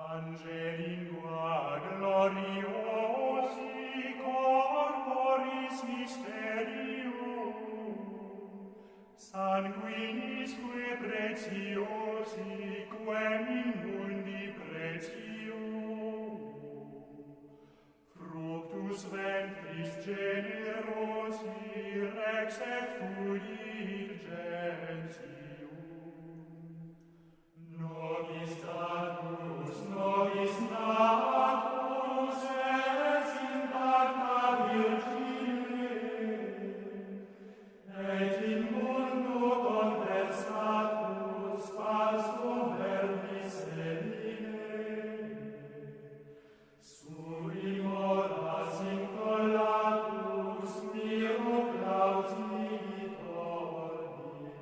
Angelingua gloriosi corporis mysterium, sanguinisque preciosique in mundi pretium, fructus ventris generosi rex et fuit gentium, nobis natus es in parta Virgine, et in mundo conversatus falso verbis eline, sui moras incollatus miro clausitornine,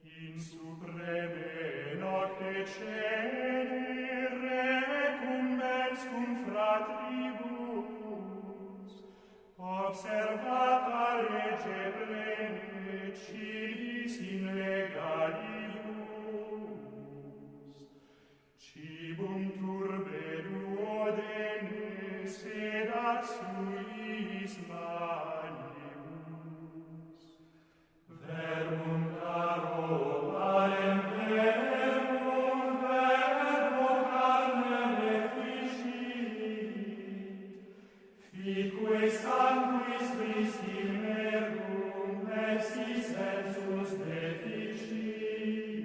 in supreme nocte cedere recumbens cum fratribus, observata lege plene civis in legalibus, cibum turbe duodenes sedat suis manibus, verbum caro parem verbum verbo carnem efficit, fique sanguis viscim merum et si sensus deficit,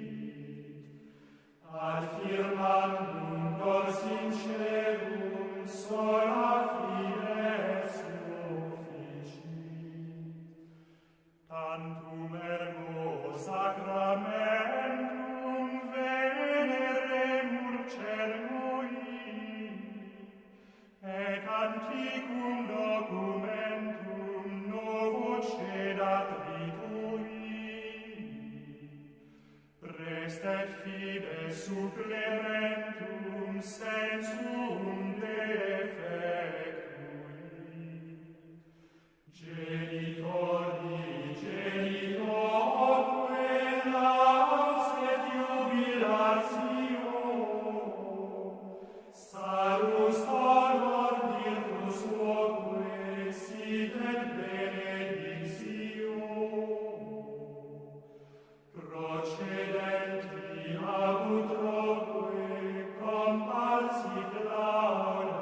ad firmandum cors in celum sola fides officit, tantum ergo sacramentum veneremur cernui, et antiquum documentum novo cedat ritui, prestet fides supplementum sensum defectui, genitorque laus et jubilatio, salus honor virtus quoque sit et benedictio, procedenti ab utroque comparsit laudatio.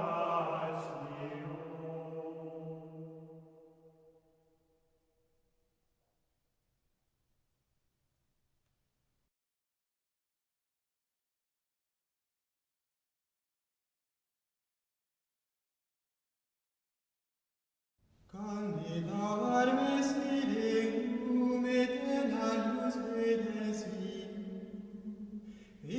Candida armes Deum et in alius redesi,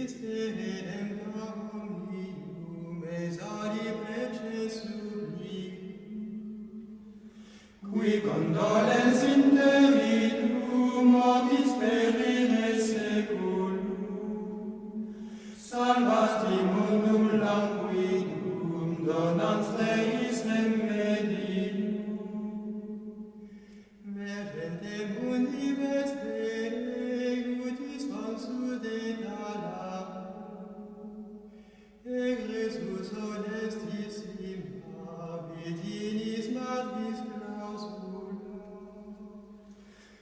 iste redempta omnium esari preces sublicum, qui condolens interitum motis perine seculum, salvasti mundum languidum, donans Deis remedium, merente mundi vestere utis consudet ala, egresus honestissima virginis matris clausula,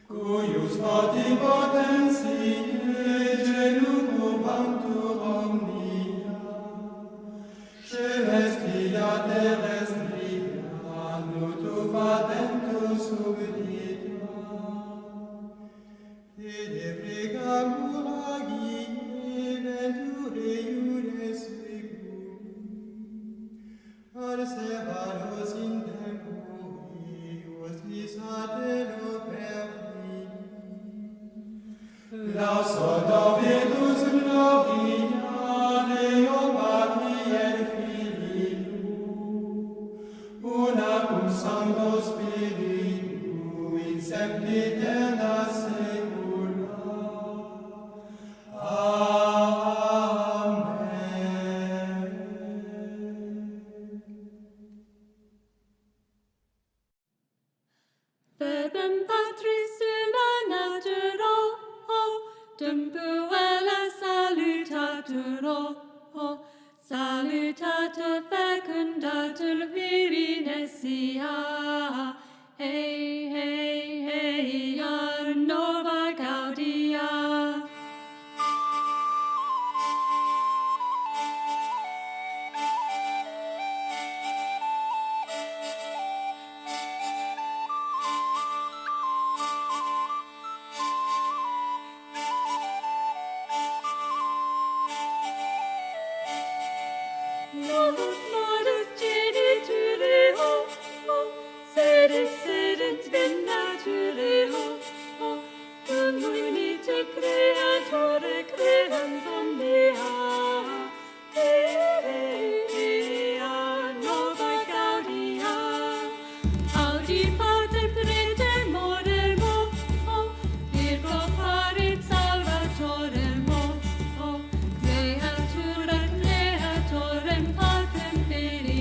cuius voti potentiae genucubantur omnia, celestia terrestria Angelo, salutator fecundatur virinesia, hey, hey, hey, nova gaudia. Novus modus geniture sedent nature dum unite creatore creans omnia, ea nova gaudia. Audi pater preter modermo, Virgo parit salvatoremo, creatura creatorem patrem filii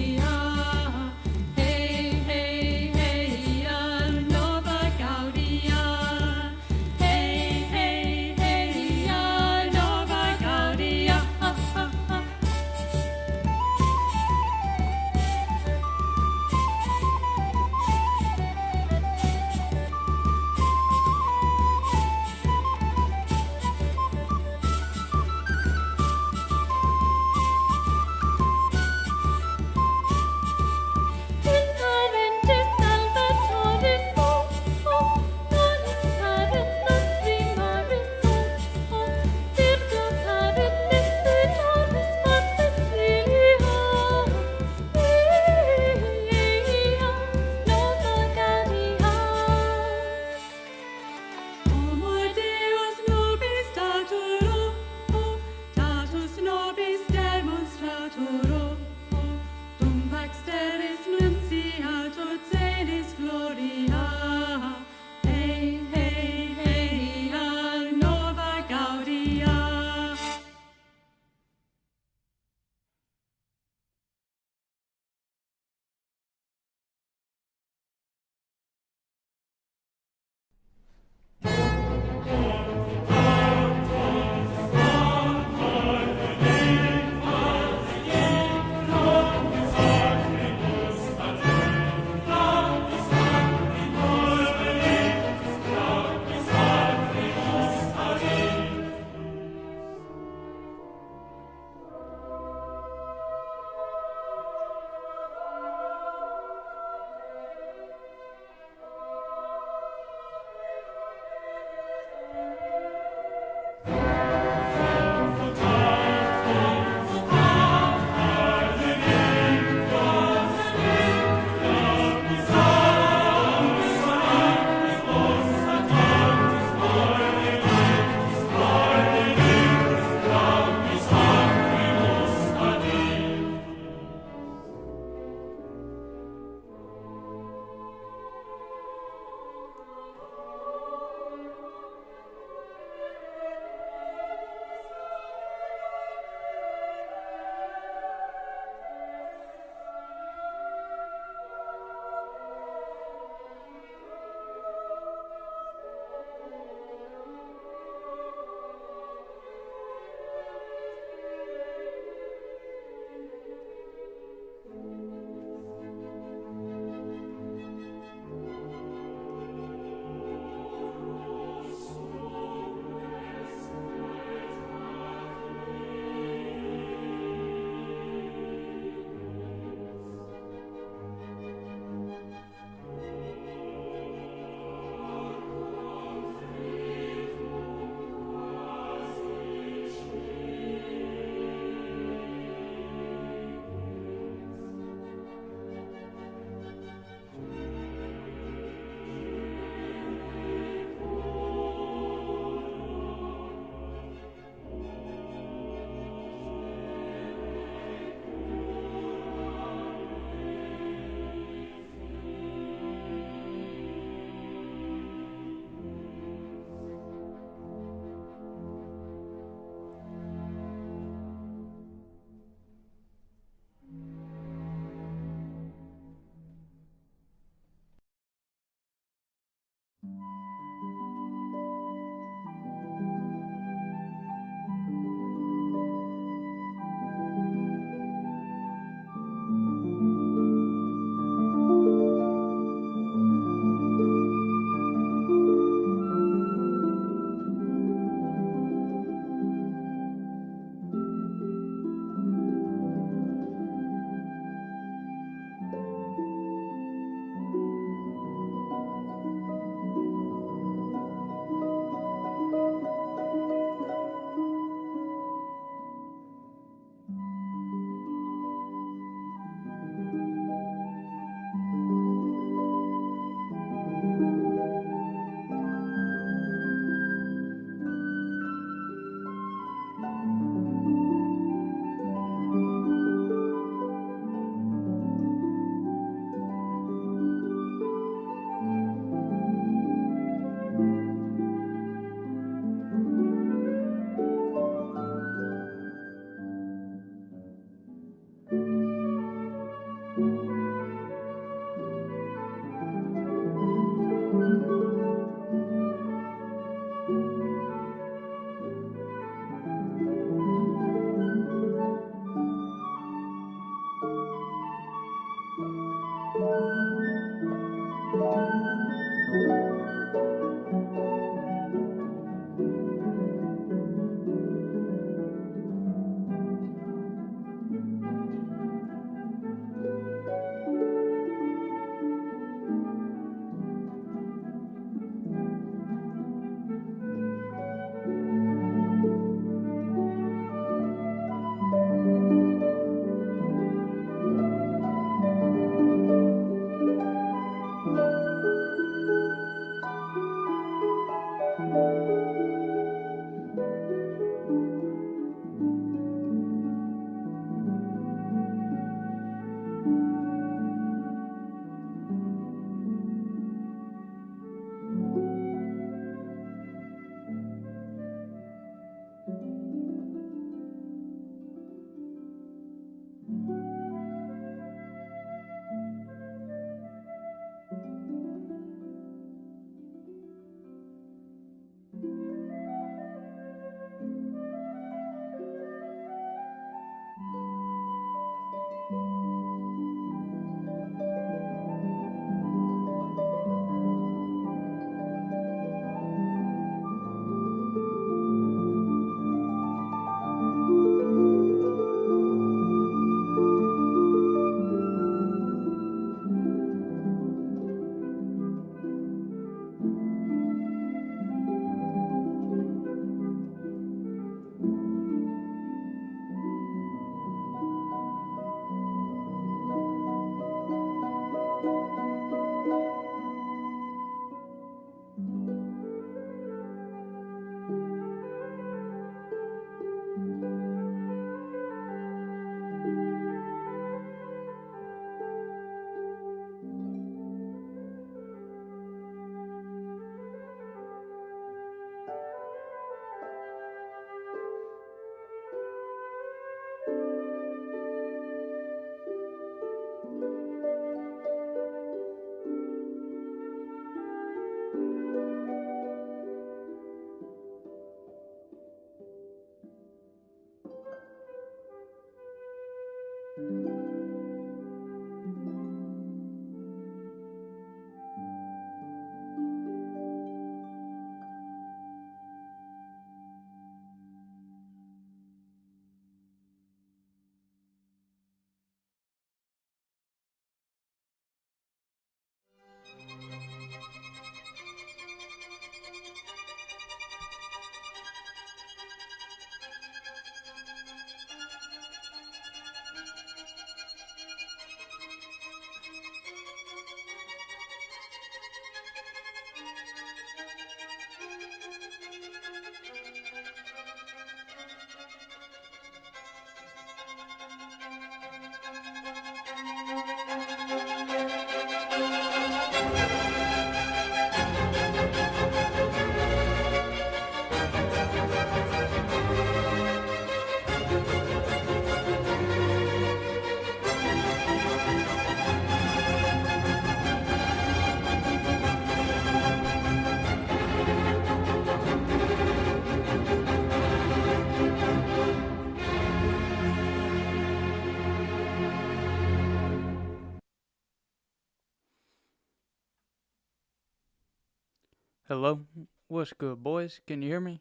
Hello, what's good, boys? Can you hear me?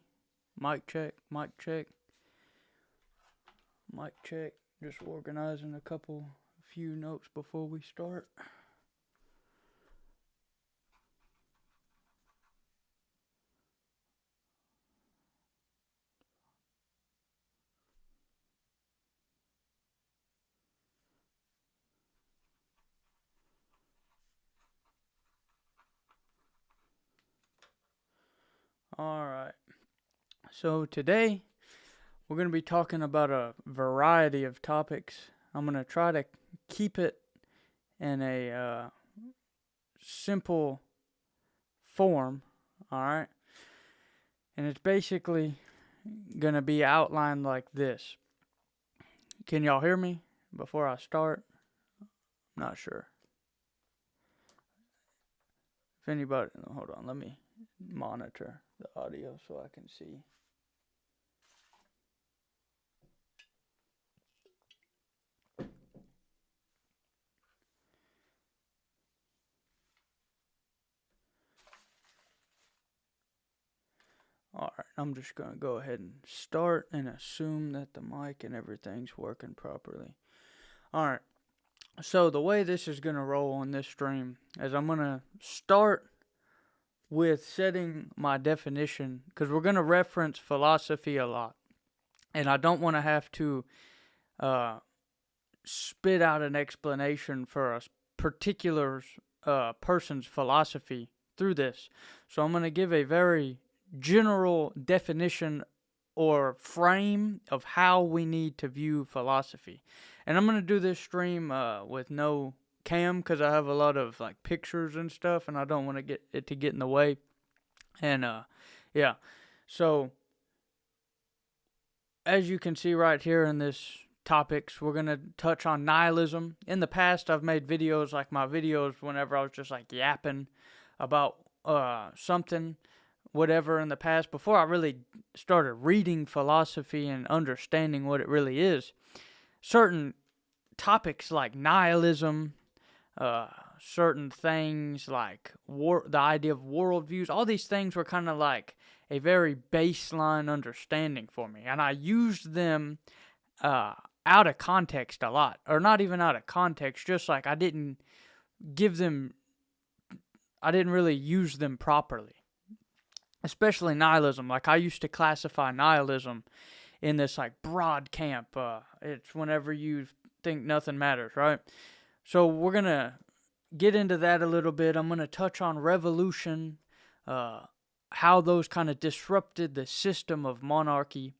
Mic check, mic check, mic check. Just organizing few notes before we start. Alright, so today we're going to be talking about a variety of topics. I'm going to try to keep it in a simple form, alright? And it's basically going to be outlined like this. Can y'all hear me before I start? I'm not sure. If anybody, hold on, let me monitor the audio so I can see. Alright, I'm just going to go ahead and start and assume that the mic and everything's working properly. Alright, so the way this is going to roll on this stream is I'm going to start with setting my definition, because we're going to reference philosophy a lot. And I don't want to have to spit out an explanation for a particular person's philosophy through this. So I'm going to give a very general definition or frame of how we need to view philosophy. And I'm going to do this stream with no cam because I have a lot of like pictures and stuff and I don't want to get it to get in the way. And yeah, so as you can see right here in this topics, we're going to touch on nihilism. In the past, I've made videos like my videos whenever I was just like yapping about something, whatever in the past, before I really started reading philosophy and understanding what it really is. Certain topics like nihilism, certain things like the idea of worldviews, all these things were kind of like a very baseline understanding for me. And I used them out of context a lot. Or not even out of context, just like I didn't really use them properly. Especially nihilism. Like I used to classify nihilism in this like broad camp. It's whenever you think nothing matters, right? So we're going to get into that a little bit. I'm going to touch on revolution, how those kind of disrupted the system of monarchy.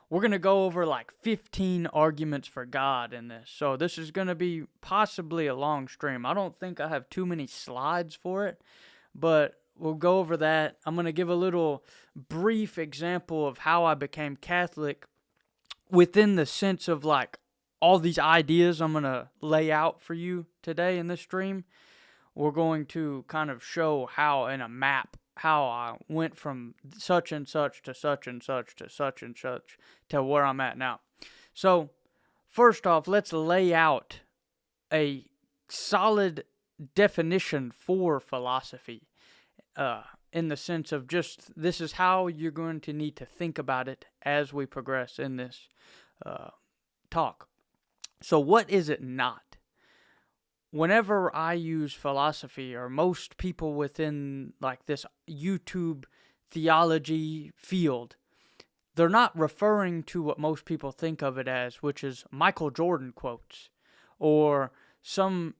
We're going to go over like 15 arguments for God in this. So this is going to be possibly a long stream. I don't think I have too many slides for it, but we'll go over that. I'm going to give a little brief example of how I became Catholic within the sense of like all these ideas I'm going to lay out for you today in this stream. We're going to kind of show how in a map, how I went from such and such to such and such to such and such to where I'm at now. So first off, let's lay out a solid definition for philosophy, in the sense of just this is how you're going to need to think about it as we progress in this talk. So what is it not? Whenever I use philosophy, or most people within like this YouTube theology field, they're not referring to what most people think of it as, which is Michael Jordan quotes, or some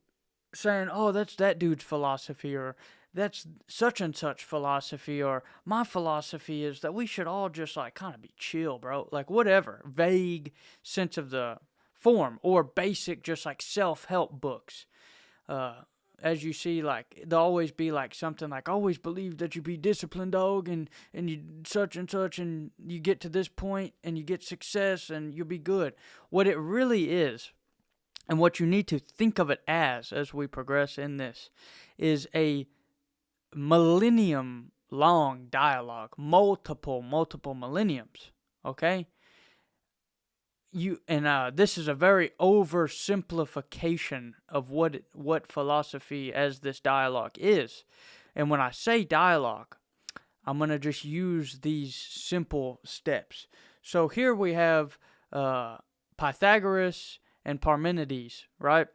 saying, oh, that's that dude's philosophy, or that's such and such philosophy, or my philosophy is that we should all just like kind of be chill, bro. Like whatever, vague sense of the form, or basic just like self-help books. As you see, like there'll always be like something like always believe that you be disciplined, dog, and you such and such, and you get to this point and you get success and you'll be good. What it really is, and what you need to think of it as we progress in this, is a millennium long dialogue, multiple millenniums. Okay? This is a very oversimplification of what philosophy as this dialogue is. And when I say dialogue, I'm going to just use these simple steps. So here we have Pythagoras and Parmenides, right?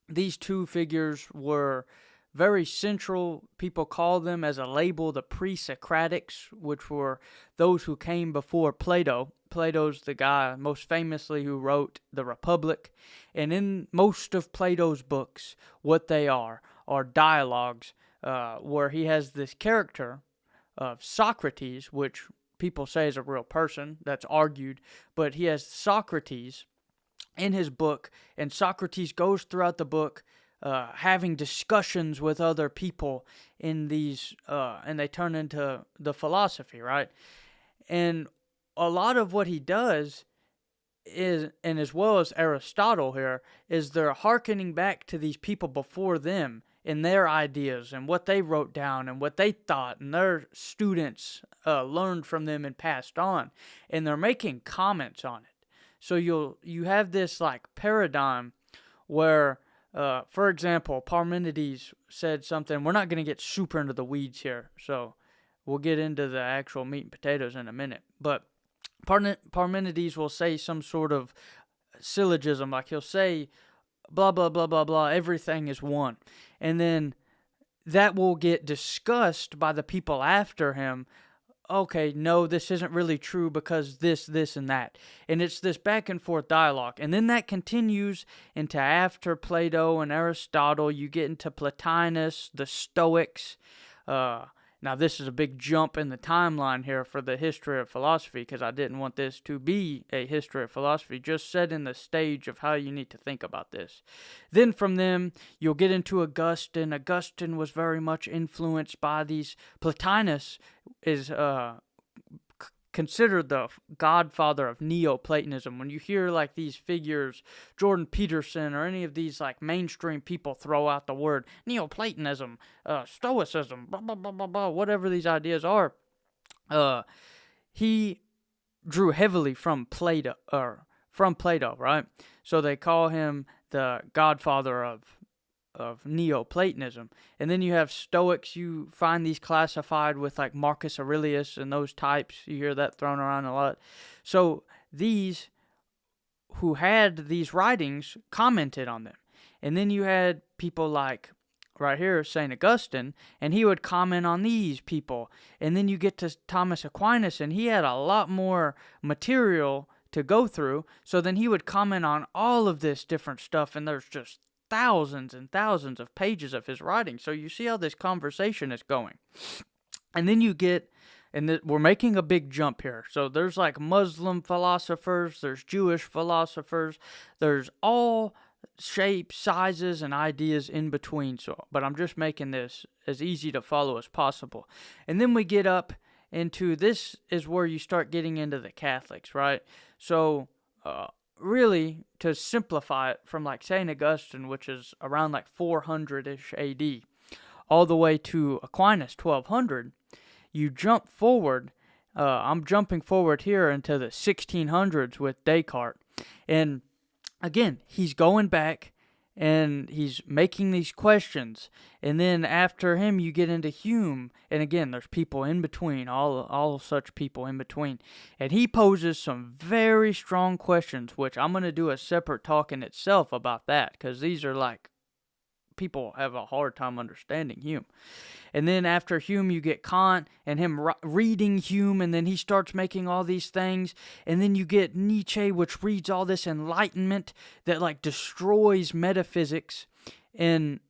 These two figures were very central. People call them as a label the pre-Socratics, which were those who came before Plato. Plato's the guy most famously who wrote The Republic. And in most of Plato's books, what they are dialogues where he has this character of Socrates, which people say is a real person. That's argued. But he has Socrates in his book, and Socrates goes throughout the book having discussions with other people in these, and they turn into the philosophy, right? And a lot of what he does is, and as well as Aristotle here, is they're hearkening back to these people before them and their ideas and what they wrote down and what they thought, and their students learned from them and passed on, and they're making comments on it. So you have this like paradigm where, for example, Parmenides said something. We're not going to get super into the weeds here, so we'll get into the actual meat and potatoes in a minute. But Parmenides will say some sort of syllogism, like he'll say, blah, blah, blah, blah, blah, everything is one. And then that will get discussed by the people after him. Okay, no, this isn't really true because this, and that. And it's this back and forth dialogue. And then that continues into after Plato and Aristotle. You get into Plotinus, the Stoics. Now, this is a big jump in the timeline here for the history of philosophy, because I didn't want this to be a history of philosophy, just setting the stage of how you need to think about this. Then from them, you'll get into Augustine. Augustine was very much influenced by these. Plotinus is considered the godfather of Neoplatonism. When you hear like these figures, Jordan Peterson or any of these like mainstream people throw out the word Neoplatonism, Stoicism, blah, blah, blah, blah, blah, whatever these ideas are, he drew heavily from Plato, right? So they call him the godfather of Neoplatonism. And then you have Stoics. You find these classified with like Marcus Aurelius and those types. You hear that thrown around a lot. So these who had these writings commented on them. And then you had people like right here, St. Augustine, and he would comment on these people. And then you get to Thomas Aquinas, and he had a lot more material to go through. So then he would comment on all of this different stuff, and there's just thousands and thousands of pages of his writing. So you see how this conversation is going. And then you get, and we're making a big jump here. So there's like Muslim philosophers, there's Jewish philosophers, there's all shapes, sizes, and ideas in between. So, but I'm just making this as easy to follow as possible. And then we get up into, this is where you start getting into the Catholics, right? So, really, to simplify it, from like St. Augustine, which is around like 400-ish AD, all the way to Aquinas, 1200, you jump forward. I'm jumping forward here into the 1600s with Descartes. And again, he's going back and he's making these questions. And then after him, you get into Hume. And again, there's people in between, all such people in between. And he poses some very strong questions, which I'm going to do a separate talk in itself about that, because these are like, people have a hard time understanding Hume. And then after Hume, you get Kant and him reading Hume, and then he starts making all these things. And then you get Nietzsche, which reads all this enlightenment that like destroys metaphysics. And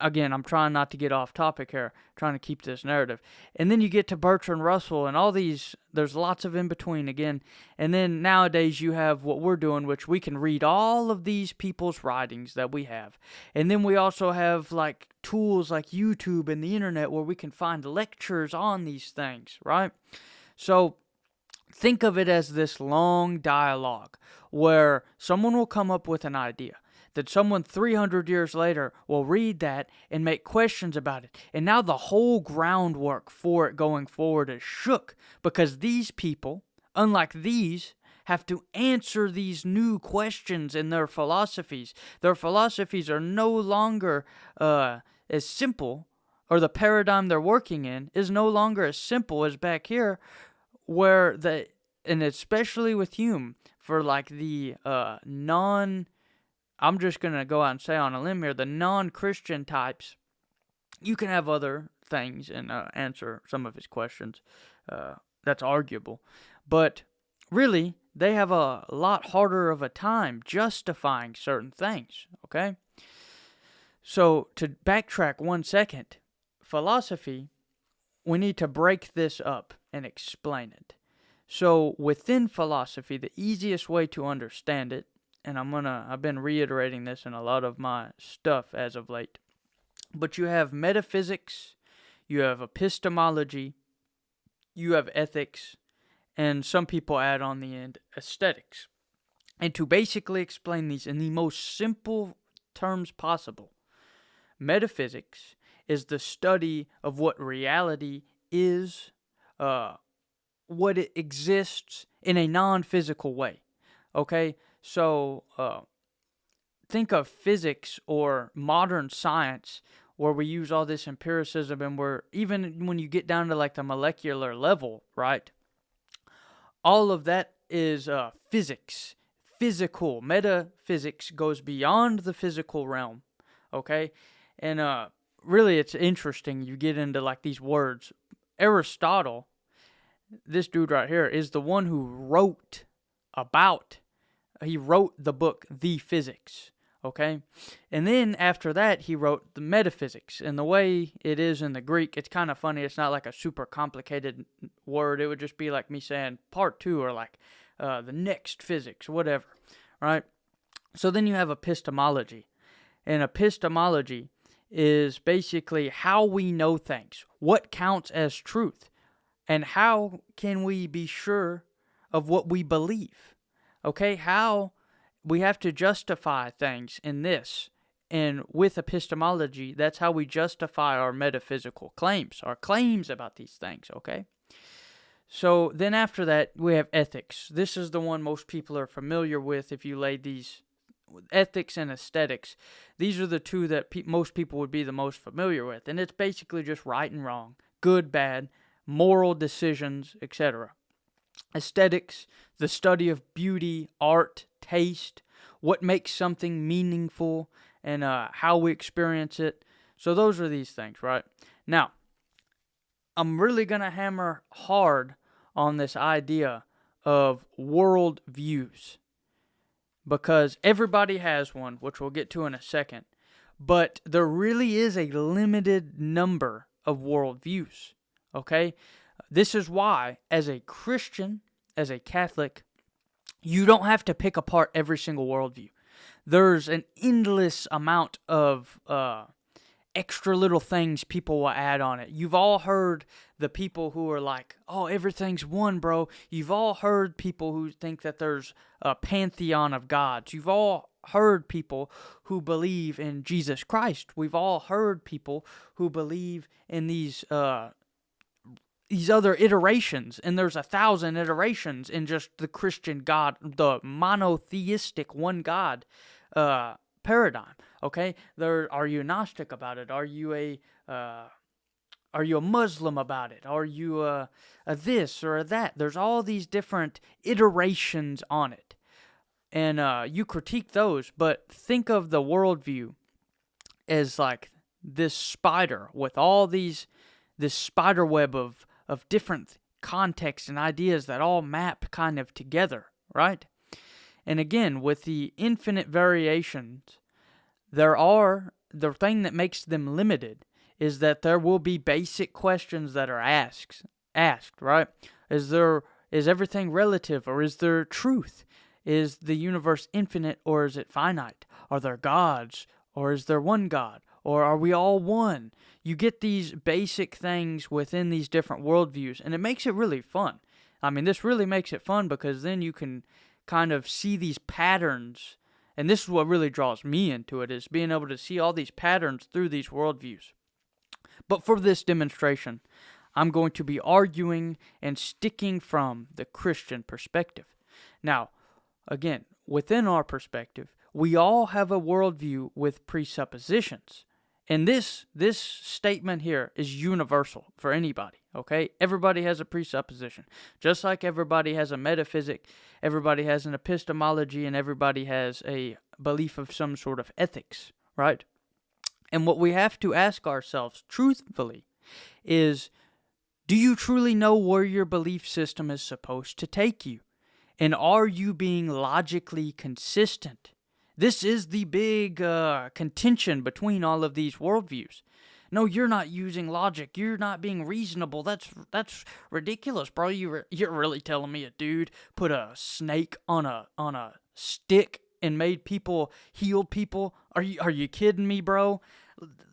again, I'm trying not to get off topic here, trying to keep this narrative. And then you get to Bertrand Russell and all these, there's lots of in between again. And then nowadays you have what we're doing, which we can read all of these people's writings that we have. And then we also have like tools like YouTube and the internet where we can find lectures on these things, right? So think of it as this long dialogue where someone will come up with an idea, that someone 300 years later will read that and make questions about it. And now the whole groundwork for it going forward is shook, because these people, unlike these, have to answer these new questions in their philosophies. Their philosophies are no longer as simple, or the paradigm they're working in is no longer as simple as back here, where and especially with Hume, for like the I'm just going to go out and say on a limb here, the non-Christian types, you can have other things and answer some of his questions. That's arguable. But really, they have a lot harder of a time justifying certain things, okay? So to backtrack 1 second, philosophy, we need to break this up and explain it. So within philosophy, the easiest way to understand it, and I've been reiterating this in a lot of my stuff as of late, but you have metaphysics, you have epistemology, you have ethics, and some people add on the end aesthetics. And to basically explain these in the most simple terms possible, metaphysics is the study of what reality is, what it exists in a non-physical way, okay? So, think of physics or modern science where we use all this empiricism, and we're, even when you get down to like the molecular level, right? All of that is physics, physical. Metaphysics goes beyond the physical realm, okay? And really it's interesting, you get into like these words. Aristotle, this dude right here, is the one who wrote the book, The Physics, okay? And then after that, he wrote the Metaphysics. And the way it is in the Greek, it's kind of funny. It's not like a super complicated word. It would just be like me saying part 2, or like the next physics, whatever, right? So then you have epistemology. And epistemology is basically how we know things, what counts as truth, and how can we be sure of what we believe. Okay, how we have to justify things in this. And with epistemology, that's how we justify our metaphysical claims, our claims about these things, okay? So then after that, we have ethics. This is the one most people are familiar with if you lay these, ethics and aesthetics. These are the two that most people would be the most familiar with. And it's basically just right and wrong, good, bad, moral decisions, etc. Aesthetics, the study of beauty, art, taste, what makes something meaningful, and how we experience it. So those are these things, right? Now, I'm really going to hammer hard on this idea of world views, because everybody has one, which we'll get to in a second. But there really is a limited number of worldviews, okay? This is why, as a Christian, as a Catholic, you don't have to pick apart every single worldview. There's an endless amount of extra little things people will add on it. You've all heard the people who are like, oh, everything's one, bro. You've all heard people who think that there's a pantheon of gods. You've all heard people who believe in Jesus Christ. We've all heard people who believe in these these other iterations, and there's 1,000 iterations in just the Christian God, the monotheistic one God paradigm. Okay, are you Gnostic about it? Are you a Muslim about it? Are you a this or a that? There's all these different iterations on it, and you critique those, but think of the worldview as like this spider with all this spider web of different contexts and ideas that all map kind of together, right? And again, with the infinite variations, the thing that makes them limited is that there will be basic questions that are asked, right? Is everything relative, or is there truth? Is the universe infinite, or is it finite? Are there gods, or is there one God? Or are we all one? You get these basic things within these different worldviews, and it makes it really fun. I mean, this really makes it fun because then you can kind of see these patterns, and this is what really draws me into it, is being able to see all these patterns through these worldviews. But for this demonstration, I'm going to be arguing and sticking from the Christian perspective. Now, again, within our perspective, we all have a worldview with presuppositions. And this statement here is universal for anybody, okay? Everybody has a presupposition. Just like everybody has a metaphysic, everybody has an epistemology, and everybody has a belief of some sort of ethics, right? And what we have to ask ourselves truthfully is, do you truly know where your belief system is supposed to take you? And are you being logically consistent? This is the big contention between all of these worldviews. No, you're not using logic. You're not being reasonable. That's ridiculous, bro. You're really telling me a dude put a snake on a stick and made people, healed people? Are you kidding me, bro?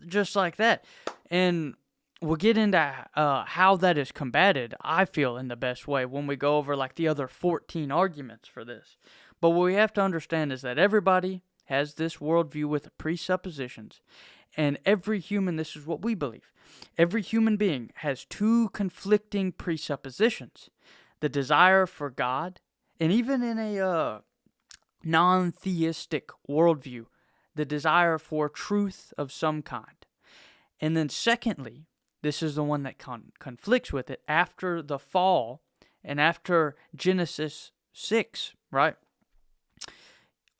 Just like that. And we'll get into how that is combated, I feel, in the best way when we go over like the other 14 arguments for this. But what we have to understand is that everybody has this worldview with presuppositions, and every human, this is what we believe, every human being has two conflicting presuppositions: the desire for God, and even in a non-theistic worldview, the desire for truth of some kind. And then secondly, this is the one that conflicts with it, after the fall and after Genesis 6, right?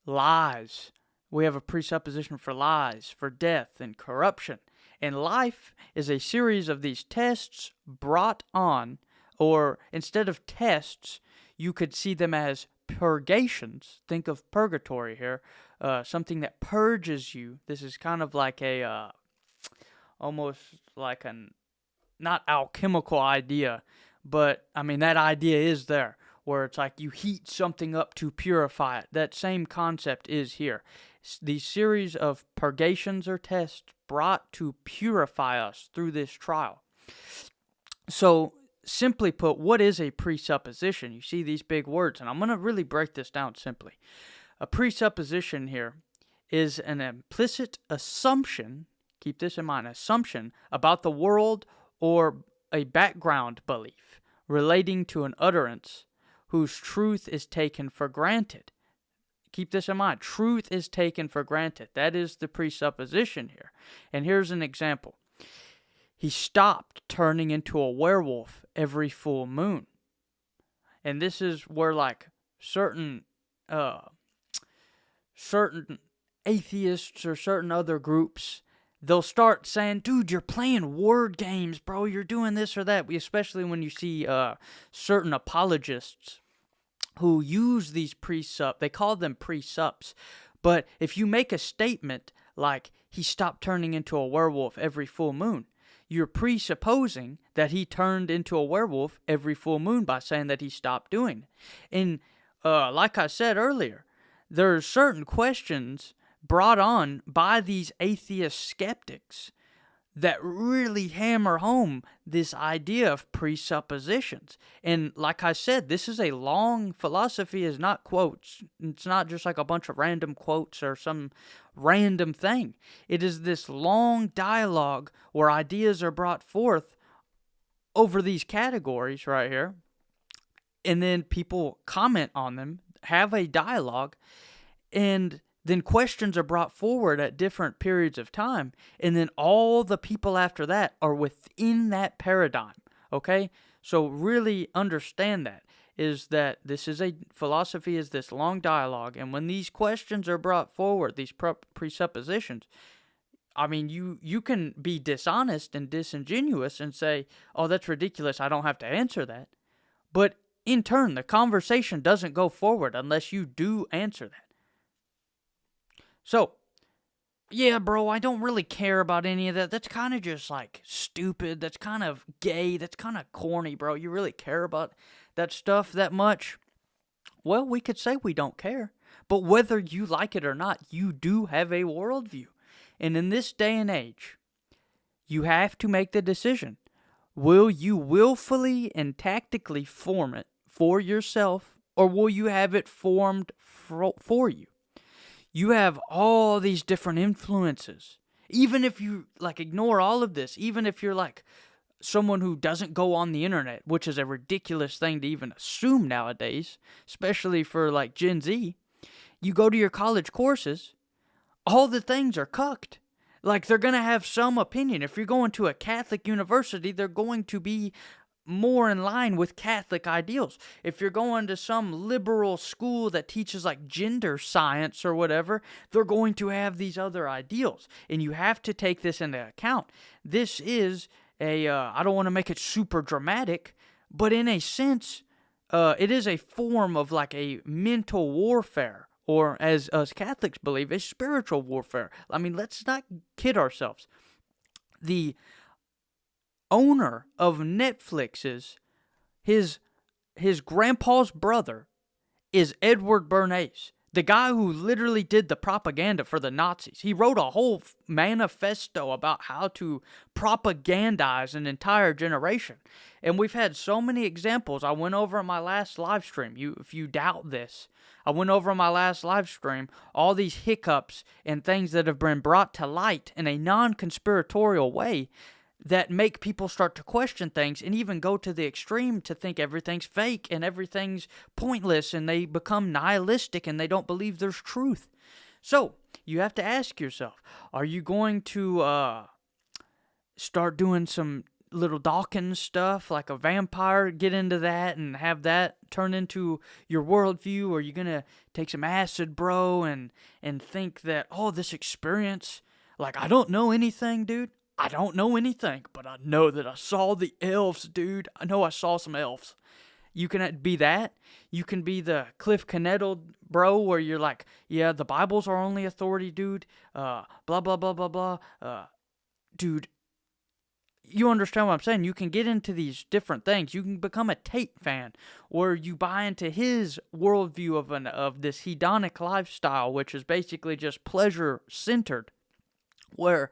Lies. We have a presupposition for lies, for death, and corruption. And life is a series of these tests brought on, or instead of tests, you could see them as purgations. Think of purgatory here, something that purges you. This is kind of like a, almost like an, not alchemical idea, but I mean, that idea is there, where it's like you heat something up to purify it. That same concept is here. These series of purgations or tests brought to purify us through this trial. So, simply put, what is a presupposition? You see these big words, and I'm going to really break this down simply. A presupposition here is an implicit assumption, keep this in mind, assumption about the world or a background belief relating to an utterance whose truth is taken for granted. Keep this in mind. Truth is taken for granted. That is the presupposition here. And here's an example. He stopped turning into a werewolf every full moon. And this is where like certain atheists or certain other groups, they'll start saying, dude, you're playing word games, bro. You're doing this or that. Especially when you see certain apologists who use these they call them presups. But if you make a statement like, he stopped turning into a werewolf every full moon, you're presupposing that he turned into a werewolf every full moon by saying that he stopped doing it. And like I said earlier, there are certain questions brought on by these atheist skeptics that really hammer home this idea of presuppositions. And like I said, this is a long philosophy, is not quotes. It's not just like a bunch of random quotes or some random thing. It is this long dialogue where ideas are brought forth over these categories right here, and then people comment on them, have a dialogue, and then questions are brought forward at different periods of time, and then all the people after that are within that paradigm, okay? So really understand that, is that this is a philosophy is this long dialogue, and when these questions are brought forward, these presuppositions, I mean, you can be dishonest and disingenuous and say, oh, that's ridiculous, I don't have to answer that. But in turn, the conversation doesn't go forward unless you do answer that. So, yeah, bro, I don't really care about any of that. That's kind of just like stupid. That's kind of gay. That's kind of corny, bro. You really care about that stuff that much? Well, we could say we don't care. But whether you like it or not, you do have a worldview. And in this day and age, you have to make the decision. Will you willfully and tactically form it for yourself, or will you have it formed for you? You have all these different influences. Even if you ignore all of this, even if you're someone who doesn't go on the internet, which is a ridiculous thing to even assume nowadays, especially for Gen Z, you go to your college courses, all the things are cucked. They're going to have some opinion. If you're going to a Catholic university, they're going to be more in line with Catholic ideals. If you're going to some liberal school that teaches gender science or whatever, they're going to have these other ideals. And you have to take this into account. This is I don't want to make it super dramatic, but in a sense, it is a form of a mental warfare, or as us Catholics believe, a spiritual warfare. I mean, let's not kid ourselves. The owner of Netflix's his grandpa's brother is Edward Bernays, the guy who literally did the propaganda for the Nazis. He wrote a whole manifesto about how to propagandize an entire generation. And we've had so many examples. I went over in my last live stream. If you doubt this, I went over in my last live stream all these hiccups and things that have been brought to light in a non-conspiratorial way that make people start to question things and even go to the extreme to think everything's fake and everything's pointless, and they become nihilistic and they don't believe there's truth. So, you have to ask yourself, are you going to start doing some little Dawkins stuff like a vampire, get into that and have that turn into your worldview? Or are you going to take some acid, bro, and think that, oh, this experience, I don't know anything, dude. I don't know anything, but I know that I saw the elves, dude. I know I saw some elves. You can be that. You can be the Cliff Kennedal bro where you're yeah, the Bibles are only authority, dude. Blah, blah, blah, blah, blah. Dude, you understand what I'm saying? You can get into these different things. You can become a Tate fan, or you buy into his worldview of this hedonic lifestyle, which is basically just pleasure-centered, where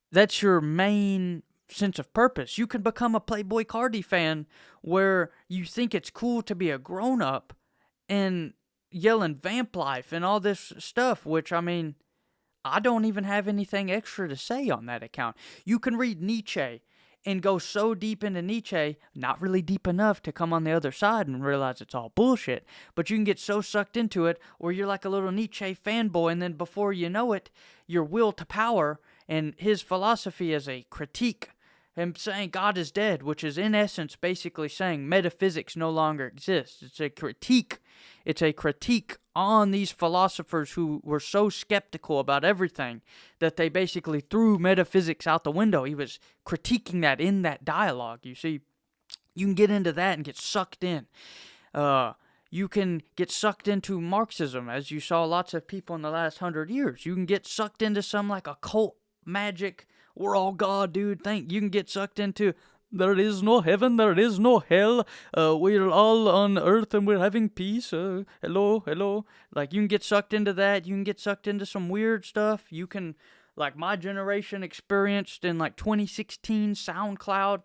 that's your main sense of purpose. You can become a Playboy Cardi fan where you think it's cool to be a grown-up and yelling vamp life and all this stuff, which, I mean, I don't even have anything extra to say on that account. You can read Nietzsche and go so deep into Nietzsche, not really deep enough to come on the other side and realize it's all bullshit, but you can get so sucked into it where you're like a little Nietzsche fanboy, and then before you know it, your will to power and his philosophy is a critique, him saying God is dead, which is in essence basically saying metaphysics no longer exists. It's a critique. It's a critique on these philosophers who were so skeptical about everything that they basically threw metaphysics out the window. He was critiquing that in that dialogue. You see, you can get into that and get sucked in. You can get sucked into Marxism, as you saw lots of people in the last 100 years. You can get sucked into some occult magic. We're all God, dude. You can get sucked into there is no heaven, there is no hell. We're all on earth and we're having peace. Hello. You can get sucked into that. You can get sucked into some weird stuff. You can, my generation experienced in 2016 SoundCloud.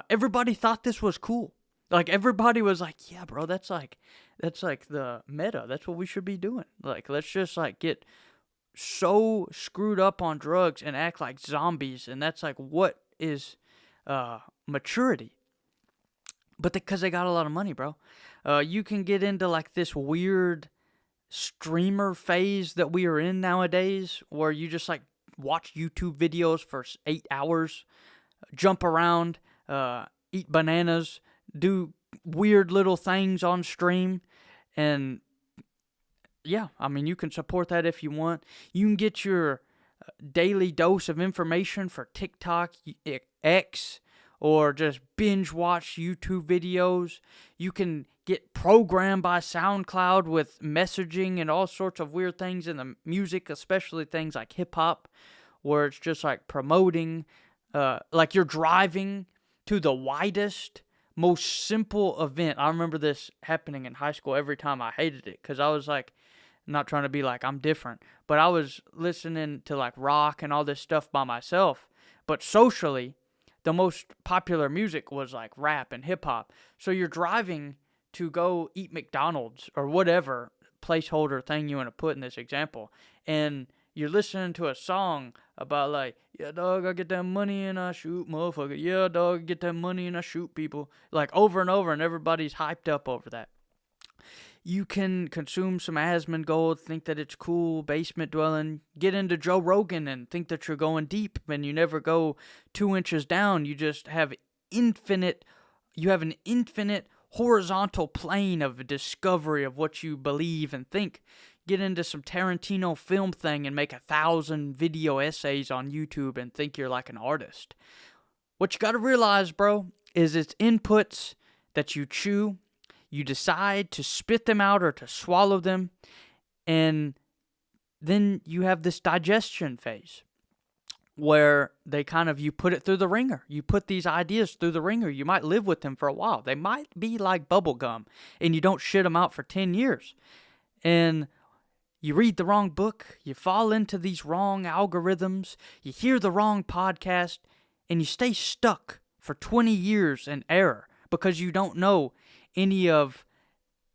Everybody thought this was cool. Everybody was yeah, bro, that's the meta. That's what we should be doing. Let's just get so screwed up on drugs and act like zombies, and that's what is maturity. But because they got a lot of money, bro. You can get into like this weird streamer phase that we are in nowadays, where you just like watch YouTube videos for 8 hours, jump around, eat bananas, do weird little things on stream. And yeah, I mean, you can support that if you want. You can get your daily dose of information for TikTok, X, or just binge watch YouTube videos. You can get programmed by SoundCloud with messaging and all sorts of weird things in the music, especially things like hip hop, where it's just like promoting, like you're driving to the widest, most simple event. I remember this happening in high school every time. I hated it because I was like, not trying to be like I'm different, but I was listening to like rock and all this stuff by myself. But socially, the most popular music was like rap and hip hop. So you're driving to go eat McDonald's or whatever placeholder thing you want to put in this example, and you're listening to a song about like, yeah, dog, I get that money and I shoot motherfucker. Yeah, dog, I get that money and I shoot people. Like over and over, and everybody's hyped up over that. You can consume some Asmongold, think that it's cool, basement dwelling, get into Joe Rogan and think that you're going deep, and you never go 2 inches down. You just have an infinite horizontal plane of discovery of what you believe and think. Get into some Tarantino film thing and make 1,000 video essays on YouTube and think you're like an artist. What you gotta realize, bro, is it's inputs that you chew. You decide to spit them out or to swallow them, and then you have this digestion phase where you put it through the ringer. You put these ideas through the ringer. You might live with them for a while. They might be like bubble gum, and you don't shit them out for 10 years. And you read the wrong book, you fall into these wrong algorithms, you hear the wrong podcast, and you stay stuck for 20 years in error because you don't know any of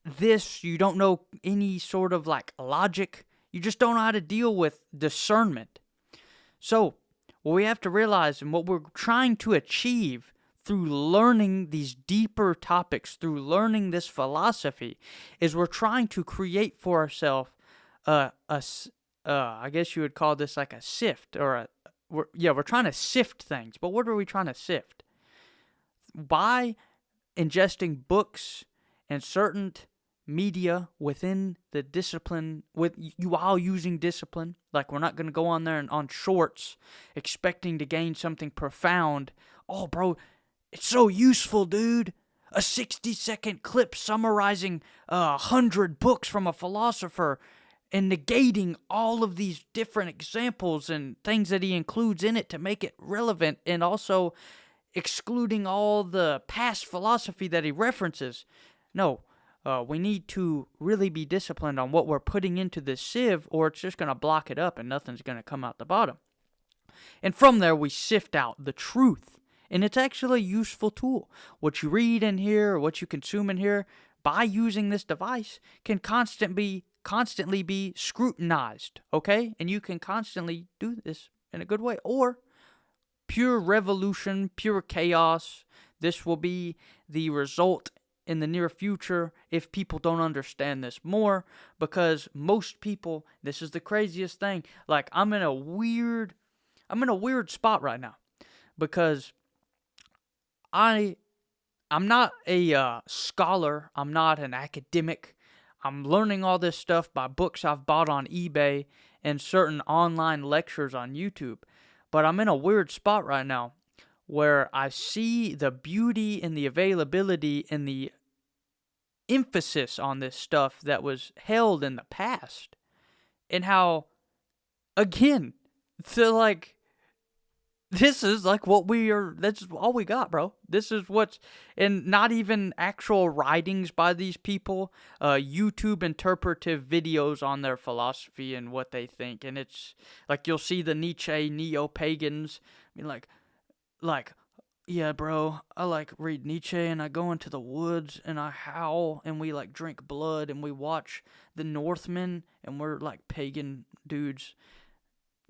this, you don't know any sort of like logic, you just don't know how to deal with discernment. So, what we have to realize and what we're trying to achieve through learning these deeper topics, through learning this philosophy, is we're trying to create for ourselves I guess you would call this like a sift, or we're trying to sift things. But what are we trying to sift? By ingesting books and certain media within the discipline, while using discipline. Like, we're not going to go on there and on shorts expecting to gain something profound. Oh, bro, it's so useful, dude. A 60-second clip summarizing 100 books from a philosopher and negating all of these different examples and things that he includes in it to make it relevant, and also excluding all the past philosophy that he references. No, we need to really be disciplined on what we're putting into this sieve, or it's just going to block it up and nothing's going to come out the bottom. And from there, we sift out the truth. And it's actually a useful tool. What you read in here, or what you consume in here, by using this device, can constantly be scrutinized, okay? And you can constantly do this in a good way. Or pure revolution, pure chaos. This will be the result in the near future if people don't understand this more, because most people, this is the craziest thing, like I'm in a weird spot right now, because I'm not a scholar, I'm not an academic. I'm learning all this stuff by books I've bought on eBay and certain online lectures on YouTube. But I'm in a weird spot right now where I see the beauty and the availability and the emphasis on this stuff that was held in the past. And how, again, this is like that's all we got, bro. This is and not even actual writings by these people, YouTube interpretive videos on their philosophy and what they think. And it's like, you'll see the Nietzsche neo-pagans, I mean, like, yeah, bro, I like read Nietzsche and I go into the woods and I howl and we like drink blood and we watch the Northmen and we're like pagan dudes.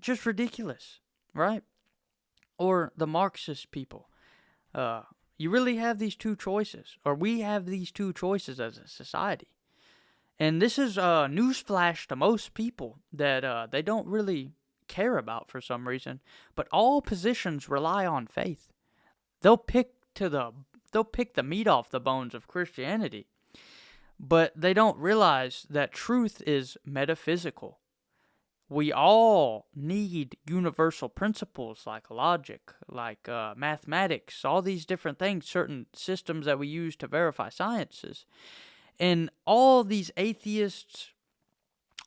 Just ridiculous, right? Or the Marxist people. You really have these two choices, or we have these two choices as a society. And this is a newsflash to most people that they don't really care about for some reason. But all positions rely on faith. They'll pick the meat off the bones of Christianity, but they don't realize that truth is metaphysical. We all need universal principles like logic, like mathematics, all these different things, certain systems that we use to verify sciences. And all these atheists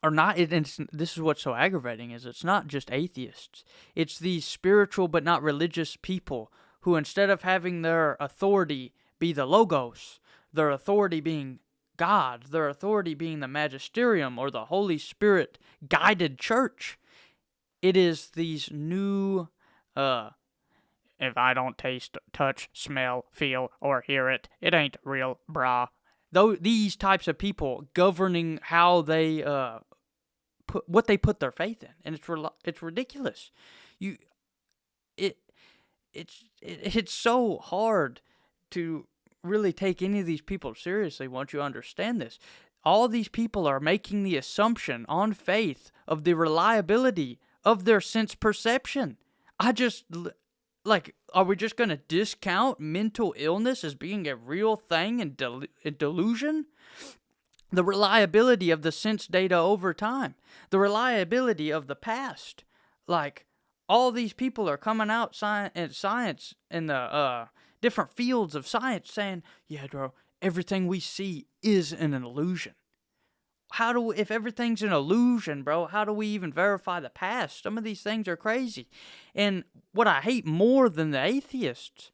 are not, this is what's so aggravating, is it's not just atheists. It's these spiritual but not religious people who, instead of having their authority be the Logos, their authority being God, their authority being the magisterium or the Holy Spirit guided church, it is these new, if I don't taste, touch, smell, feel, or hear it, it ain't real, brah. Though these types of people governing how they what they put their faith in, and it's ridiculous. It's so hard to really take any of these people seriously once you understand this. All these people are making the assumption on faith of the reliability of their sense perception. Are we just going to discount mental illness as being a real thing and delusion? The reliability of the sense data over time. The reliability of the past. Like, all these people are coming out in science, in the different fields of science, saying, yeah, bro, everything we see is an illusion. If everything's an illusion, bro, how do we even verify the past? Some of these things are crazy. And what I hate more than the atheists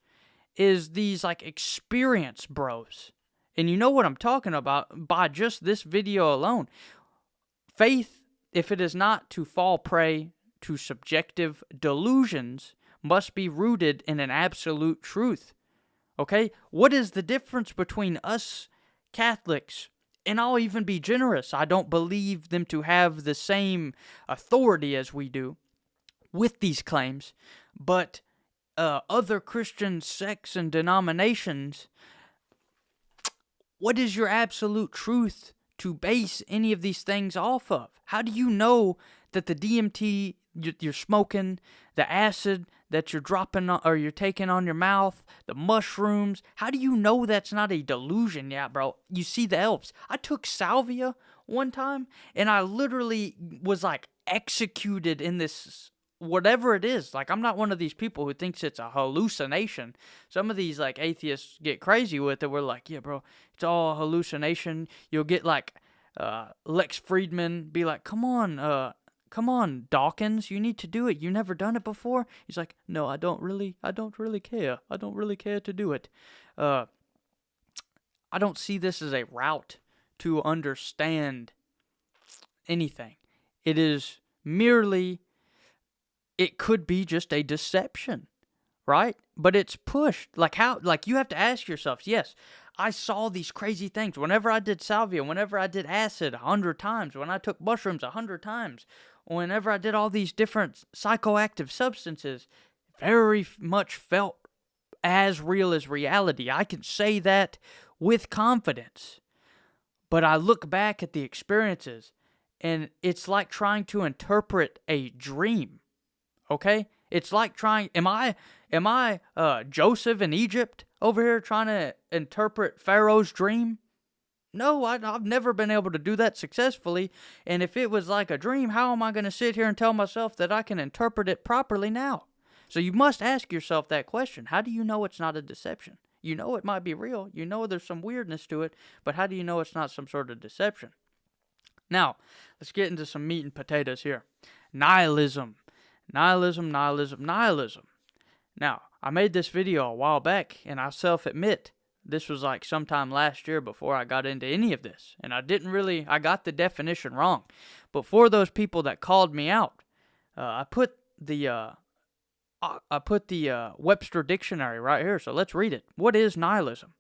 is these, like, experience bros. And you know what I'm talking about by just this video alone. Faith, if it is not to fall prey to subjective delusions, must be rooted in an absolute truth. Okay? What is the difference between us Catholics? And I'll even be generous. I don't believe them to have the same authority as we do with these claims. But other Christian sects and denominations, what is your absolute truth to base any of these things off of? How do you know that the DMT you're smoking, the acid that you're dropping or you're taking on your mouth, the mushrooms, how do you know that's not a delusion? Yeah, bro, you see the elves. I took salvia one time, and I literally was, like, executed in this, whatever it is. Like, I'm not one of these people who thinks it's a hallucination. Some of these, like, atheists get crazy with it. We're like, yeah, bro, it's all a hallucination. You'll get, like, Lex Friedman be like, come on, Dawkins, you need to do it. You never done it before? He's like, no, I don't really care. I don't really care to do it. I don't see this as a route to understand anything. It is merely, it could be just a deception, right? But it's pushed. Like you have to ask yourself, yes, I saw these crazy things. Whenever I did salvia, whenever I did acid 100 times, when I took mushrooms 100 times, whenever I did all these different psychoactive substances, very much felt as real as reality. I can say that with confidence. But I look back at the experiences, and it's like trying to interpret a dream. Okay? It's like am I Joseph in Egypt over here trying to interpret Pharaoh's dream? No, I've never been able to do that successfully. And if it was like a dream, how am I going to sit here and tell myself that I can interpret it properly now? So you must ask yourself that question. How do you know it's not a deception? You know it might be real. You know there's some weirdness to it. But how do you know it's not some sort of deception? Now, let's get into some meat and potatoes here. Nihilism. Nihilism. Now, I made this video a while back, and I self-admit, this was like sometime last year before I got into any of this. And I got the definition wrong. But for those people that called me out, I put the Webster Dictionary right here, so let's read it. What is nihilism?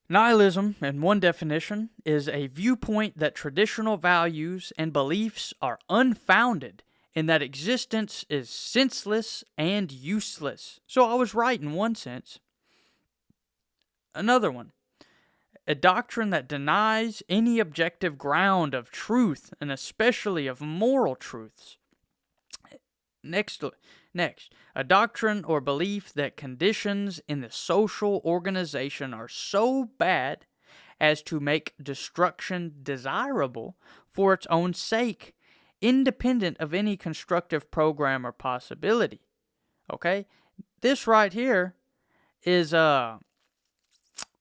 Nihilism, in one definition, is a viewpoint that traditional values and beliefs are unfounded and that existence is senseless and useless. So I was right in one sense. Another one, a doctrine that denies any objective ground of truth, and especially of moral truths. Next, a doctrine or belief that conditions in the social organization are so bad as to make destruction desirable for its own sake, independent of any constructive program or possibility. Okay? This right here is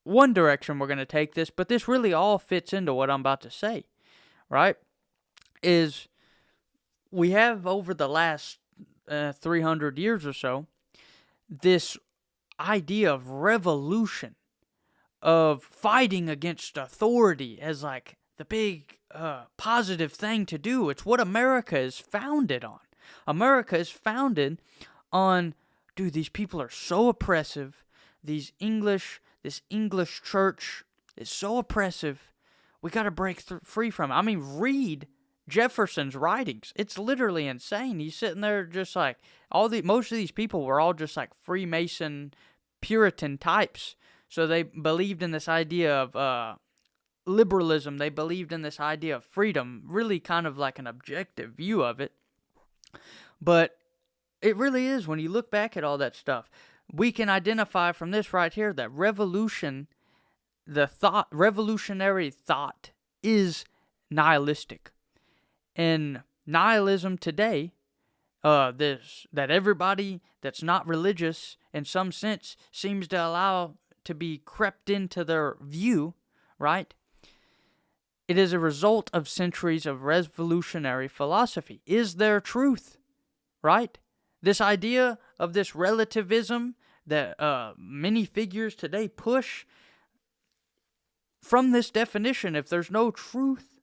one direction we're going to take this, but this really all fits into what I'm about to say, right? Is we have over the last 300 years or so this idea of revolution, of fighting against authority as like the big positive thing to do. It's what America is founded on. America is founded on, dude, these people are so oppressive. This English church is so oppressive. We got to break free from it. I mean, read Jefferson's writings. It's literally insane. He's sitting there just like most of these people were all just like Freemason, Puritan types. So they believed in this idea of liberalism. They believed in this idea of freedom, really kind of like an objective view of it. But it really is, when you look back at all that stuff, we can identify from this right here that revolutionary thought is nihilistic. And nihilism today, that everybody that's not religious in some sense seems to allow to be crept into their view, right? It is a result of centuries of revolutionary philosophy. Is there truth, right? This idea of this relativism that many figures today push, from this definition, if there's no truth,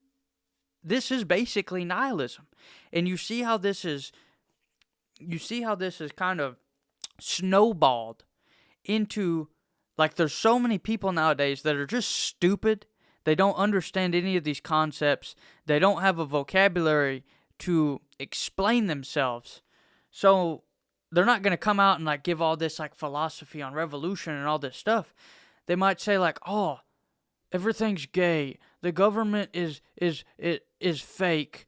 this is basically nihilism. And you see how this is kind of snowballed into, like, there's so many people nowadays that are just stupid. They don't understand any of these concepts. They don't have a vocabulary to explain themselves. So they're not going to come out and like give all this like philosophy on revolution and all this stuff. They might say like, "Oh, everything's gay. The government is fake.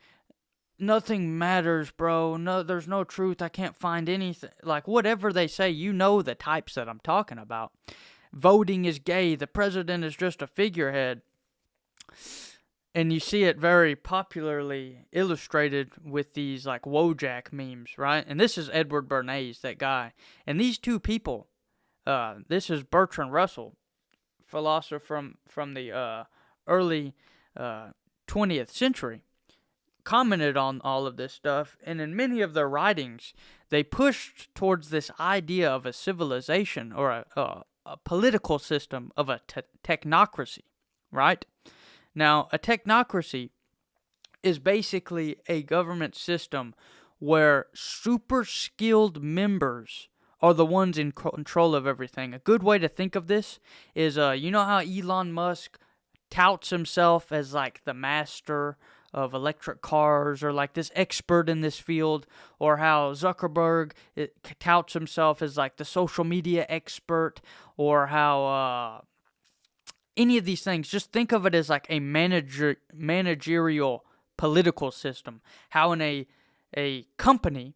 Nothing matters, bro. No, there's no truth. I can't find anything." Like whatever they say, you know the types that I'm talking about. Voting is gay. The president is just a figurehead. And you see it very popularly illustrated with these like Wojak memes, right? And this is Edward Bernays, that guy. And these two people, this is Bertrand Russell, philosopher from the early 20th century, commented on all of this stuff. And in many of their writings, they pushed towards this idea of a civilization or a political system of a technocracy, right? Now, a technocracy is basically a government system where super skilled members are the ones in control of everything. A good way to think of this is, you know how Elon Musk touts himself as like the master of electric cars, or like this expert in this field, or how Zuckerberg touts himself as like the social media expert, or how any of these things, just think of it as like a managerial political system. How in a company,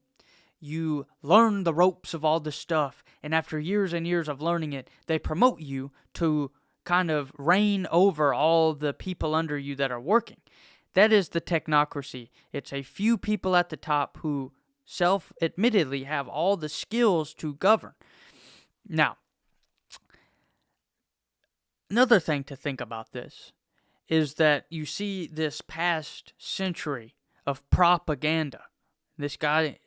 you learn the ropes of all this stuff, and after years and years of learning it, they promote you to kind of reign over all the people under you that are working. That is the technocracy. It's a few people at the top who self-admittedly have all the skills to govern. Now, another thing to think about this is that you see this past century of propaganda. This guy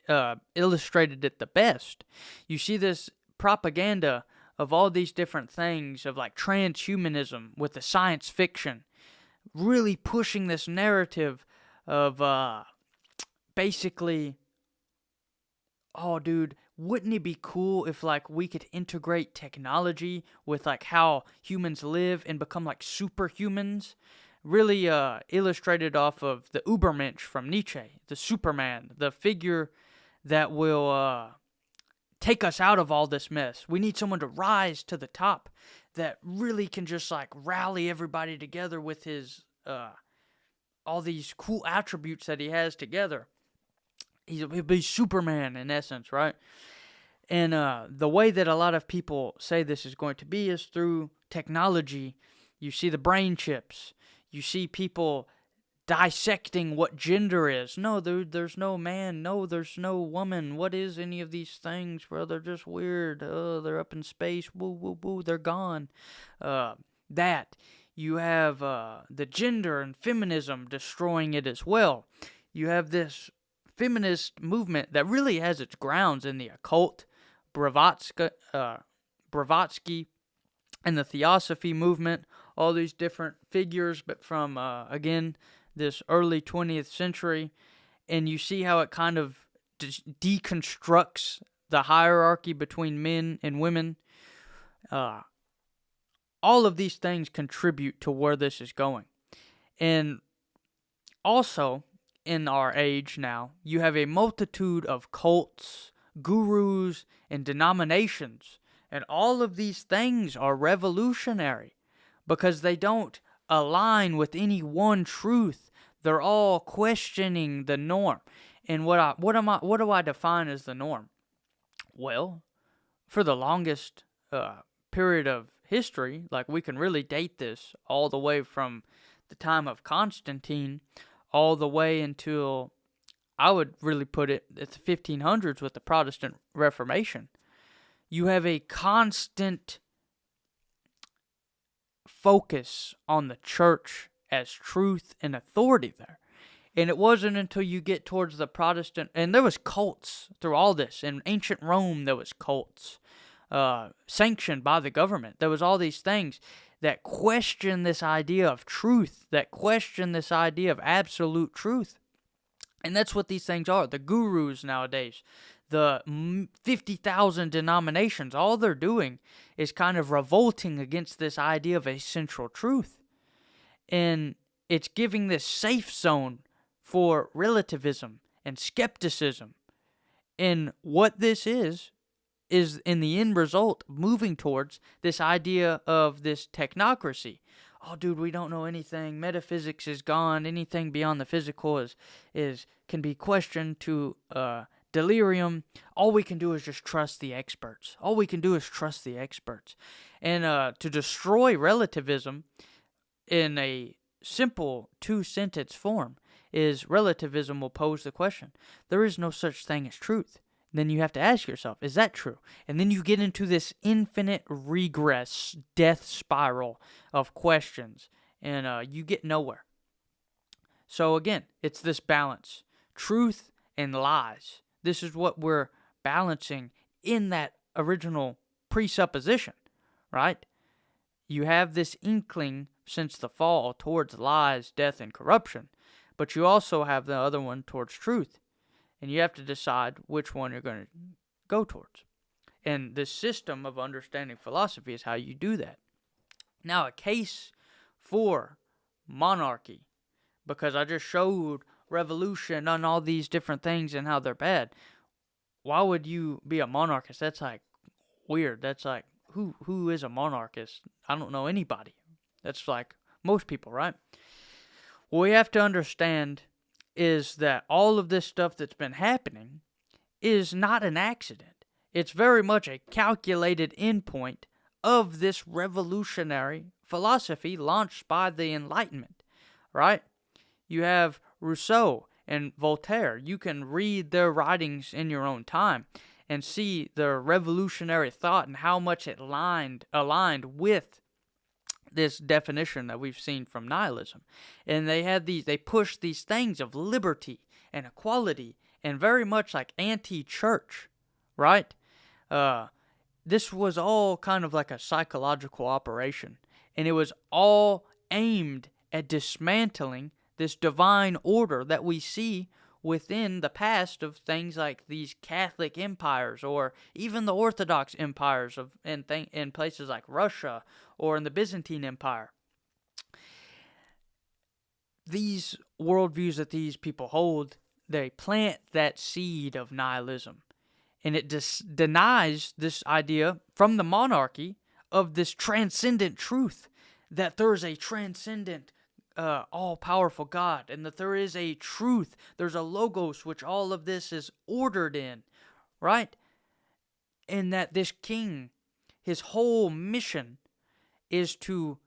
illustrated it the best. You see this propaganda of all these different things, of like transhumanism with the science fiction, really pushing this narrative of basically, oh, dude, wouldn't it be cool if like we could integrate technology with like how humans live and become like superhumans, really illustrated off of the Übermensch from Nietzsche, the Superman, the figure that will take us out of all this mess. We need someone to rise to the top that really can just like rally everybody together with his all these cool attributes that he has together. He'll be Superman in essence, right? And the way that a lot of people say this is going to be is through technology. You see the brain chips. You see people dissecting what gender is. No, there's no man. No, there's no woman. What is any of these things? Well, they're just weird. Oh, they're up in space. Woo, woo, woo. They're gone. That. You have the gender and feminism destroying it as well. You have this feminist movement that really has its grounds in the occult, Blavatsky, and the Theosophy movement, all these different figures, but from, again, this early 20th century, and you see how it kind of deconstructs the hierarchy between men and women. All of these things contribute to where this is going. And also, in our age now, you have a multitude of cults, gurus, and denominations. And all of these things are revolutionary because they don't align with any one truth. They're all questioning the norm. And what do I define as the norm? Well, for the longest period of history, like we can really date this all the way from the time of Constantine all the way until, I would really put it at the 1500s with the Protestant Reformation. You have a constant focus on the church as truth and authority there. And it wasn't until you get towards the Protestant, and there was cults through all this. In ancient Rome, there was cults sanctioned by the government. There was all these things that question this idea of truth, that question this idea of absolute truth. And that's what these things are. The gurus nowadays, the 50,000 denominations, all they're doing is kind of revolting against this idea of a central truth. And it's giving this safe zone for relativism and skepticism. And what this is in the end result moving towards this idea of this technocracy. Oh, dude, we don't know anything. Metaphysics is gone. Anything beyond the physical can be questioned to delirium. All we can do is just trust the experts. All we can do is trust the experts. And to destroy relativism in a simple two-sentence form is relativism will pose the question, there is no such thing as truth. Then you have to ask yourself, is that true? And then you get into this infinite regress, death spiral of questions, and you get nowhere. So again, it's this balance, truth and lies. This is what we're balancing in that original presupposition, right? You have this inkling since the fall towards lies, death, and corruption, but you also have the other one towards truth. And you have to decide which one you're going to go towards. And this system of understanding philosophy is how you do that. Now, a case for monarchy, because I just showed revolution and all these different things and how they're bad. Why would you be a monarchist? That's like weird. That's like, who is a monarchist? I don't know anybody. That's like most people, right? What we have to understand is that all of this stuff that's been happening is not an accident. It's very much a calculated endpoint of this revolutionary philosophy launched by the Enlightenment, right? You have Rousseau and Voltaire. You can read their writings in your own time and see their revolutionary thought and how much it aligned with this definition that we've seen from nihilism. And they pushed these things of liberty and equality and very much like anti-church, right? This was all kind of like a psychological operation, and it was all aimed at dismantling this divine order that we see within the past of things like these Catholic empires, or even the Orthodox empires in places like Russia or in the Byzantine Empire. these worldviews that these people hold, they plant that seed of nihilism. And it denies this idea from the monarchy of this transcendent truth, that there is a transcendent, all-powerful God, and that there is a truth, there's a logos which all of this is ordered in, right? And that this king, his whole mission is to,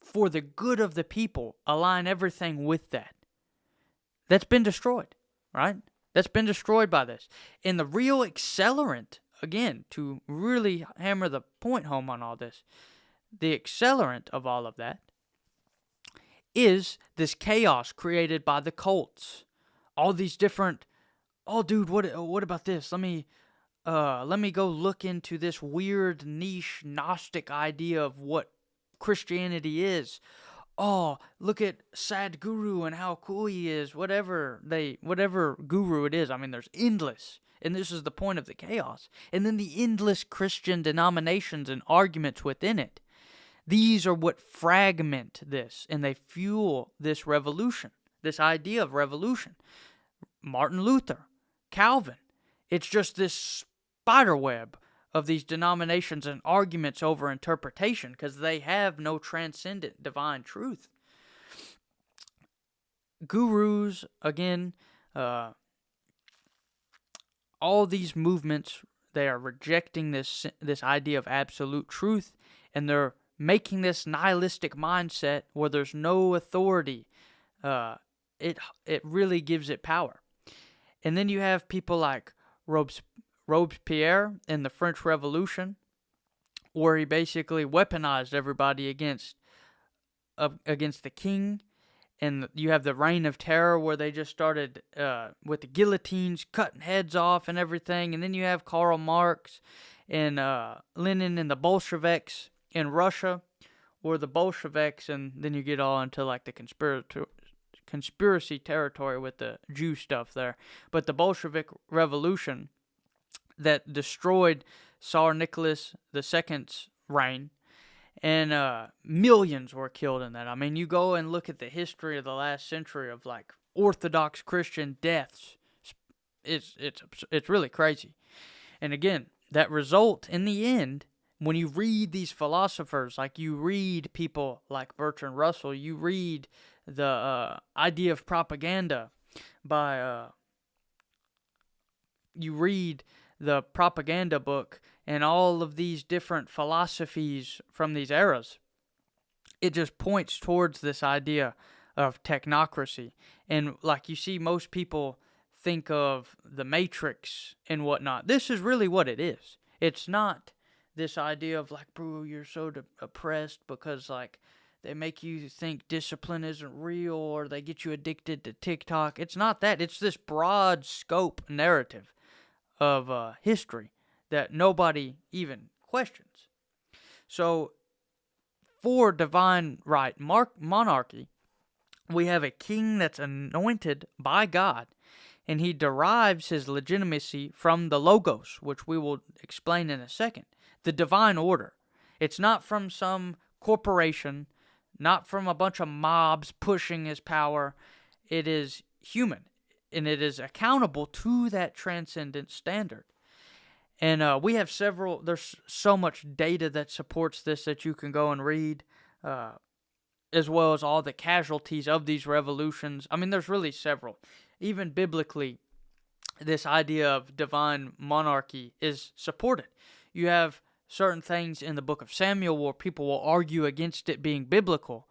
for the good of the people, align everything with that. That's been destroyed, right? That's been destroyed by this. And the real accelerant, again, to really hammer the point home on all this, the accelerant of all of that is this chaos created by the cults. All these different, oh dude, what about this? Let me go look into this weird niche Gnostic idea of what Christianity is. Oh, look at Sadhguru and how cool he is. Whatever guru it is. I mean, there's endless. And this is the point of the chaos. And then the endless Christian denominations and arguments within it. These are what fragment this, and they fuel this revolution, this idea of revolution. Martin Luther, Calvin. It's just this spider web of these denominations and arguments over interpretation, because they have no transcendent divine truth. Gurus, again, all these movements, they are rejecting this idea of absolute truth, and they're making this nihilistic mindset where there's no authority. It really gives it power. And then you have people like Robespierre in the French Revolution, where he basically weaponized everybody against the king. And you have the Reign of Terror, where they just started with the guillotines, cutting heads off and everything. And then you have Karl Marx and Lenin and the Bolsheviks in Russia, or the Bolsheviks, and then you get all into like the conspiracy territory with the Jew stuff there. But the Bolshevik Revolution that destroyed Tsar Nicholas II's reign, and millions were killed in that. I mean, you go and look at the history of the last century of like Orthodox Christian deaths. It's really crazy. And again, that result in the end, when you read these philosophers, like you read people like Bertrand Russell, you read the idea of propaganda by, you read the propaganda book and all of these different philosophies from these eras, it just points towards this idea of technocracy. And like you see, most people think of the Matrix and whatnot. This is really what it is. It's not this idea of like, bro, you're so oppressed because like they make you think discipline isn't real, or they get you addicted to TikTok. It's not that. It's this broad scope narrative of history that nobody even questions. So for divine right monarchy, we have a king that's anointed by God, and he derives his legitimacy from the logos, which we will explain in a second. The divine order. It's not from some corporation, not from a bunch of mobs pushing his power. It is human, and it is accountable to that transcendent standard. And we have several, there's so much data that supports this that you can go and read, as well as all the casualties of these revolutions. I mean, there's really several. Even biblically, this idea of divine monarchy is supported. You have certain things in the book of Samuel where people will argue against it being biblical,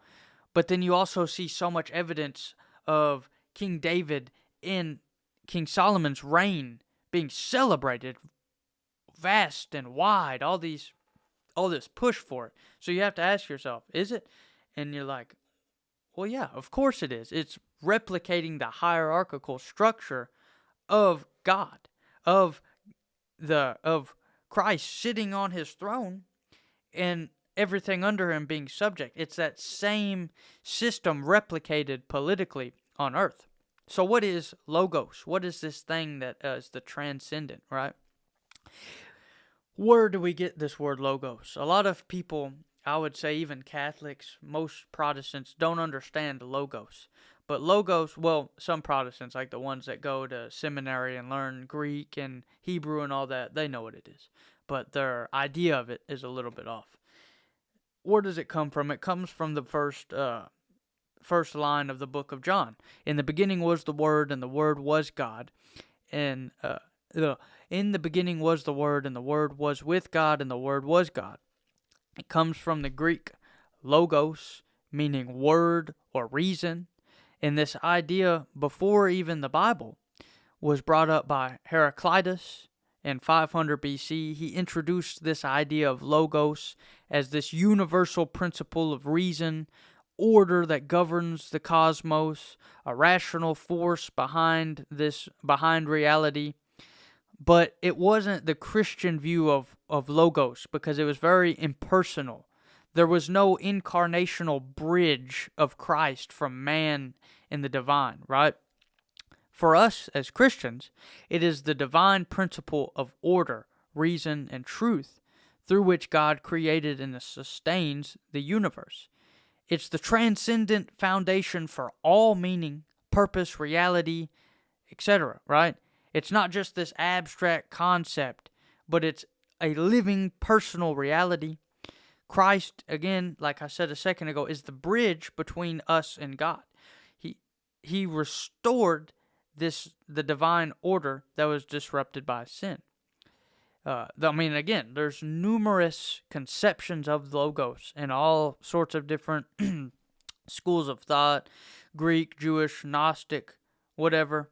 but then you also see so much evidence of King David in King Solomon's reign being celebrated vast and wide, all this push for it. So you have to ask yourself, is it? And you're like, well, yeah, of course it is. It's replicating the hierarchical structure of God, of Christ sitting on his throne and everything under him being subject. It's that same system replicated politically on earth. So what is logos? What is this thing that is the transcendent, right? Where do we get this word logos? A lot of people, I would say even Catholics, most Protestants, don't understand logos. But logos, well, some Protestants, like the ones that go to seminary and learn Greek and Hebrew and all that, they know what it is. But their idea of it is a little bit off. Where does it come from? It comes from the first line of the book of John. In the beginning was the Word, and the Word was God. And in the beginning was the Word, and the Word was with God, and the Word was God. It comes from the Greek logos, meaning word or reason. And this idea, before even the Bible, was brought up by Heraclitus in 500 BC. He introduced this idea of logos as this universal principle of reason, order that governs the cosmos, a rational force behind reality. But it wasn't the Christian view of logos, because it was very impersonal. There was no incarnational bridge of Christ from man and the divine, right? For us as Christians, it is the divine principle of order, reason, and truth through which God created and sustains the universe. It's the transcendent foundation for all meaning, purpose, reality, etc., right? It's not just this abstract concept, but it's a living personal reality. Christ, again, like I said a second ago, is the bridge between us and God. He restored the divine order that was disrupted by sin. Again, there's numerous conceptions of logos in all sorts of different schools of thought, Greek, Jewish, Gnostic, whatever.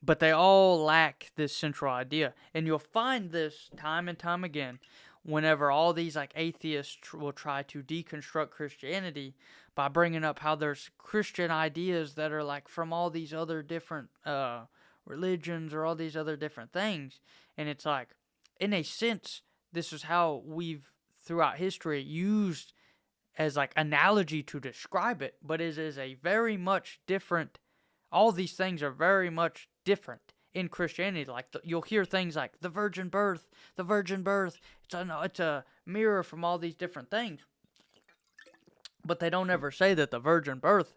But they all lack this central idea. And you'll find this time and time again whenever all these like atheists will try to deconstruct Christianity by bringing up how there's Christian ideas that are like from all these other different religions or all these other different things. And it's like, in a sense, this is how we've throughout history used as like analogy to describe it, but it is a very much different. All these things are very much different in Christianity. Like you'll hear things like the virgin birth. It's a mirror from all these different things. But they don't ever say that the virgin birth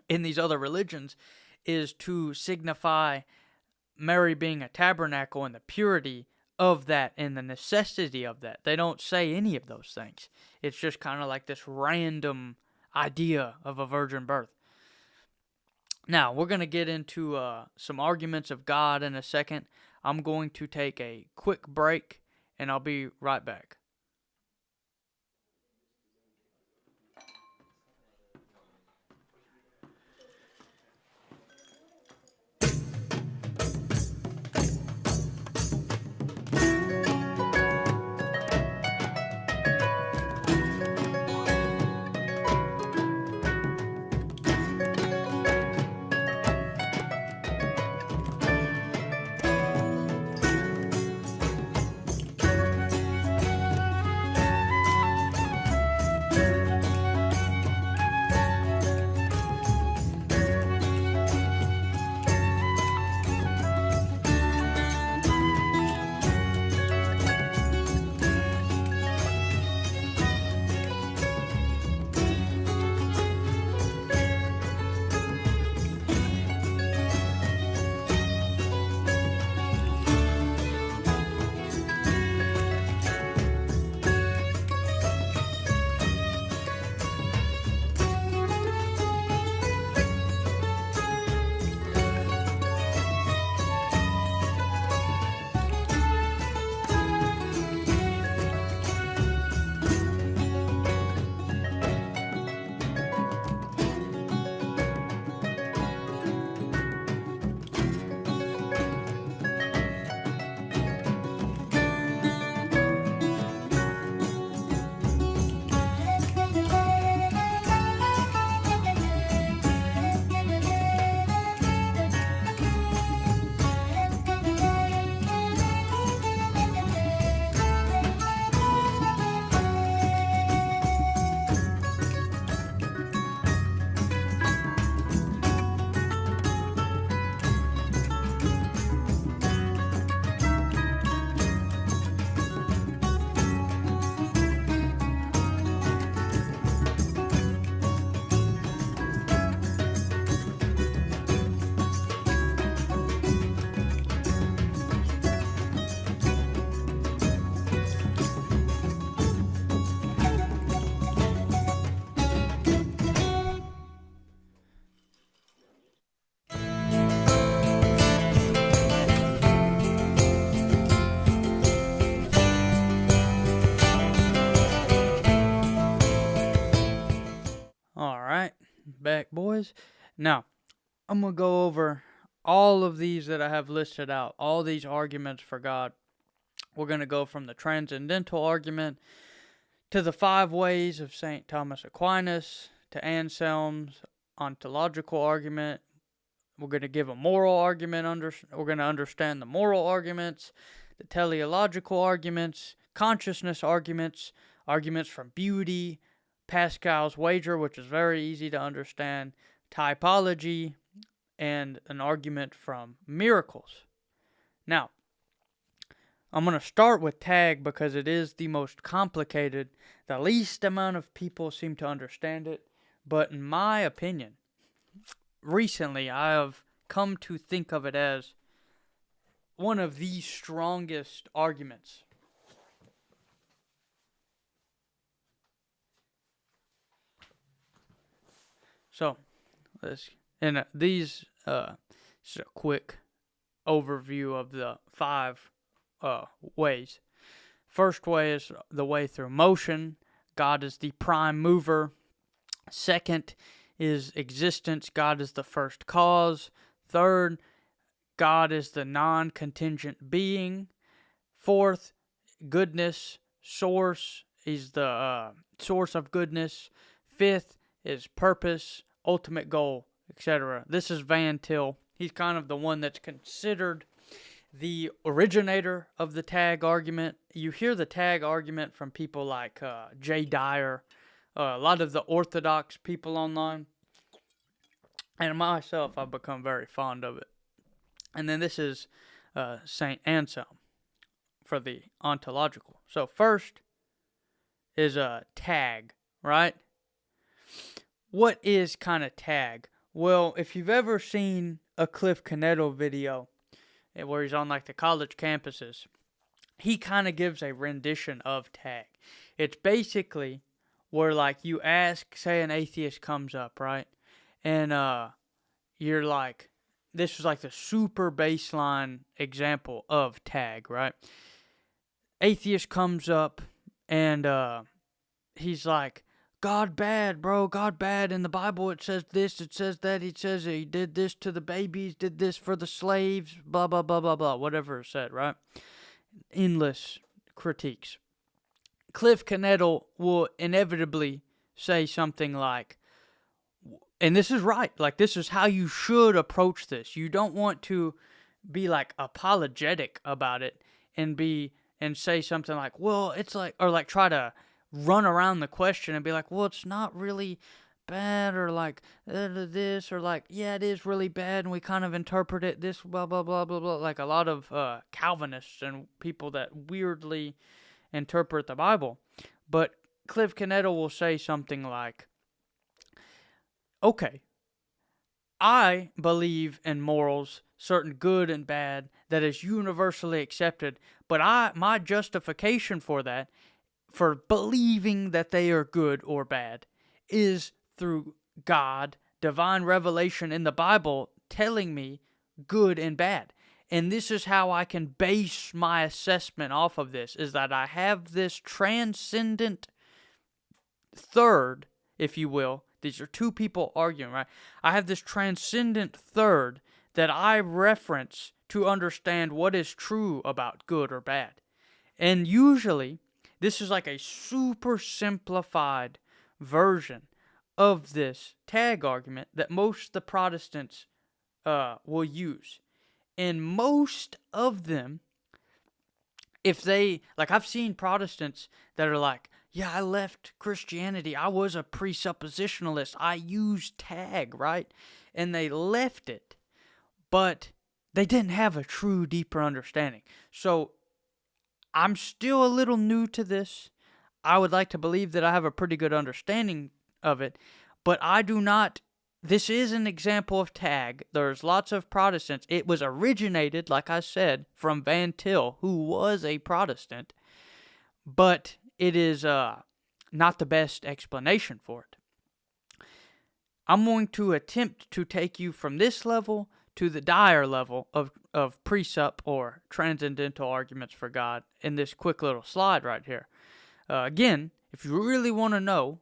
in these other religions is to signify Mary being a tabernacle and the purity of that and the necessity of that. They don't say any of those things. It's just kind of like this random idea of a virgin birth. Now, we're going to get into some arguments of God in a second. I'm going to take a quick break, and I'll be right back. ways. Now, I'm going to go over all of these that I have listed out, all these arguments for God. We're going to go from the transcendental argument to the 5 ways of St. Thomas Aquinas, to Anselm's ontological argument. We're going to give a moral argument. We're going to understand the moral arguments, the teleological arguments, consciousness arguments, arguments from beauty, Pascal's wager, which is very easy to understand, typology, and an argument from miracles. Now, I'm going to start with tag because it is the most complicated. The least amount of people seem to understand it. But in my opinion, recently I have come to think of it as one of the strongest arguments. So, this is a quick overview of the 5 ways. First way is the way through motion. God is the prime mover. Second is existence. God is the first cause. Third, God is the non-contingent being. Fourth, goodness, source. He's the source of goodness. Fifth is purpose, ultimate goal, etc. This is Van Til. He's kind of the one that's considered the originator of the tag argument. You hear the tag argument from people like Jay Dyer, a lot of the Orthodox people online, and myself, I've become very fond of it. And then this is St. Anselm for the ontological. So first is a tag, right? What is kind of tag? Well, if you've ever seen a Cliff Canetto video where he's on like the college campuses, he kind of gives a rendition of tag. It's basically where like you ask, say an atheist comes up, right? And you're like, this is like the super baseline example of tag, right? Atheist comes up and he's like, God bad, bro, God bad. In the Bible it says this, it says that. It says he did this to the babies, did this for the slaves, blah, blah, blah, blah, blah, whatever it said, right? Endless critiques. Cliff Canetto will inevitably say something like, and this is right, like this is how you should approach this. You don't want to be like apologetic about it and say something like, well, it's like, or like try to run around the question and be like, well, it's not really bad, or like this, or like, yeah, it is really bad, and we kind of interpret it this, blah, blah, blah, blah, blah, like a lot of Calvinists and people that weirdly interpret the Bible. But Cliff Canetto will say something like, okay, I believe in morals, certain good and bad, that is universally accepted, but my justification for that, for believing that they are good or bad, is through God, divine revelation in the Bible telling me good and bad. And this is how I can base my assessment off of this, is that I have this transcendent third, if you will. These are two people arguing, right? I have this transcendent third that I reference to understand what is true about good or bad. And usually, this is like a super simplified version of this tag argument that most of the Protestants will use. And most of them, if they, like I've seen Protestants that are like, yeah, I left Christianity, I was a presuppositionalist, I used tag, right? And they left it, but they didn't have a true, deeper understanding. So I'm still a little new to this. I would like to believe that I have a pretty good understanding of it, but I do not. This is an example of tag. There's lots of Protestants. It was originated, like I said, from Van Til, who was a Protestant, but it is not the best explanation for it. I'm going to attempt to take you from this level to the Dyer level of presup or transcendental arguments for God in this quick little slide right here. Again, if you really want to know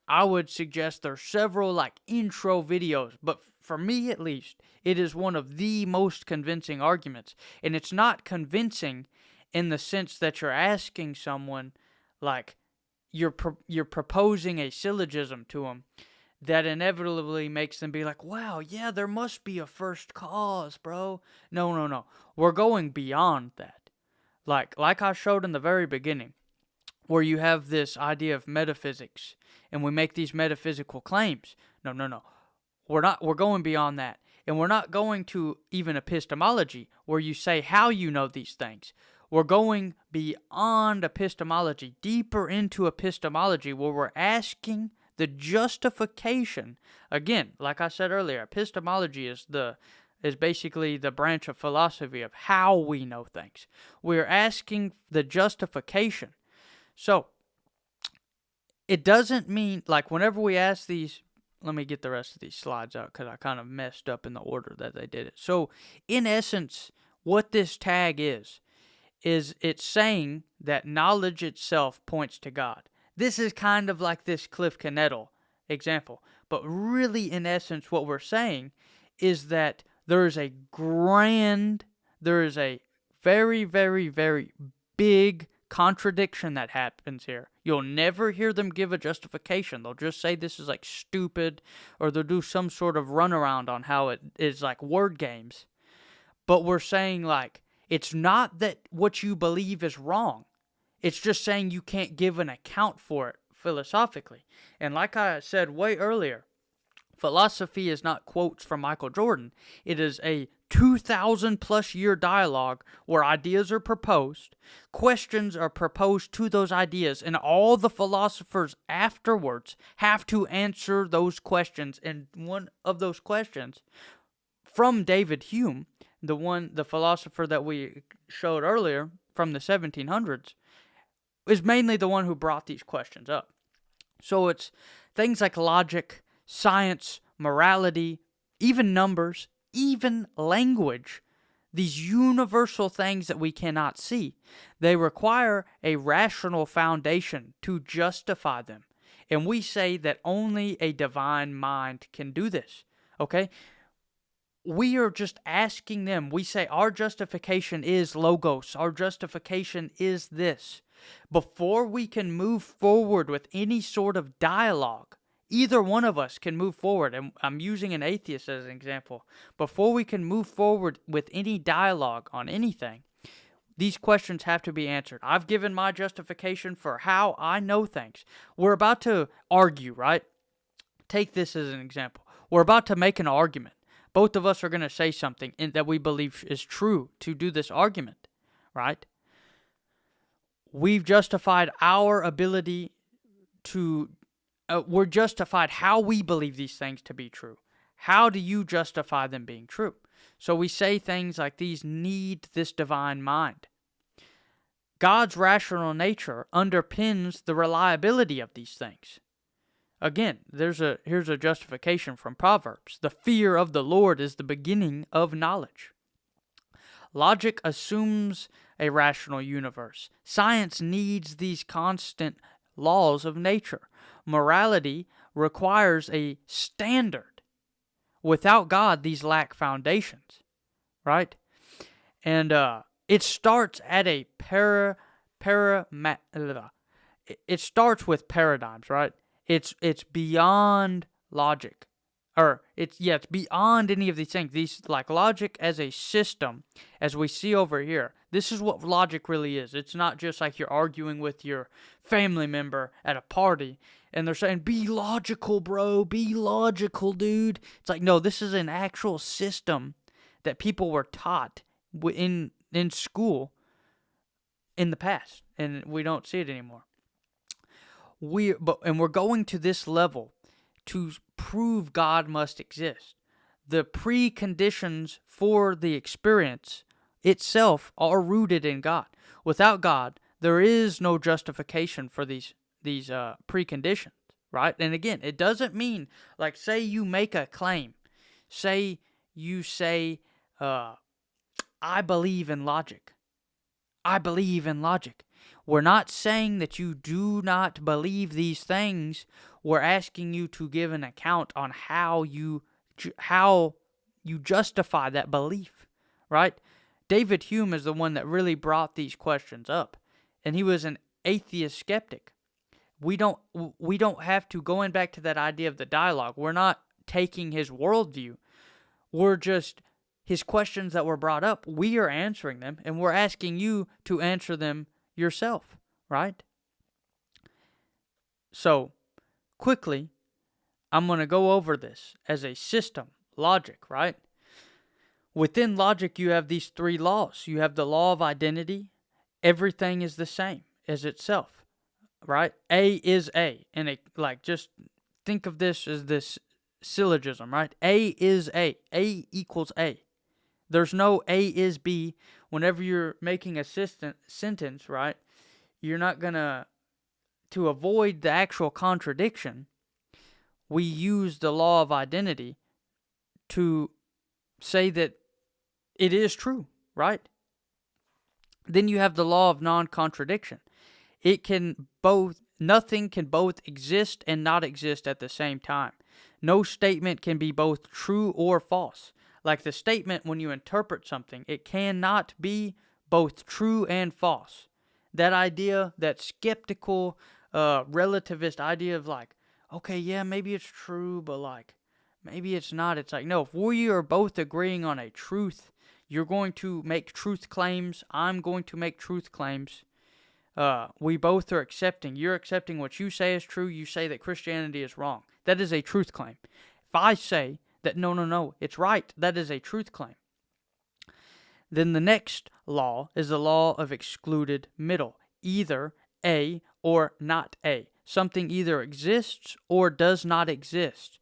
I would suggest there's several like intro videos, but for me at least, it is one of the most convincing arguments. And it's not convincing in the sense that you're asking someone, like you're proposing a syllogism to them that inevitably makes them be like, wow, yeah, there must be a first cause, bro. No. We're going beyond that. Like I showed in the very beginning, where you have this idea of metaphysics, and we make these metaphysical claims. No. We're going beyond that. And we're not going to even epistemology, where you say how you know these things. We're going beyond epistemology, deeper into epistemology, where we're asking the justification. Again, like I said earlier, epistemology is basically the branch of philosophy of how we know things. We're asking the justification. So, it doesn't mean, like, whenever we ask these, let me get the rest of these slides out because I kind of messed up in the order that they did it. So, in essence, what this tag is it's saying that knowledge itself points to God. This is kind of like this Cliff Knettle example. But really, in essence, what we're saying is that there is a very, very, very big contradiction that happens here. You'll never hear them give a justification. They'll just say this is like stupid, or they'll do some sort of runaround on how it is like word games. But we're saying, like, it's not that what you believe is wrong. It's just saying you can't give an account for it philosophically. And like I said way earlier, philosophy is not quotes from Michael Jordan. It is a 2,000 plus year dialogue where ideas are proposed, questions are proposed to those ideas, and all the philosophers afterwards have to answer those questions. And one of those questions from David Hume, the philosopher that we showed earlier from the 1700s, is mainly the one who brought these questions up. So it's things like logic, science, morality, even numbers, even language. These universal things that we cannot see. They require a rational foundation to justify them. And we say that only a divine mind can do this. Okay? We are just asking them. We say our justification is logos. Our justification is this. Before we can move forward with any sort of dialogue, either one of us can move forward, and I'm using an atheist as an example. Before we can move forward with any dialogue on anything, these questions have to be answered. I've given my justification for how I know things. We're about to argue, right? Take this as an example. We're about to make an argument. Both of us are going to say something that we believe is true to do this argument, right? We've justified our ability to... we're justified how we believe these things to be true. How do you justify them being true? So we say things like these need this divine mind. God's rational nature underpins the reliability of these things. Again, here's a justification from Proverbs. The fear of the Lord is the beginning of knowledge. Logic assumes a rational universe. Science needs these constant laws of nature. Morality requires a standard. Without God, these lack foundations, right? And it starts at a it starts with paradigms, right? It's beyond logic, or it's beyond any of these things. These, like, logic as a system, as we see over here. This is what logic really is. It's not just like you're arguing with your family member at a party and they're saying, be logical, bro, be logical, dude. It's like, no, this is an actual system that people were taught in school in the past, and we don't see it anymore. We're going to this level to prove God must exist. The preconditions for the experience itself are rooted in God. Without God, there is no justification for these preconditions, right? And again, it doesn't mean, like, say you make a claim. Say you say, I believe in logic. I believe in logic. We're not saying that you do not believe these things. We're asking you to give an account on how you justify that belief, right? David Hume is the one that really brought these questions up, and he was an atheist skeptic. We don't have to, going back to that idea of the dialogue, we're not taking his worldview. We're just, his questions that were brought up, we are answering them, and we're asking you to answer them yourself, right? So, quickly, I'm going to go over this as a system, logic, right? Within logic, you have these three laws. You have the law of identity. Everything is the same as itself, right? A is A. And just think of this as this syllogism, right? A is A. A equals A. There's no A is B. Whenever you're making a sentence, right, you're not going to avoid the actual contradiction, we use the law of identity to say that it is true, right? Then you have the law of non-contradiction. Nothing can both exist and not exist at the same time. No statement can be both true or false. Like the statement, when you interpret something, it cannot be both true and false. That idea, that skeptical, relativist idea of like, okay, yeah, maybe it's true, but maybe it's not. It's like, no, if we are both agreeing on a truth, you're going to make truth claims, I'm going to make truth claims. We both are accepting. You're accepting what you say is true. You say that Christianity is wrong. That is a truth claim. If I say that no, it's right, that is a truth claim. Then the next law is the law of excluded middle. Either A or not A. Something either exists or does not exist.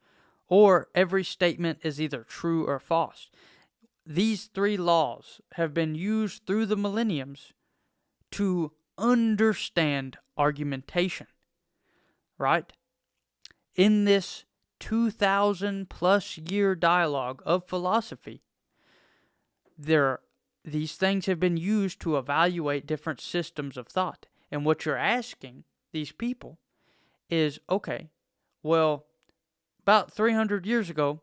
Or every statement is either true or false. These three laws have been used through the millenniums to understand argumentation, right? In this 2,000 plus year dialogue of philosophy, these things have been used to evaluate different systems of thought. And what you're asking these people is, okay, well, about 300 years ago,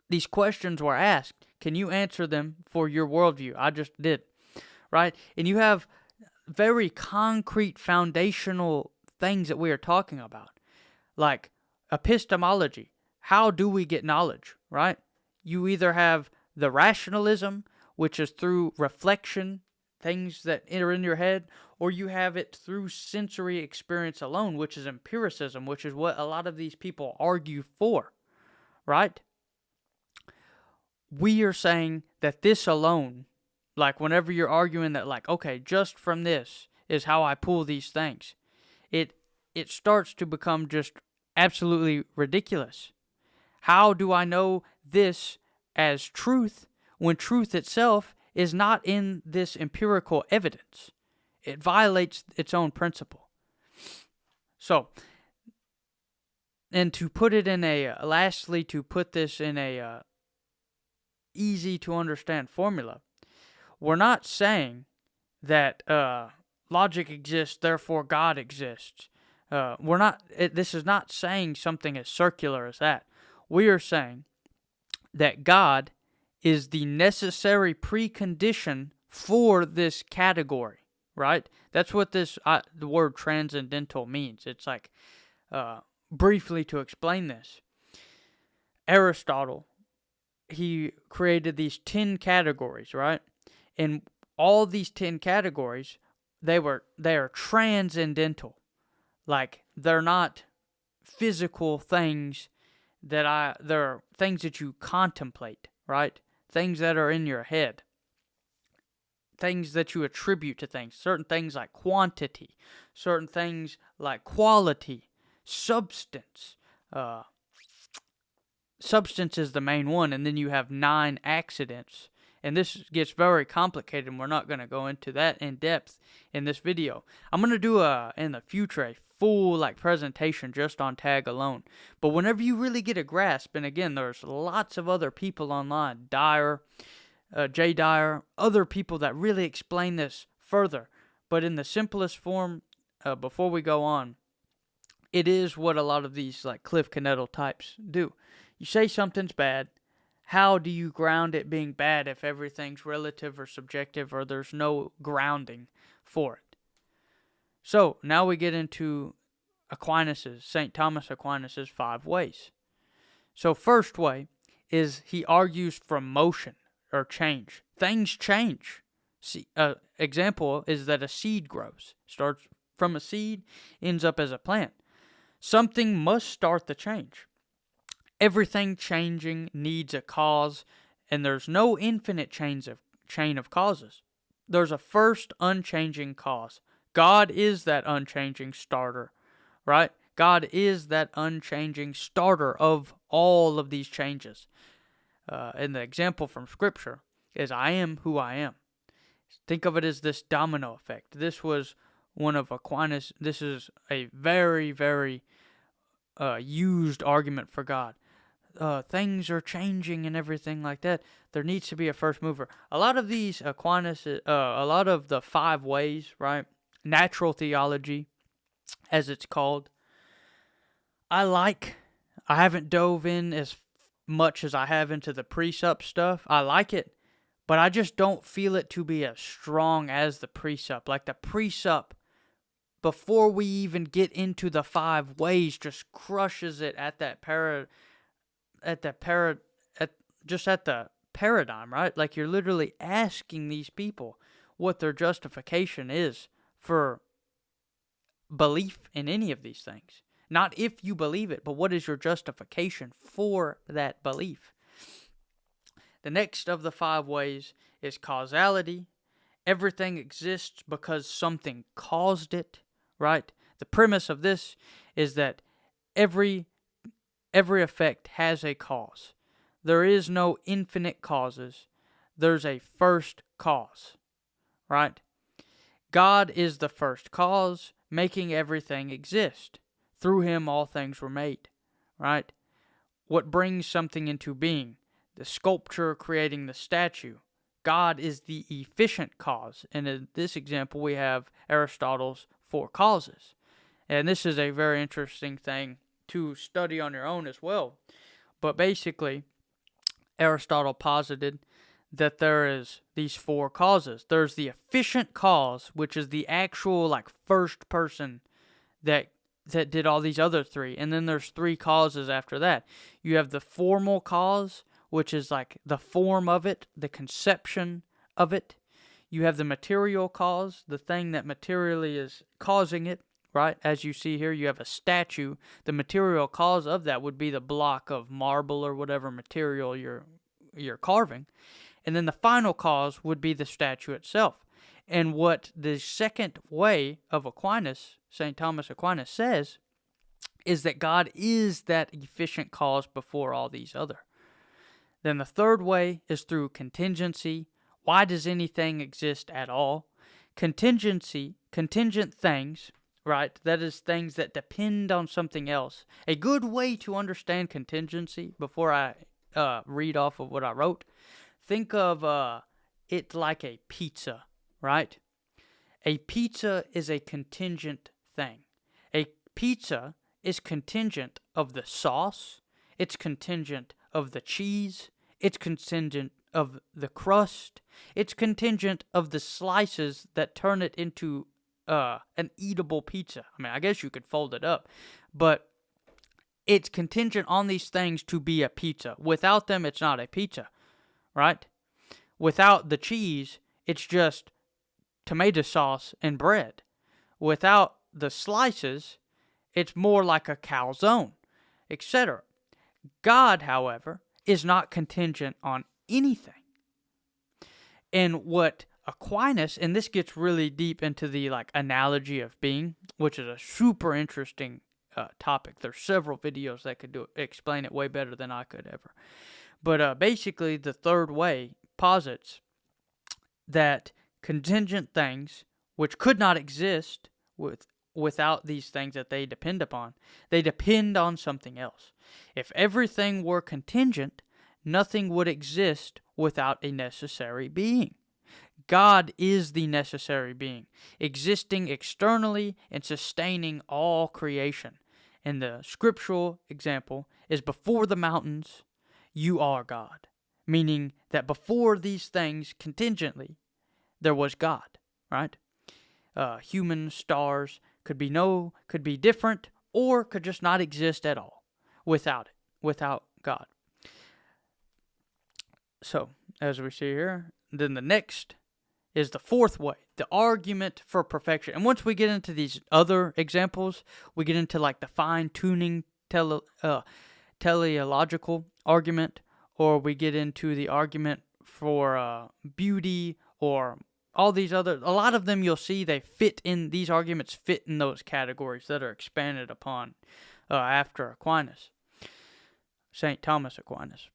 these questions were asked. Can you answer them for your worldview? I just did, right? And you have very concrete foundational things that we are talking about, like epistemology. How do we get knowledge, right? You either have the rationalism, which is through reflection, things that enter in your head, or you have it through sensory experience alone, which is empiricism, which is what a lot of these people argue for, right? We are saying that this alone, like whenever you're arguing that, like, okay, just from this is how I pull these things, it starts to become just absolutely ridiculous. How do I know this as truth when truth itself is not in this empirical evidence? It violates its own principle. So, and to put it in lastly, to put this in a easy to understand formula, we're not saying that logic exists, therefore God exists. This is not saying something as circular as that. We are saying that God is the necessary precondition for this category, right? That's what the word transcendental means. It's like, briefly to explain this, Aristotle, he created these 10 categories, right? And all these 10 categories, they are transcendental. Like, they're not physical things they're things that you contemplate, right? Things that are in your head. Things that you attribute to things. Certain things like quantity. Certain things like quality. Substance. Substance is the main one, and then you have 9 accidents. And this gets very complicated, and we're not going to go into that in depth in this video. I'm going to do in the future a full presentation just on tag alone. But whenever you really get a grasp, and again, there's lots of other people online, Dyer, Jay Dyer, other people that really explain this further. But in the simplest form, before we go on, it is what a lot of these like Cliff Canettle types do. You say something's bad. How do you ground it being bad if everything's relative or subjective or there's no grounding for it? So now we get into St. Thomas Aquinas' 5 ways. So first way is he argues from motion or change. Things change. Example is that a seed grows. Starts from a seed, ends up as a plant. Something must start the change. Everything changing needs a cause, and there's no infinite chain of causes. There's a first unchanging cause. God is that unchanging starter, right? God is that unchanging starter of all of these changes. And the example from Scripture is I am who I am. Think of it as this domino effect. This was one of Aquinas. This is a very, very used argument for God. Things are changing and everything like that. There needs to be a first mover. A lot of these Aquinas, a lot of the 5 ways, right? Natural theology, as it's called. I haven't dove in as much as I have into the precept stuff. I like it, but I just don't feel it to be as strong as the precept. Like the precept, before we even get into the 5 ways, just crushes it at the paradigm, right? Like you're literally asking these people what their justification is for belief in any of these things. Not if you believe it, but what is your justification for that belief? The next of the 5 ways is causality. Everything exists because something caused it, right? The premise of this is that every effect has a cause. There is no infinite causes. There's a first cause, right? God is the first cause, making everything exist. Through him all things were made, right? What brings something into being? The sculpture creating the statue. God is the efficient cause. And in this example, we have Aristotle's 4 causes. And this is a very interesting thing to study on your own as well. But basically, Aristotle posited that there is these 4 causes. There's the efficient cause, which is the actual first person that did all these other 3. And then there's 3 causes after that. You have the formal cause, which is like the form of it, the conception of it. You have the material cause, the thing that materially is causing it, right? As you see here, you have a statue. The material cause of that would be the block of marble or whatever material you're carving. And then the final cause would be the statue itself. And what the second way of Aquinas, St. Thomas Aquinas, says is that God is that efficient cause before all these other. Then the third way is through contingency. Why does anything exist at all? Contingent things, right? That is things that depend on something else. A good way to understand contingency, before I read off of what I wrote, think of it like a pizza, right? A pizza is a contingent thing. A pizza is contingent of the sauce. It's contingent of the cheese. It's contingent of the crust. It's contingent of the slices that turn it into an eatable pizza. I mean, I guess you could fold it up, but it's contingent on these things to be a pizza. Without them, it's not a pizza, right? Without the cheese, it's just tomato sauce and bread. Without the slices, it's more like a calzone, etc. God, however, is not contingent on anything. And what Aquinas, and this gets really deep into the analogy of being, which is a super interesting topic. There's several videos that could explain it way better than I could ever. But basically, the third way posits that contingent things, which could not exist without these things that they depend upon, they depend on something else. If everything were contingent, nothing would exist without a necessary being. God is the necessary being, existing externally and sustaining all creation. And the scriptural example is before the mountains, you are God. Meaning that before these things, contingently, there was God, right? Humans, stars, could be different, or could just not exist at all without God. So, as we see here, then the next is the fourth way, the argument for perfection. And once we get into these other examples, we get into like the fine-tuning teleological argument, or we get into the argument for beauty, or all these other, a lot of them you'll see these arguments fit in those categories that are expanded upon after Aquinas, St. Thomas Aquinas.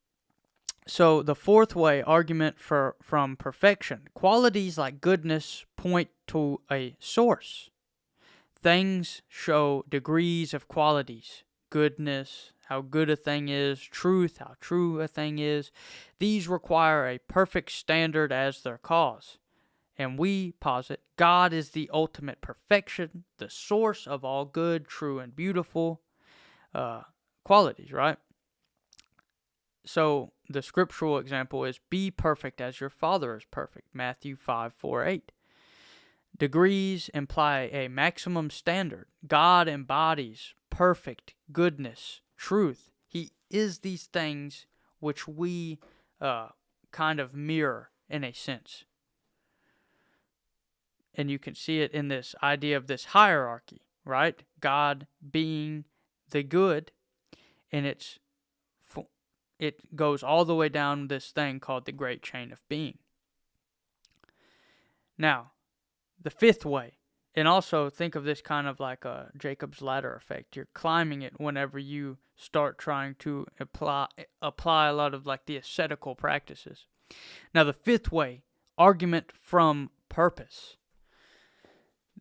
So the fourth way, argument from perfection. Qualities like goodness point to a source. Things show degrees of qualities. Goodness, how good a thing is. Truth, how true a thing is. These require a perfect standard as their cause. And we posit God is the ultimate perfection, the source of all good, true, and beautiful qualities, right? So the scriptural example is, be perfect as your Father is perfect, Matthew 5:4-8. Degrees imply a maximum standard. God embodies perfect goodness, truth. He is these things which we kind of mirror in a sense. And you can see it in this idea of this hierarchy, right? God being the good, and it goes all the way down this thing called the great chain of being. Now, the fifth way, and also think of this kind of like a Jacob's ladder effect. You're climbing it whenever you start trying to apply a lot of like the ascetical practices. Now, the fifth way, argument from purpose.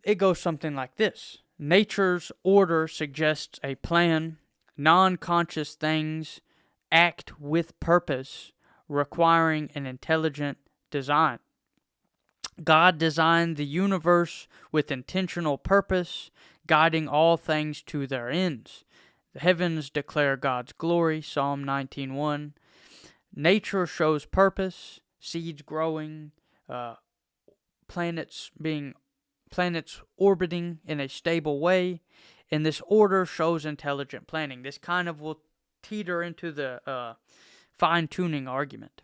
It goes something like this. Nature's order suggests a plan. Non-conscious things act with purpose, requiring an intelligent design. God designed the universe with intentional purpose, guiding all things to their ends. The heavens declare God's glory, Psalm 19:1. Nature shows purpose, seeds growing, planets orbiting in a stable way, and this order shows intelligent planning. This kind of will teeter into the fine-tuning argument.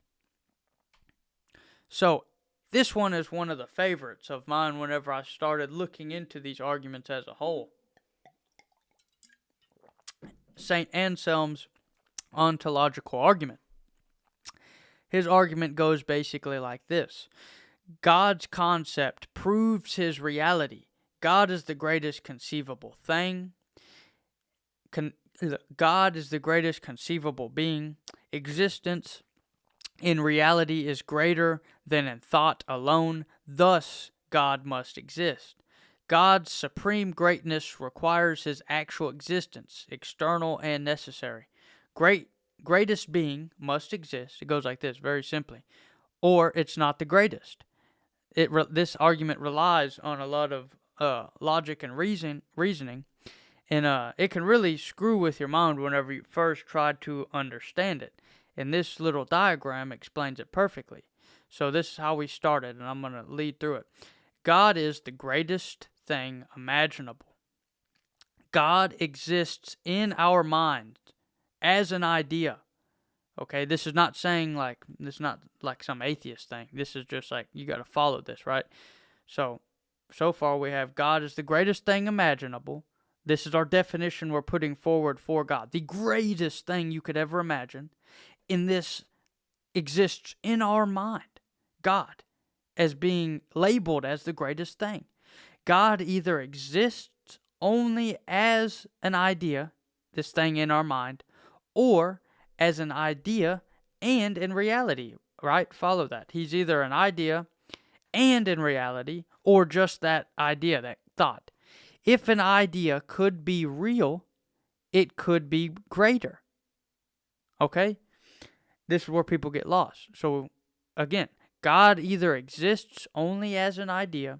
So this one is one of the favorites of mine whenever I started looking into these arguments as a whole. St. Anselm's ontological argument. His argument goes basically like this. God's concept proves his reality. God is the greatest conceivable thing. God is the greatest conceivable being. Existence in reality is greater than in thought alone. Thus, God must exist. God's supreme greatness requires his actual existence, external and necessary. Greatest being must exist. It goes like this, very simply. Or it's not the greatest. This argument relies on a lot of logic and reasoning, and it can really screw with your mind whenever you first try to understand it. And this little diagram explains it perfectly. So this is how we started, and I'm going to lead through it. God is the greatest thing imaginable. God exists in our mind as an idea. Okay, this is not saying this is not like some atheist thing. This is just like, you got to follow this, right? So far we have God is the greatest thing imaginable. This is our definition we're putting forward for God. The greatest thing you could ever imagine. And this exists in our mind. God as being labeled as the greatest thing. God either exists only as an idea, this thing in our mind, or as an idea and in reality, right? Follow that. He's either an idea and in reality, or just that idea, that thought. If an idea could be real, it could be greater. Okay? This is where people get lost. So, again, God either exists only as an idea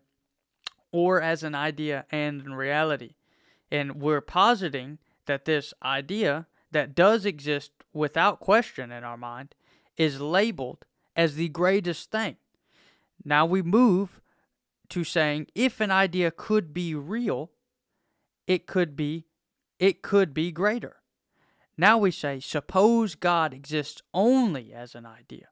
or as an idea and in reality. And we're positing that this idea that does exist without question in our mind is labeled as the greatest thing. Now we move to saying if an idea could be real, it could be greater. Now we say, suppose God exists only as an idea.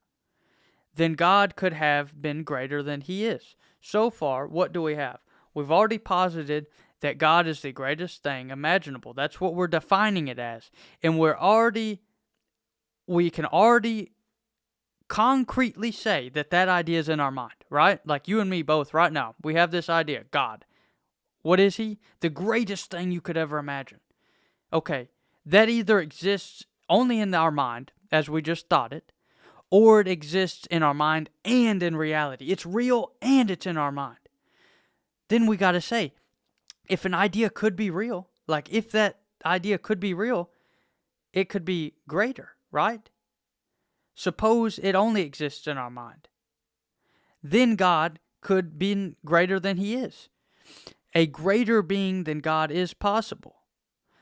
Then God could have been greater than he is. So far, what do we have? We've already posited that God is the greatest thing imaginable. That's what we're defining it as. And we can already concretely say that idea is in our mind, right? Like you and me both right now. We have this idea, God. What is he? The greatest thing you could ever imagine. Okay, that either exists only in our mind, as we just thought it, or it exists in our mind and in reality. It's real and it's in our mind. Then we got to say, if an idea could be real, like if that idea could be real, it could be greater, right? Suppose it only exists in our mind. Then God could be greater than he is. A greater being than God is possible.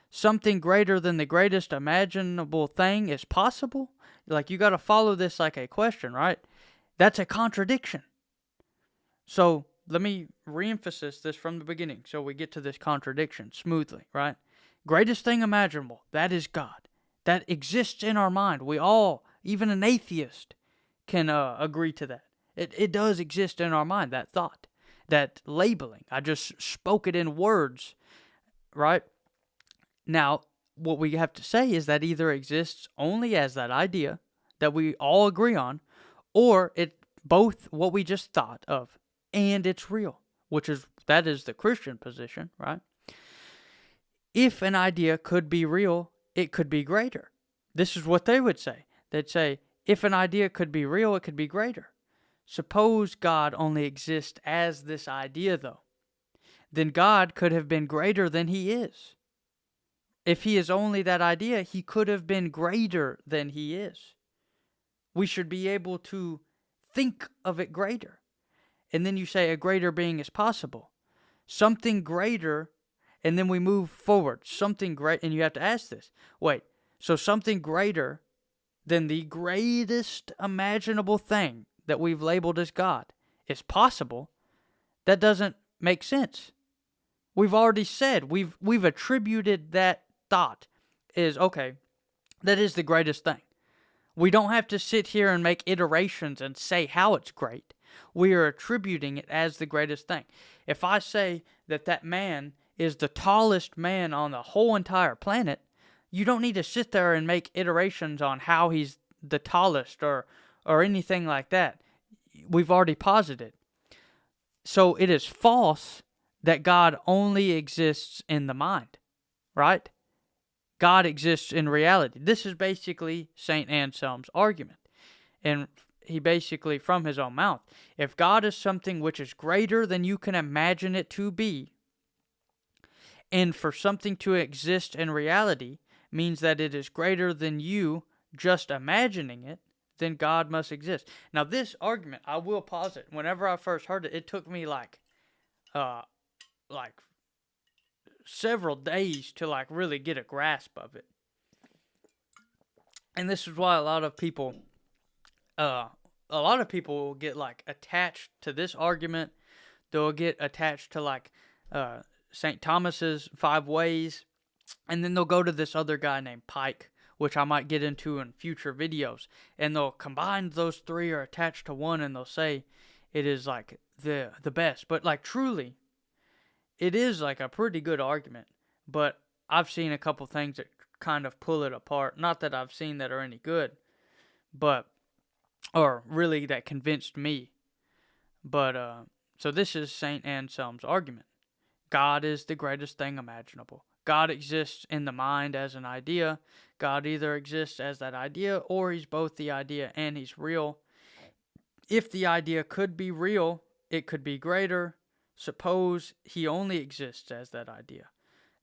Something greater than the greatest imaginable thing is possible? Like you got to follow this like a question, right? That's a contradiction. So let me reemphasize this from the beginning so we get to this contradiction smoothly, right? Greatest thing imaginable, that is God. That exists in our mind. We all, even an atheist, can agree to that. It does exist in our mind, that thought, that labeling. I just spoke it in words, right? Now, what we have to say is that either exists only as that idea that we all agree on, or it both what we just thought of and it's real, that is the Christian position, right? If an idea could be real, it could be greater. This is what they would say. They'd say, if an idea could be real, it could be greater. Suppose God only exists as this idea, though. Then God could have been greater than he is. If he is only that idea, he could have been greater than he is. We should be able to think of it greater. And then you say a greater being is possible. Something greater, and then we move forward. Something great, and you have to ask this. Wait, so something greater than the greatest imaginable thing that we've labeled as God is possible? That doesn't make sense. We've already said, we've attributed that thought is, okay, that is the greatest thing. We don't have to sit here and make iterations and say how it's great. We are attributing it as the greatest thing. If I say that man is the tallest man on the whole entire planet, you don't need to sit there and make iterations on how he's the tallest or anything like that. We've already posited. So it is false that God only exists in the mind, right? God exists in reality. This is basically St. Anselm's argument. And he basically, from his own mouth, if God is something which is greater than you can imagine it to be, and for something to exist in reality means that it is greater than you just imagining it, then God must exist. Now this argument, I will posit, whenever I first heard it, it took me like several days to really get a grasp of it. And this is why a lot of people will get attached to this argument. They'll get attached to St. Thomas's 5 ways, and then they'll go to this other guy named Pike, which I might get into in future videos, and they'll combine those 3 or attached to one, and they'll say it is the best. But truly, it is a pretty good argument, but I've seen a couple things that kind of pull it apart. Not that I've seen that are any good, or really that convinced me. But so this is St. Anselm's argument. God is the greatest thing imaginable. God exists in the mind as an idea. God either exists as that idea, or he's both the idea and he's real. If the idea could be real, it could be greater. Suppose he only exists as that idea.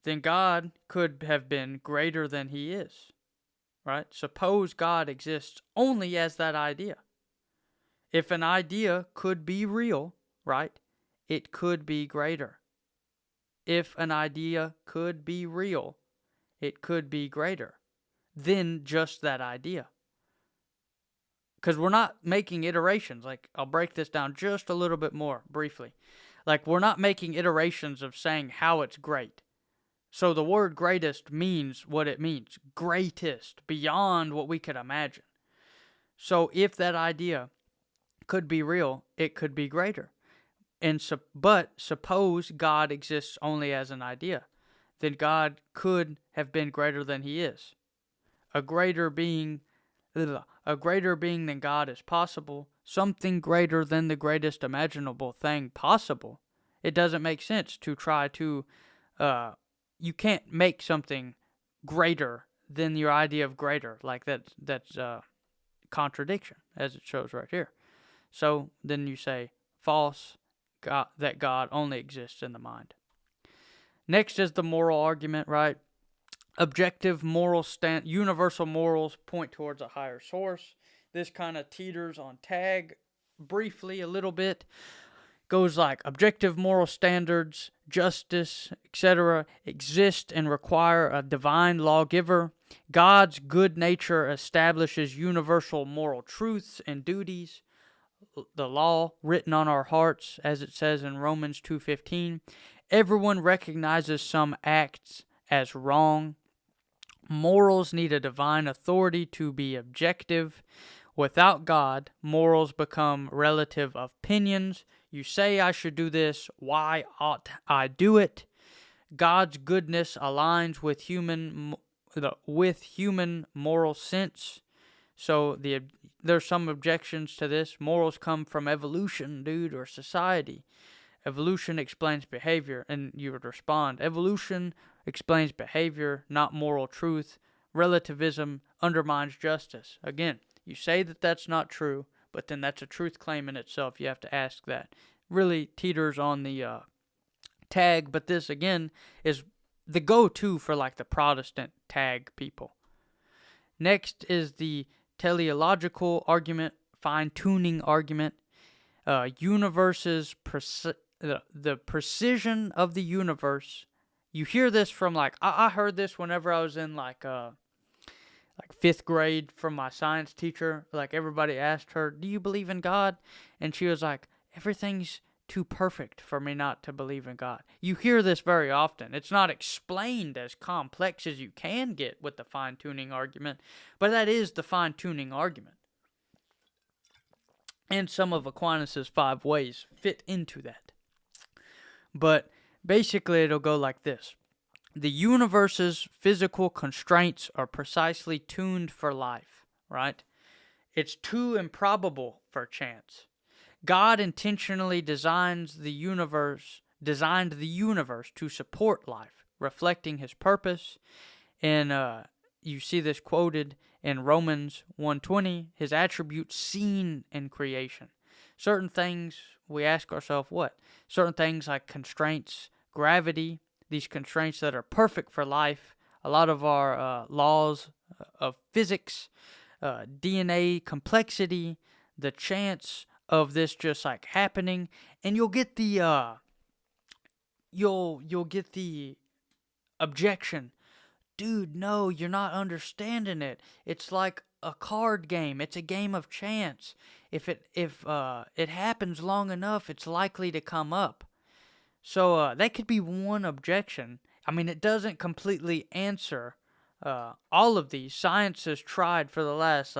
Then God could have been greater than he is. Right? Suppose God exists only as that idea. if an idea could be real, right, it could be greater. If an idea could be real, it could be greater than just that idea. Because we're not making iterations. Like, I'll break this down just a little bit more briefly. Like, we're not making iterations of saying how it's great. So the word greatest means what it means. Greatest, beyond what we could imagine. So if that idea could be real, it could be greater. But suppose God exists only as an idea, then God could have been greater than he is. A greater being than God is possible, something greater than the greatest imaginable thing possible. It doesn't make sense to try to, you can't make something greater than your idea of greater. Like that's contradiction, as it shows right here. So then you say false, that God only exists in the mind. Next is the moral argument, right? Objective moral universal morals point towards a higher source. This kind of teeters on tag briefly a little bit. Goes like objective moral standards, justice, etc. exist and require a divine lawgiver. God's good nature establishes universal moral truths and duties. The law written on our hearts, as it says in Romans 2:15. Everyone recognizes some acts as wrong. Morals need a divine authority to be objective. Without God, morals become relative opinions. You say I should do this, why ought I do it? God's goodness aligns with human moral sense. So there's some objections to this. Morals come from evolution, dude, or society. Evolution explains behavior, and you would respond, evolution explains behavior, not moral truth. Relativism undermines justice. Again, you say that that's not true, but then that's a truth claim in itself. You have to ask that. Really teeters on the tag, but this, again, is the go-to for like the Protestant tag people. Next is the teleological argument, fine-tuning argument. The precision of the universe. You hear this from I heard this whenever I was in like 5th grade from my science teacher. Like everybody asked her, "Do you believe in God?" And she was like, "Everything's too perfect for me not to believe in God." You hear this very often. It's not explained as complex as you can get with the fine-tuning argument, but that is the fine-tuning argument. And some of Aquinas' 5 ways fit into that. But basically it'll go like this. The universe's physical constraints are precisely tuned for life, right? It's too improbable for chance. God intentionally designed the universe to support life, reflecting his purpose. And you see this quoted in Romans 1:20, his attributes seen in creation. Certain things, we ask ourselves what? Certain things like constraints, gravity, these constraints that are perfect for life, a lot of our laws of physics, DNA complexity, the chance of this just like happening, and you'll get the you'll get the objection. Dude, no, you're not understanding it. It's like a card game. It's a game of chance. If it happens long enough, it's likely to come up. So that could be one objection. I mean, it doesn't completely answer all of these. Science has tried for the last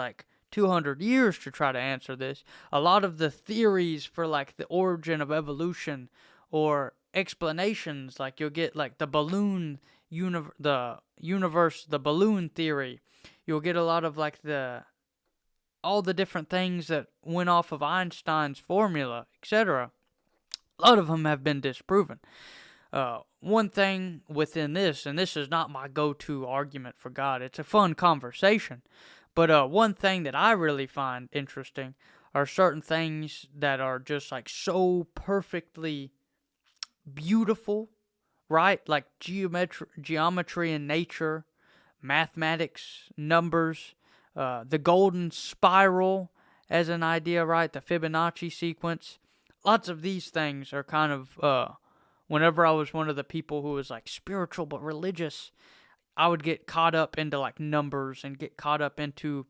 200 years to try to answer this. A lot of the theories for the origin of evolution or explanations, you'll get the balloon the balloon theory. You'll get a lot of all the different things that went off of Einstein's formula, etc. A lot of them have been disproven. One thing within this, and this is not my go-to argument for God, it's a fun conversation, but one thing that I really find interesting are certain things that are just so perfectly beautiful, right? Like geometry in nature, mathematics, numbers, the golden spiral, as an idea, right? The Fibonacci sequence. Lots of these things are kind of, whenever I was one of the people who was like spiritual but religious, I would get caught up into like numbers and get caught up into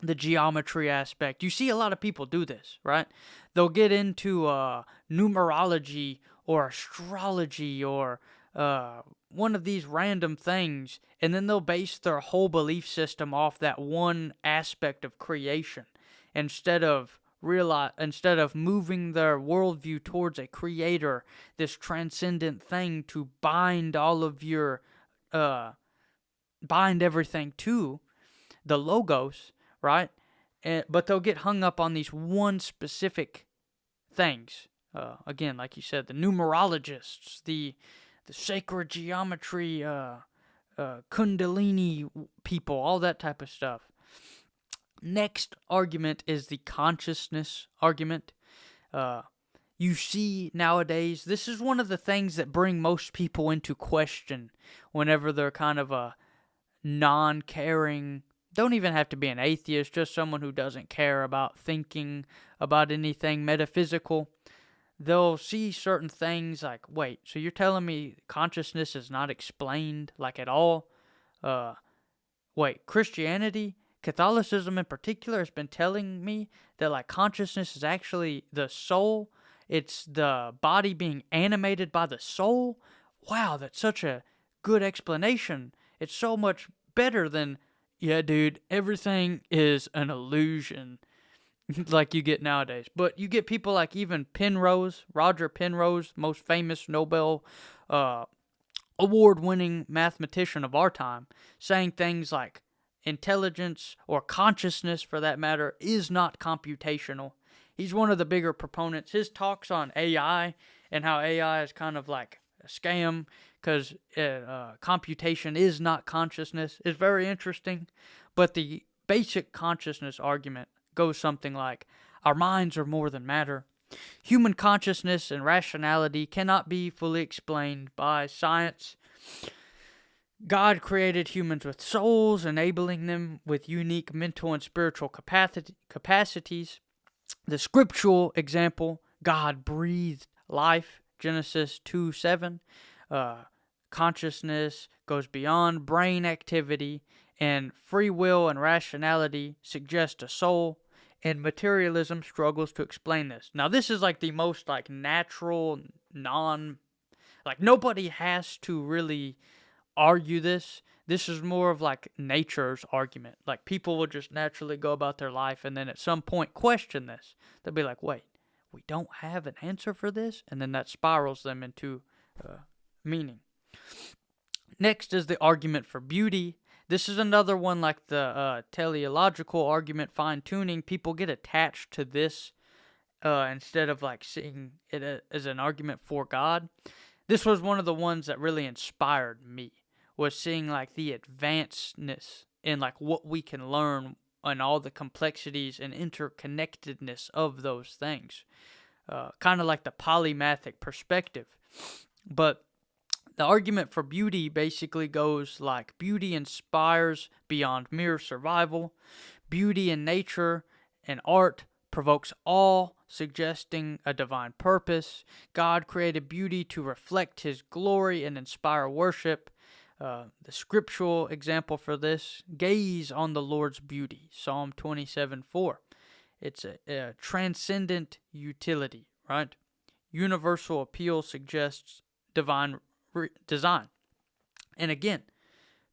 the geometry aspect. You see a lot of people do this, right? They'll get into numerology or astrology or one of these random things, and then they'll base their whole belief system off that one aspect of creation instead of moving their worldview towards a creator, this transcendent thing to bind all of your bind everything to the logos, right? But they'll get hung up on these one specific things. Again, like you said, the numerologists, the sacred geometry, kundalini people, all that type of stuff. Next argument is the consciousness argument. You see nowadays, this is one of the things that bring most people into question whenever they're kind of a non-caring, don't even have to be an atheist, just someone who doesn't care about thinking about anything metaphysical. They'll see certain things like, wait, so you're telling me consciousness is not explained like at all? Wait, Christianity, Catholicism in particular has been telling me that like consciousness is actually the soul. It's the body being animated by the soul. Wow, that's such a good explanation. It's so much better than, yeah, dude, everything is an illusion like you get nowadays. But you get people like even Penrose, Roger Penrose, most famous Nobel award-winning mathematician of our time, saying things like intelligence or consciousness, for that matter, is not computational. He's one of the bigger proponents. His talks on AI and how AI is kind of like a scam because computation is not consciousness is very interesting. But the basic consciousness argument goes something like, our minds are more than matter. Human consciousness and rationality cannot be fully explained by science. God created humans with souls, enabling them with unique mental and spiritual capacities. The scriptural example, God breathed life, Genesis 2:7. Consciousness goes beyond brain activity, and free will and rationality suggest a soul, and materialism struggles to explain this. Now, this is like the most like natural, like nobody has to really argue this. This is more of like nature's argument. Like people will just naturally go about their life and then at some point question this. They'll be like, wait, we don't have an answer for this? And then that spirals them into meaning. Next is the argument for beauty. This is another one like the teleological argument, fine-tuning. People get attached to this instead of like seeing it as an argument for God. This was one of the ones that really inspired me, was seeing like the advancedness in like what we can learn and all the complexities and interconnectedness of those things. Kind of like the polymathic perspective. But the argument for beauty basically goes like, beauty inspires beyond mere survival. Beauty in nature and art provokes awe, suggesting a divine purpose. God created beauty to reflect His glory and inspire worship. The scriptural example for this, gaze on the Lord's beauty, Psalm 27:4. It's a transcendent utility, right? Universal appeal suggests divine design. And again,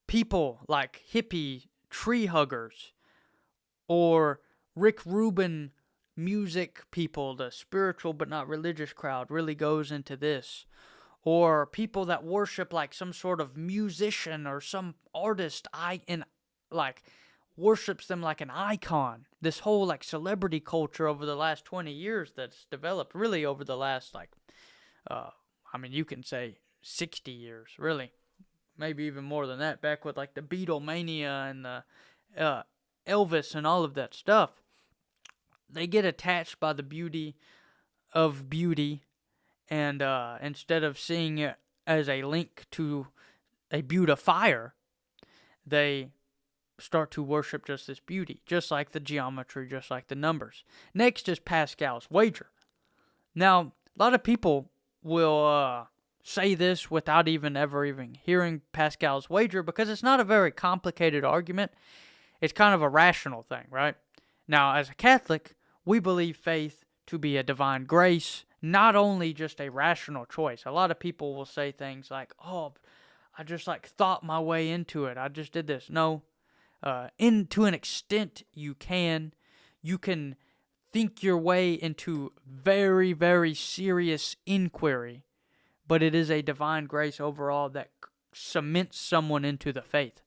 people like hippie tree huggers or Rick Rubin music people, the spiritual but not religious crowd, really goes into this. Or people that worship like some sort of musician or some artist, like worships them like an icon. This whole like celebrity culture over the last 20 years that's developed, really over the last like, you can say 60 years, really. Maybe even more than that, back with like the Beatlemania and the Elvis and all of that stuff. They get attached by the beauty of beauty, and instead of seeing it as a link to a beautifier, they start to worship just this beauty, just like the geometry, just like the numbers. Next is Pascal's wager. Now, a lot of people will say this without ever hearing Pascal's wager, because it's not a very complicated argument. It's kind of a rational thing, right? Now, as a Catholic, we believe faith to be a divine grace, not only just a rational choice. A lot of people will say things like, oh, I just thought my way into it. I just did this. No, to an extent you can think your way into very, very serious inquiry, but it is a divine grace overall that cements someone into the faith.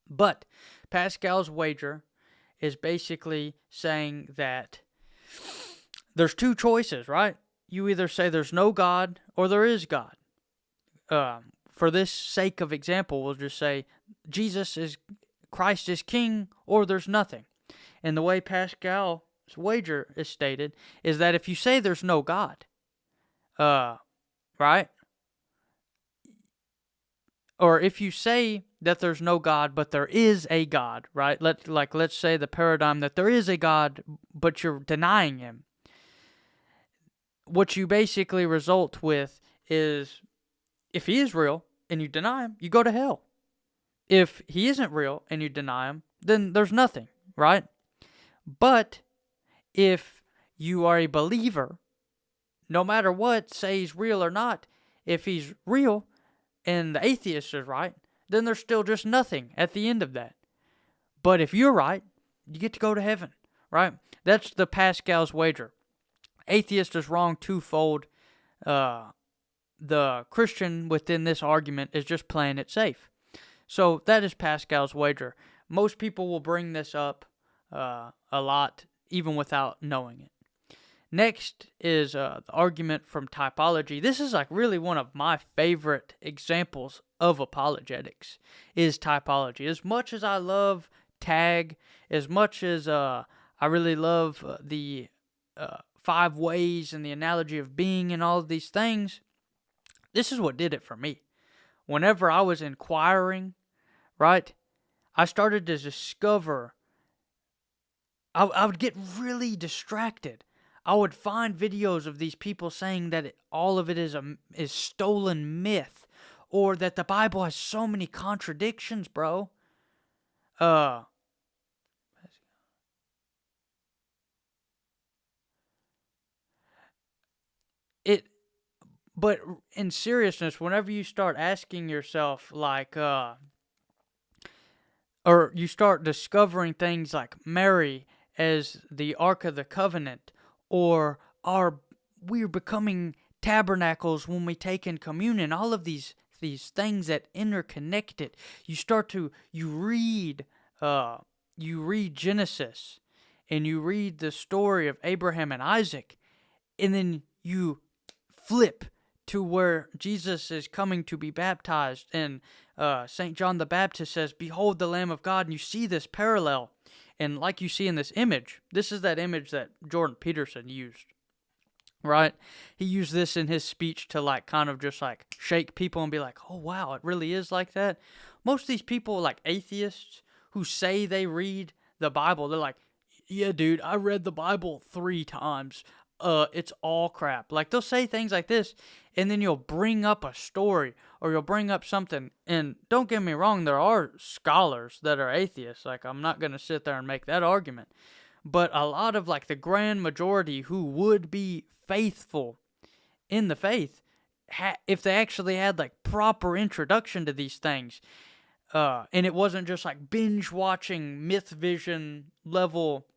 But Pascal's wager is basically saying that there's two choices, right? You either say there's no God or there is God. For this sake of example, we'll just say Christ is king, or there's nothing. And the way Pascal's wager is stated is that if you say there's no God, right? Or if you say that there's no God, but there is a God, right? Let's say the paradigm that there is a God, but you're denying him. What you basically result with is, if he is real and you deny him, you go to hell. If he isn't real and you deny him, then there's nothing, right? But if you are a believer, no matter what, say he's real or not, if he's real and the atheist is right, then there's still just nothing at the end of that. But if you're right, you get to go to heaven, right? That's the Pascal's wager. Atheist is wrong twofold. The Christian within this argument is just playing it safe. So that is Pascal's wager. Most people will bring this up a lot, even without knowing it. Next is the argument from typology. This is really one of my favorite examples of apologetics, is typology. As much as I love tag, as much as I really love the 5 ways and the analogy of being and all of these things, this is what did it for me. Whenever I was inquiring, right, I started to discover, I would get really distracted. I would find videos of these people saying that all of it is stolen myth, or that the Bible has so many contradictions, bro. But in seriousness, whenever you start asking yourself, or you start discovering things like Mary as the Ark of the Covenant, or we're becoming tabernacles when we take in communion, all of these things that interconnect it, you read Genesis, and you read the story of Abraham and Isaac, and then you flip to where Jesus is coming to be baptized, and St. John the Baptist says, "Behold the Lamb of God," and you see this parallel. And like you see in this image, this is that image that Jordan Peterson used, right? He used this in his speech to kind of just shake people and be like, oh wow, it really is like that. Most of these people, atheists, who say they read the Bible, they're like, yeah dude, I read the Bible 3 times. It's all crap. They'll say things like this, and then you'll bring up a story, or you'll bring up something, and don't get me wrong, there are scholars that are atheists. I'm not going to sit there and make that argument. But a lot of, the grand majority who would be faithful in the faith, if they actually had, proper introduction to these things, and it wasn't just, binge-watching myth vision level,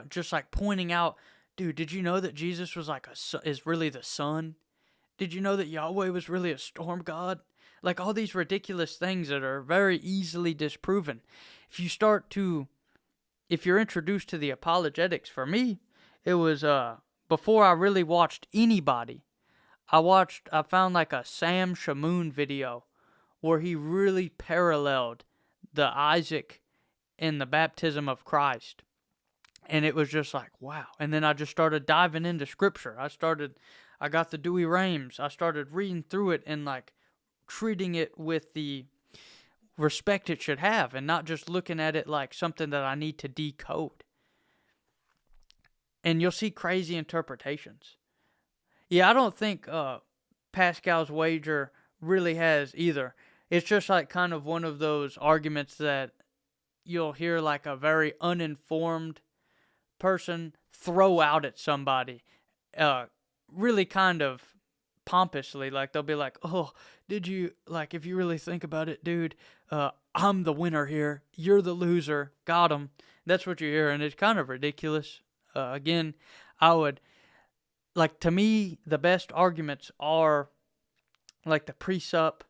just, pointing out, dude, did you know that Jesus was is really the sun? Did you know that Yahweh was really a storm god? All these ridiculous things that are very easily disproven. If you're introduced to the apologetics, for me, it was before I really watched anybody. I found a Sam Shamoon video where he really paralleled the Isaac and the baptism of Christ. And it was just wow. And then I just started diving into scripture. I got the Dewey Rheims. I started reading through it and treating it with respect it should have, and not just looking at it like something that I need to decode. And you'll see crazy interpretations. Yeah, I don't think Pascal's wager really has either. It's just like kind of one of those arguments that you'll hear like a very uninformed person throw out at somebody, really kind of pompously. Like they'll be like, "Oh, did you, like, if you really think about it, dude, I'm the winner here. You're the loser. Got him." That's what you hear, and it's kind of ridiculous. Again, I would, like, to me, the best arguments are like the presup,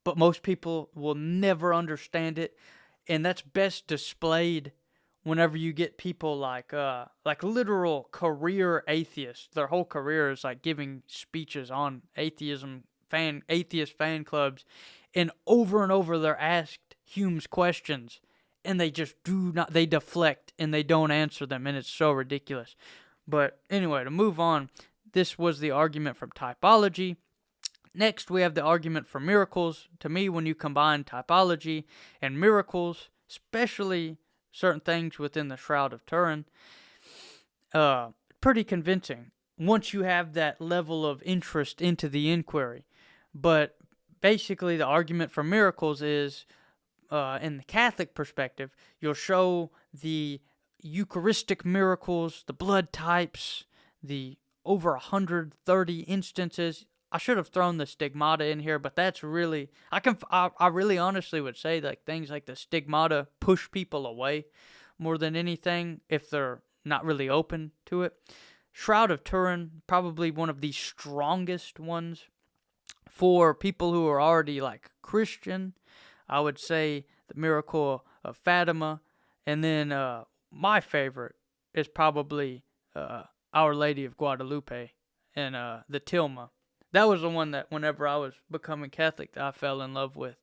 but most people will never understand it, and that's best displayed whenever you get people like literal career atheists. Their whole career is like giving speeches on atheist fan clubs, and over they're asked Hume's questions, and they just they deflect and they don't answer them, and it's so ridiculous. But anyway, to move on, this was the argument from typology. Next, we have the argument for miracles. To me, when you combine typology and miracles, especially certain things within the Shroud of Turin, pretty convincing once you have that level of interest into the inquiry. But basically, the argument for miracles is, in the Catholic perspective, you'll show the Eucharistic miracles, the blood types, the over 130 instances. I should have thrown the stigmata in here, but that's really, I really honestly would say like things like the stigmata push people away more than anything if they're not really open to it. Shroud of Turin, probably one of the strongest ones for people who are already like Christian. I would say the miracle of Fatima, and then my favorite is probably Our Lady of Guadalupe and the Tilma. That was the one that whenever I was becoming Catholic that I fell in love with.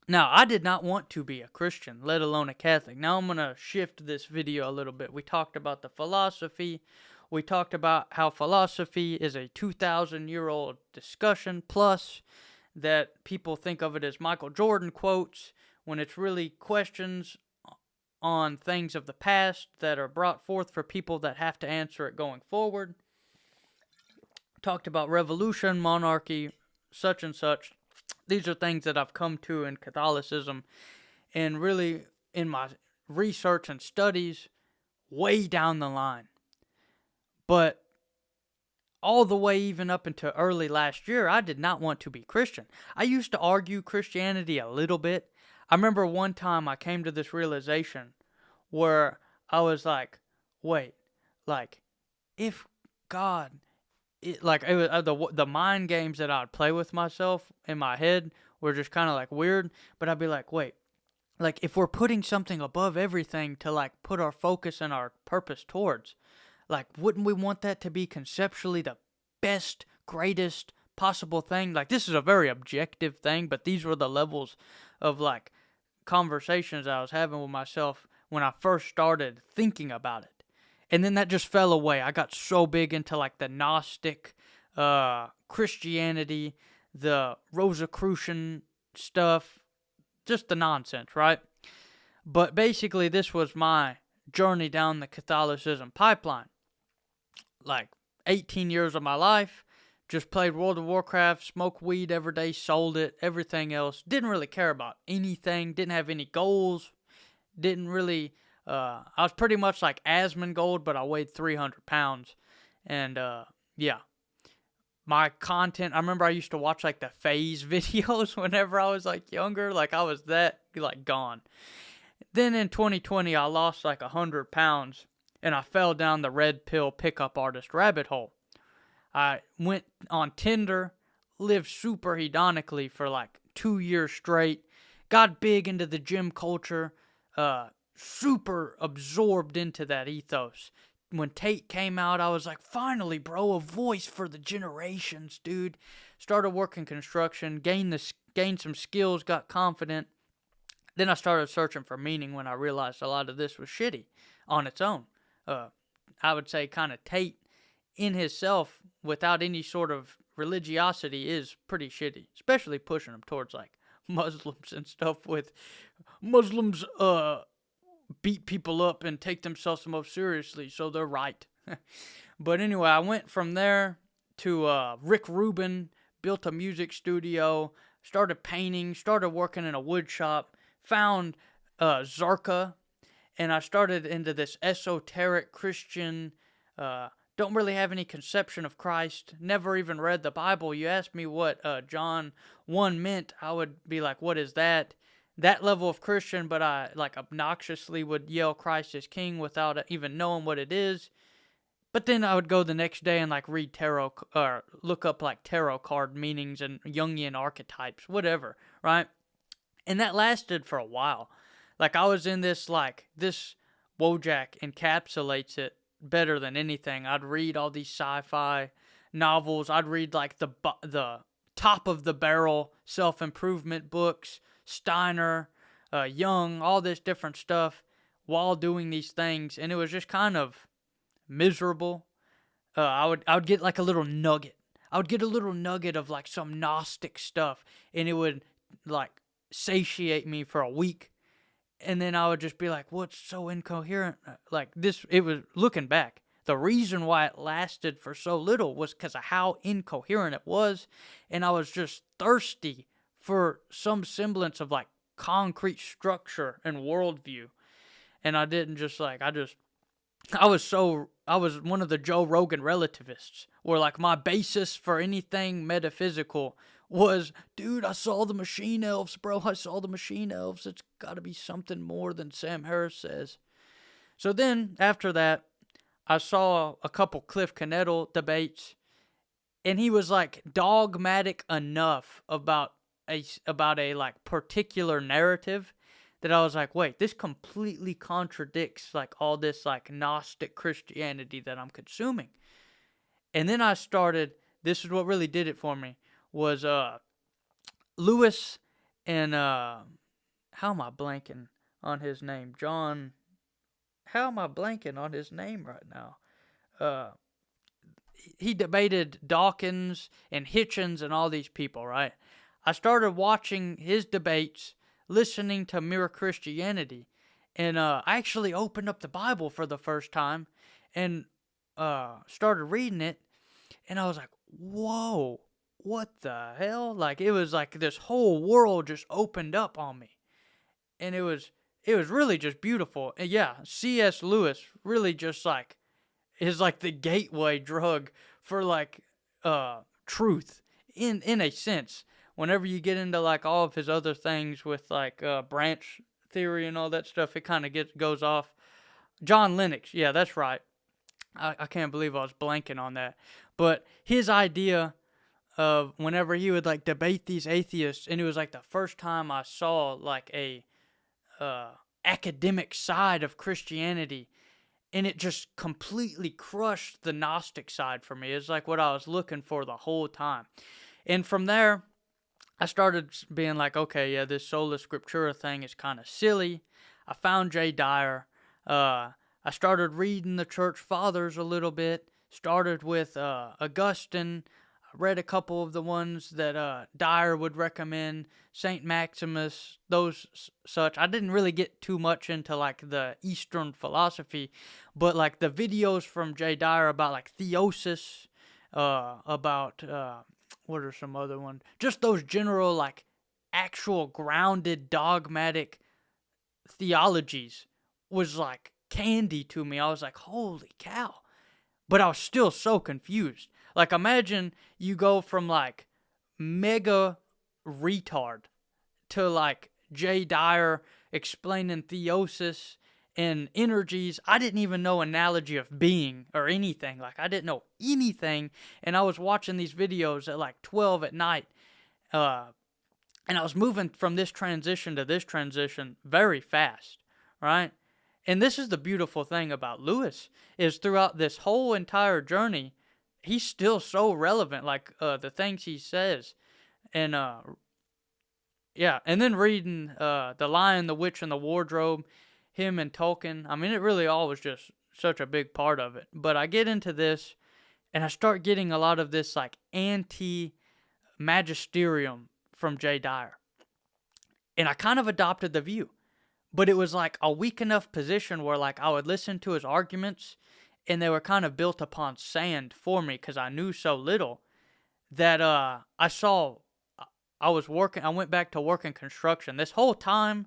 Now, I did not want to be a Christian, let alone a Catholic. Now I'm going to shift this video a little bit. We talked about the philosophy. We talked about how philosophy is a 2,000-year-old discussion, plus that people think of it as Michael Jordan quotes when it's really questions on things of the past that are brought forth for people that have to answer it going forward. Talked about revolution, monarchy, such and such. These are things that I've come to in Catholicism, and really in my research and studies way down the line. But all the way even up into early last year, I did not want to be Christian. I used to argue Christianity a little bit. I remember one time I came to this realization where I was like, wait, like, if God... it was the mind games that I'd play with myself in my head were just kind of like weird, but I'd be like, wait, like if we're putting something above everything to like put our focus and our purpose towards, like wouldn't we want that to be conceptually the best, greatest possible thing? Like this is a very objective thing, but these were the levels of like conversations I was having with myself when I first started thinking about it. And then that just fell away. I got so big into like the Gnostic Christianity, the Rosicrucian stuff, just the nonsense, right? But basically this was my journey down the Catholicism pipeline. Like 18 years of my life, just played World of Warcraft, smoked weed every day, sold it, everything else. Didn't really care about anything, didn't have any goals, didn't really... I was pretty much like Asmongold, but I weighed 300 pounds. And, yeah. My content, I remember I used to watch, like, the phase videos whenever I was, like, younger. Like, I was that, like, gone. Then in 2020, I lost, like, 100 pounds, and I fell down the red pill pickup artist rabbit hole. I went on Tinder, lived super hedonically for, like, 2 years straight, got big into the gym culture, super absorbed into that ethos. When Tate came out, I was like, finally, bro, a voice for the generations, dude. Started working construction, gained some skills, got confident. Then I started searching for meaning when I realized a lot of this was shitty on its own. I would say kind of Tate in himself, without any sort of religiosity, is pretty shitty, especially pushing him towards like Muslims and stuff with Muslims beat people up and take themselves the most seriously, so they're right. But anyway, I went from there to Rick Rubin, built a music studio, started painting, started working in a wood shop, found Zarka, and I started into this esoteric Christian, don't really have any conception of Christ, never even read the Bible. You asked me what John 1 meant, I would be like, what is that? That level of Christian, but I like obnoxiously would yell Christ is King without even knowing what it is. But then I would go the next day and like read tarot or look up like tarot card meanings and Jungian archetypes, whatever, right? And that lasted for a while. Like I was in this this Wojak encapsulates it better than anything. I'd read all these sci-fi novels. I'd read like the top of the barrel self-improvement books, Steiner, Jung, all this different stuff while doing these things, and it was just kind of miserable. I would get like a little nugget. I would get a little nugget of like some Gnostic stuff, and it would like satiate me for a week. And then I would just be like, what's so incoherent? Like this, it was looking back. The reason why it lasted for so little was because of how incoherent it was. And I was just thirsty for some semblance of like concrete structure and worldview. And I didn't just like, I was one of the Joe Rogan relativists where like my basis for anything metaphysical was, dude, I saw the machine elves, bro. I saw the machine elves. It's got to be something more than Sam Harris says. So then after that, I saw a couple Cliff Knettle debates, and he was like dogmatic enough about a like particular narrative that I was like, wait, this completely contradicts like all this like Gnostic Christianity that I'm consuming. And then I started, this is what really did it for me, was Lewis and how am I blanking on his name? John, how am I blanking on his name right now? He debated Dawkins and Hitchens and all these people, right? I started watching his debates, listening to Mere Christianity, and I actually opened up the Bible for the first time and started reading it, and I was like, whoa, what the hell? Like, it was like this whole world just opened up on me, and it was really just beautiful. And yeah, C.S. Lewis really just like is like the gateway drug for like truth in a sense. Whenever you get into like all of his other things with like branch theory and all that stuff, it kind of goes off. John Lennox, yeah, that's right. I can't believe I was blanking on that. But his idea of whenever he would like debate these atheists, and it was like the first time I saw like a academic side of Christianity, and it just completely crushed the Gnostic side for me. It's like what I was looking for the whole time. And from there, I started being like, okay, yeah, this sola scriptura thing is kind of silly. I found Jay Dyer. I started reading the church fathers a little bit. Started with Augustine. I read a couple of the ones that Dyer would recommend, St. Maximus, those such. I didn't really get too much into like the Eastern philosophy, but like the videos from Jay Dyer about like theosis, about what are some other ones? Just those general like actual grounded dogmatic theologies was like candy to me. I was like, holy cow. But I was still so confused. Like, imagine you go from like mega retard to like Jay Dyer explaining theosis and energies. I didn't even know analogy of being or anything. Like, I didn't know anything. And I was watching these videos at like 12 at night. And I was moving from this transition to this transition very fast, right? And this is the beautiful thing about Lewis, is throughout this whole entire journey, he's still so relevant, like the things he says. And yeah, and then reading The Lion, the Witch, and the Wardrobe, him and Tolkien. I mean, it really all was just such a big part of it. But I get into this, and I start getting a lot of this like anti-magisterium from Jay Dyer. And I kind of adopted the view. But it was like a weak enough position where like I would listen to his arguments and they were kind of built upon sand for me because I knew so little that I went back to working construction. This whole time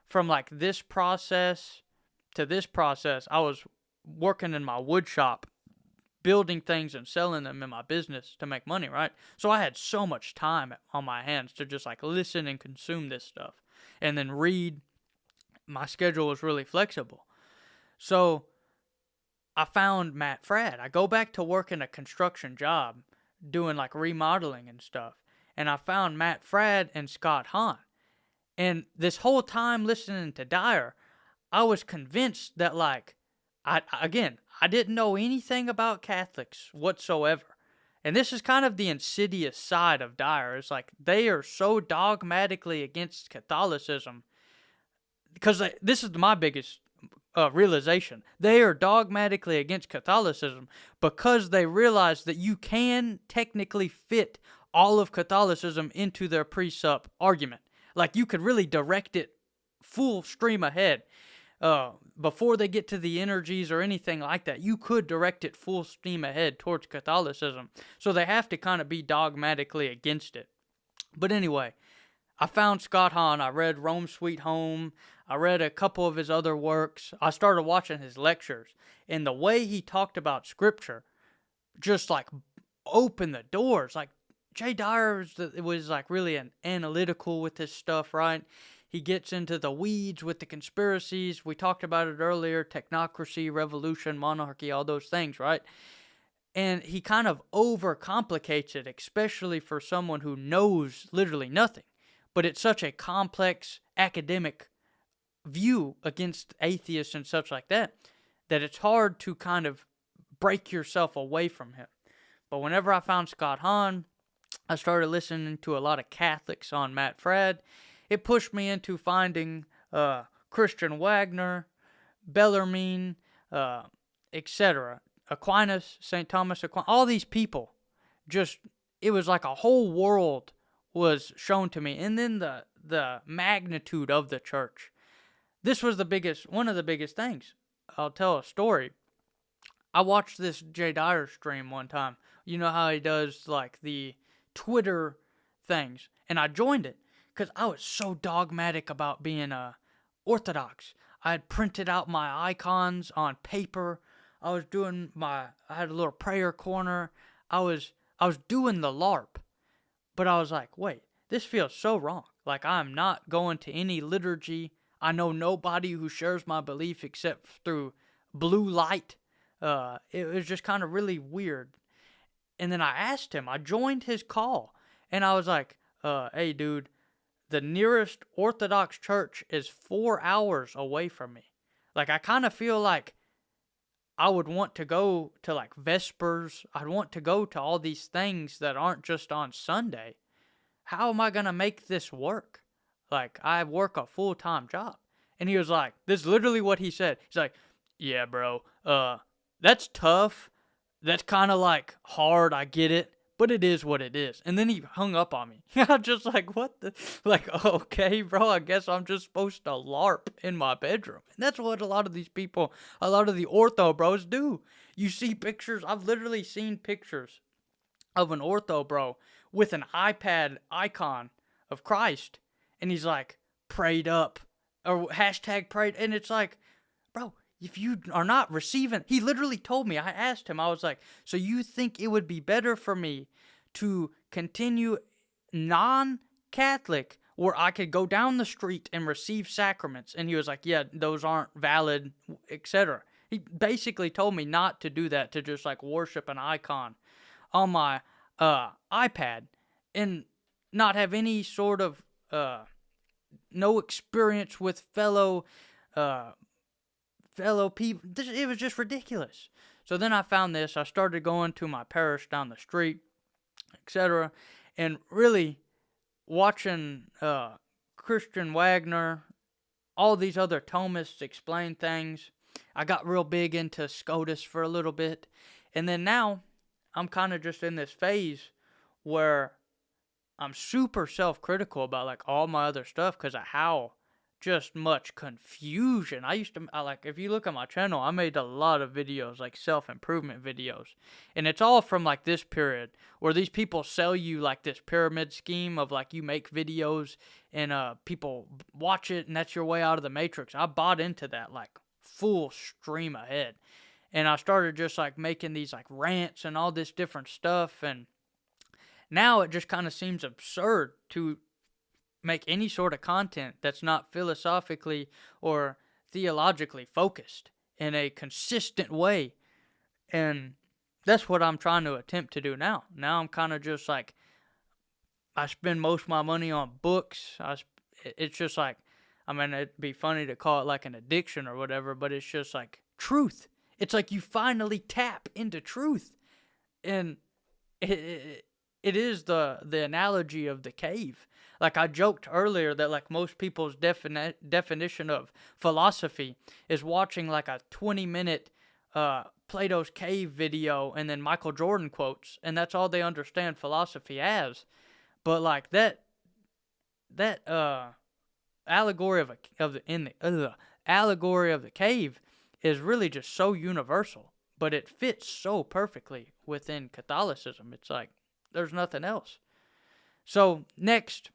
from like this process to this process, I was working in my wood shop, building things and selling them in my business to make money, right? So I had so much time on my hands to just like listen and consume this stuff and then read. My schedule was really flexible. So I found Matt Fradd. I go back to working a construction job doing like remodeling and stuff. And I found Matt Fradd and Scott Hahn. And this whole time listening to Dyer, I was convinced that like, I didn't know anything about Catholics whatsoever. And this is kind of the insidious side of Dyer. It's like they are so dogmatically against Catholicism because this is my biggest realization. They are dogmatically against Catholicism because they realize that you can technically fit all of Catholicism into their precept argument. Like you could really direct it full stream ahead. Before they get to the energies or anything like that, you could direct it full steam ahead towards Catholicism. So they have to kind of be dogmatically against it. But anyway, I found Scott Hahn. I read Rome Sweet Home. I read a couple of his other works. I started watching his lectures. And the way he talked about Scripture just like opened the doors. Like Jay Dyer was like really analytical with his stuff, right? He gets into the weeds with the conspiracies. We talked about it earlier, technocracy, revolution, monarchy, all those things, right? And he kind of overcomplicates it, especially for someone who knows literally nothing. But it's such a complex academic view against atheists and such like that, that it's hard to kind of break yourself away from him. But whenever I found Scott Hahn, I started listening to a lot of Catholics on Matt Fradd. It pushed me into finding Christian Wagner, Bellarmine, etc. Aquinas, St. Thomas Aquinas, all these people. Just, it was like a whole world was shown to me. And then the magnitude of the church. This was one of the biggest things. I'll tell a story. I watched this Jay Dyer stream one time. You know how he does like the Twitter things. And I joined it. Because I was so dogmatic about being Orthodox. I had printed out my icons on paper. I had a little prayer corner. I was doing the LARP. But I was like, wait, this feels so wrong. Like I'm not going to any liturgy. I know nobody who shares my belief except through blue light. It was just kind of really weird. And then I asked him, I joined his call. And I was like, hey dude, the nearest Orthodox church is 4 hours away from me. Like, I kind of feel like I would want to go to, like, Vespers. I'd want to go to all these things that aren't just on Sunday. How am I going to make this work? Like, I work a full-time job. And he was like, this is literally what he said. He's like, yeah, bro, that's tough. That's kind of, like, hard. I get it. But it is what it is. And then he hung up on me. I'm just like, what the? Like, okay, bro, I guess I'm just supposed to LARP in my bedroom. And that's what a lot of these people, a lot of the ortho bros do. You see pictures. I've literally seen pictures of an ortho bro with an iPad icon of Christ. And he's like, prayed up. Or hashtag prayed. And it's like, bro, if you are not receiving, he literally told me, I asked him, I was like, so you think it would be better for me to continue non-Catholic where I could go down the street and receive sacraments? And he was like, yeah, those aren't valid, etc. He basically told me not to do that, to just like worship an icon on my iPad and not have any sort of, no experience with fellow people. It was just ridiculous. So then I found this. I started going to my parish down the street, etc. And really watching Christian Wagner, all these other Thomists explain things. I got real big into SCOTUS for a little bit. And then now I'm kind of just in this phase where I'm super self-critical about like all my other stuff because of how just much confusion. If you look at my channel, I made a lot of videos, like self-improvement videos. And it's all from like this period where these people sell you like this pyramid scheme of like you make videos and people watch it and that's your way out of the matrix. I bought into that like full stream ahead. And I started just like making these like rants and all this different stuff, and now it just kind of seems absurd to make any sort of content that's not philosophically or theologically focused in a consistent way. And that's what I'm trying to attempt to do now. Now I'm kind of just like, I spend most of my money on books. It's just like, I mean, it'd be funny to call it like an addiction or whatever, but it's just like truth. It's like you finally tap into truth. And it is the analogy of the cave. Like I joked earlier that like most people's definition of philosophy is watching like a 20-minute Plato's Cave video and then Michael Jordan quotes, and that's all they understand philosophy as. But like that allegory of the allegory of the cave is really just so universal, but it fits so perfectly within Catholicism. It's like there's nothing else. So next,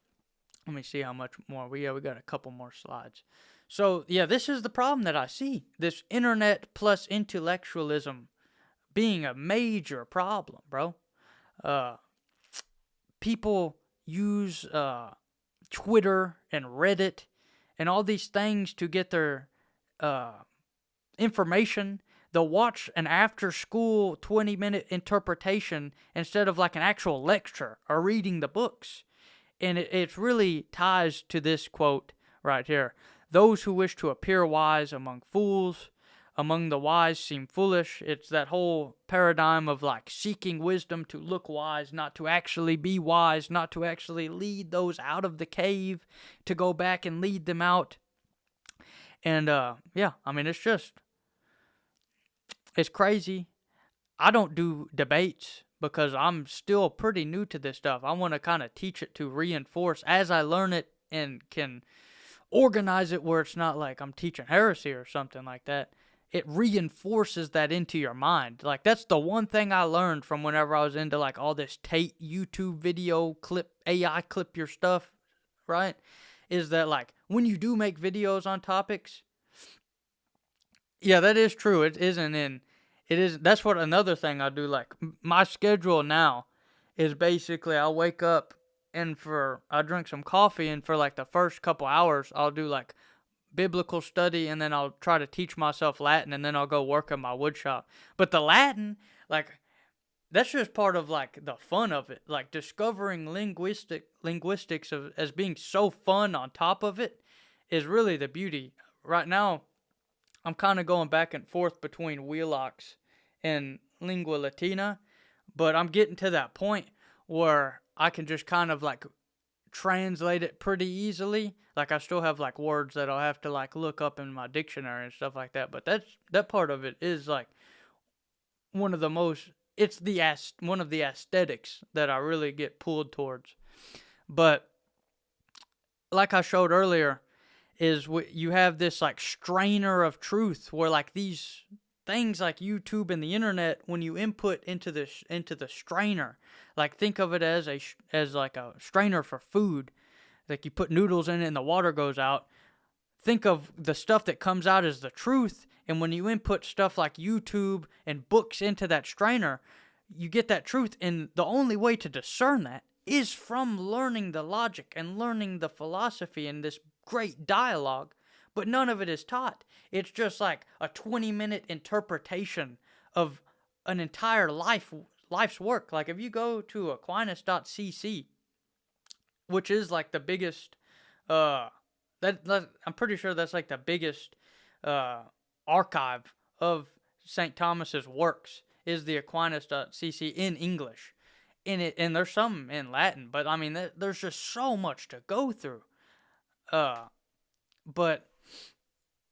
let me see how much more we got a couple more slides. So yeah, this is the problem that I see. This internet plus intellectualism being a major problem, bro. People use Twitter and Reddit and all these things to get their information. They'll watch an after-school 20-minute interpretation instead of like an actual lecture or reading the books. And it really ties to this quote right here. Those who wish to appear wise among fools, among the wise seem foolish. It's that whole paradigm of like seeking wisdom to look wise, not to actually be wise, not to actually lead those out of the cave, to go back and lead them out. And yeah, I mean, it's crazy. I don't do debates because I'm still pretty new to this stuff. I want to kind of teach it to reinforce as I learn it and can organize it where it's not like I'm teaching heresy or something like that. It reinforces that into your mind. Like that's the one thing I learned from whenever I was into like all this Tate YouTube video clip, AI clip your stuff, right? Is that like when you do make videos on topics, yeah, that is true. It isn't. That's what another thing I do. Like my schedule now is basically I'll wake up and I drink some coffee, and for like the first couple hours I'll do like biblical study, and then I'll try to teach myself Latin, and then I'll go work at my wood shop. But the Latin, like that's just part of like the fun of it. Like discovering linguistics as being so fun on top of it is really the beauty. Right now, I'm kind of going back and forth between Wheelox and Lingua Latina, but I'm getting to that point where I can just kind of like translate it pretty easily. Like I still have like words that I'll have to like look up in my dictionary and stuff like that, but that part of it is like one of the aesthetics that I really get pulled towards. But like I showed earlier, is you have this like strainer of truth where like these things like YouTube and the internet, when you input into the strainer, like think of it as like a strainer for food, like you put noodles in it and the water goes out. Think of the stuff that comes out as the truth, and when you input stuff like YouTube and books into that strainer, you get that truth. And the only way to discern that is from learning the logic and learning the philosophy and this great dialogue, but none of it is taught. It's just like a 20-minute interpretation of an entire life's work. Like if you go to Aquinas.cc, which is like the biggest, I'm pretty sure that's like the biggest archive of St. Thomas's works, is the Aquinas.cc in English. And there's some in Latin, but I mean, there's just so much to go through. But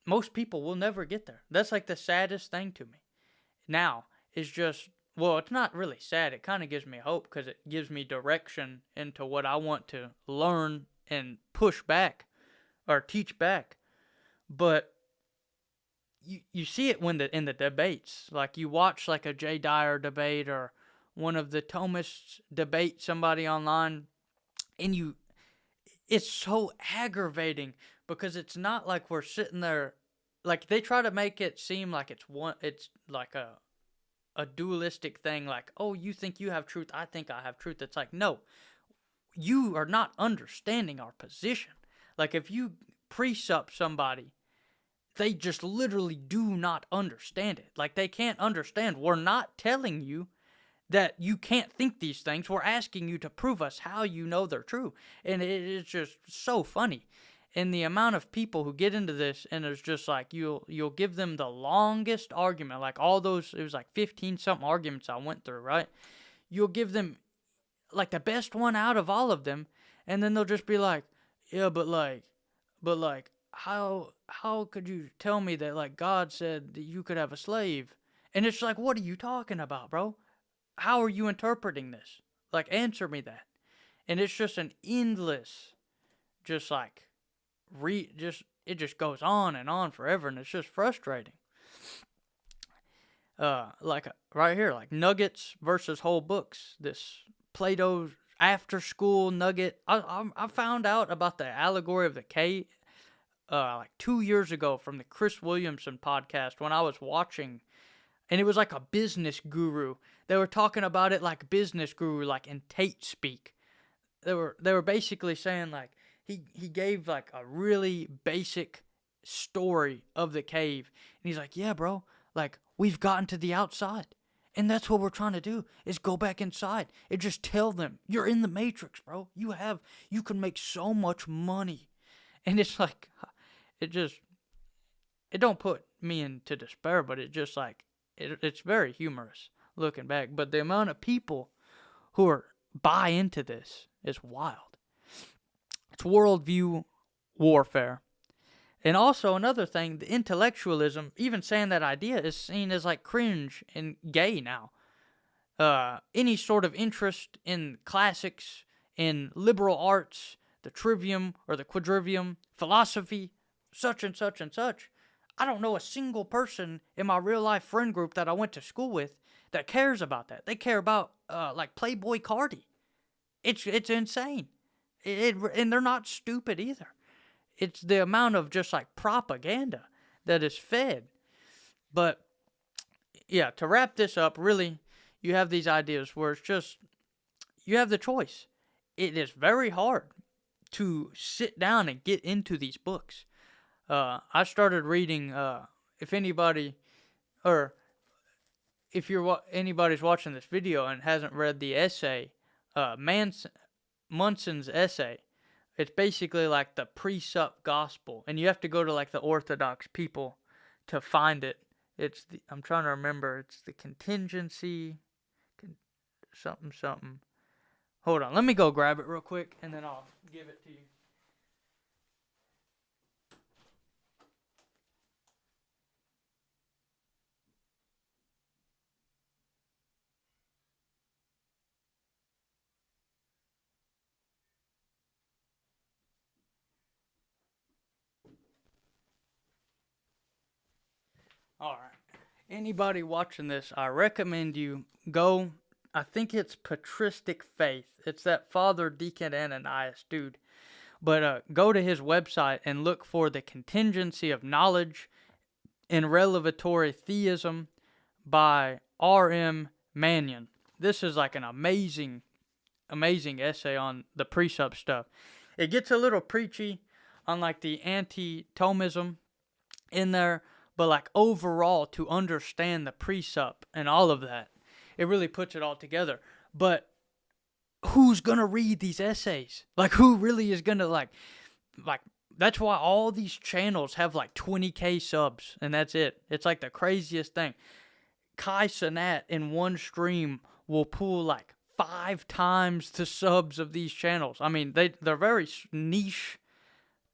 most people will never get there. That's like the saddest thing to me now, is just well, it's not really sad. It kind of gives me hope because it gives me direction into what I want to learn and push back or teach back. But you see it when in the debates. Like you watch like a Jay Dyer debate or one of the Thomists debate somebody online, and it's so aggravating because it's not like we're sitting there, like they try to make it seem like it's like a dualistic thing, like, oh, you think you have truth, I think I have truth. It's like, no, you are not understanding our position. Like if you presup somebody, they just literally do not understand it. Like they can't understand. We're not telling you that you can't think these things. We're asking you to prove us how you know they're true. And it is just so funny. And the amount of people who get into this, and it's just like you'll give them the longest argument, like all those, it was like 15 something arguments I went through, right? You'll give them like the best one out of all of them, and then they'll just be like, yeah, but how could you tell me that like God said that you could have a slave? And it's like, what are you talking about, bro? How are you interpreting this? Like, answer me that. And it's just an endless, just like, it just goes on and on forever, and it's just frustrating. Like right here, like nuggets versus whole books. This Plato's after school nugget. I found out about the allegory of the cave like 2 years ago from the Chris Williamson podcast when I was watching, and it was like a business guru. They were talking about it like business guru, like in Tate speak. They were basically saying like he gave like a really basic story of the cave, and he's like, yeah, bro, like we've gotten to the outside, and that's what we're trying to do is go back inside and just tell them you're in the Matrix, bro. You can make so much money. And it's like, it don't put me into despair, but it just like, it's very humorous looking back. But the amount of people who buy into this is wild. It's worldview warfare. And also another thing, the intellectualism, even saying that idea is seen as like cringe and gay now. Any sort of interest in classics, in liberal arts, the trivium or the quadrivium, philosophy, such and such and such. I don't know a single person in my real life friend group that I went to school with that cares about that. They care about like Playboy Cardi. It's insane. And they're not stupid either. It's the amount of just like propaganda that is fed. But yeah, to wrap this up, really, you have these ideas where it's just, you have the choice. It is very hard to sit down and get into these books. I started reading, if anybody, or if anybody's watching this video and hasn't read the essay, Munson's essay, it's basically like the precept gospel, and you have to go to like the Orthodox people to find it. I'm trying to remember, it's the contingency, something. Hold on, let me go grab it real quick, and then I'll give it to you. Alright. Anybody watching this, I recommend you go. I think it's Patristic Faith. It's that Father Deacon Ananias dude. But go to his website and look for The Contingency of Knowledge in Revelatory Theism by R.M. Mannion. This is like an amazing essay on the precept stuff. It gets a little preachy on like the anti-Thomism in there, but like overall to understand the precept and all of that, it really puts it all together. But who's gonna read these essays? Like who really is gonna like that's why all these channels have like 20K subs and that's it. It's like the craziest thing. Kai Cenat in one stream will pull like 5 times the subs of these channels. I mean, they're very niche,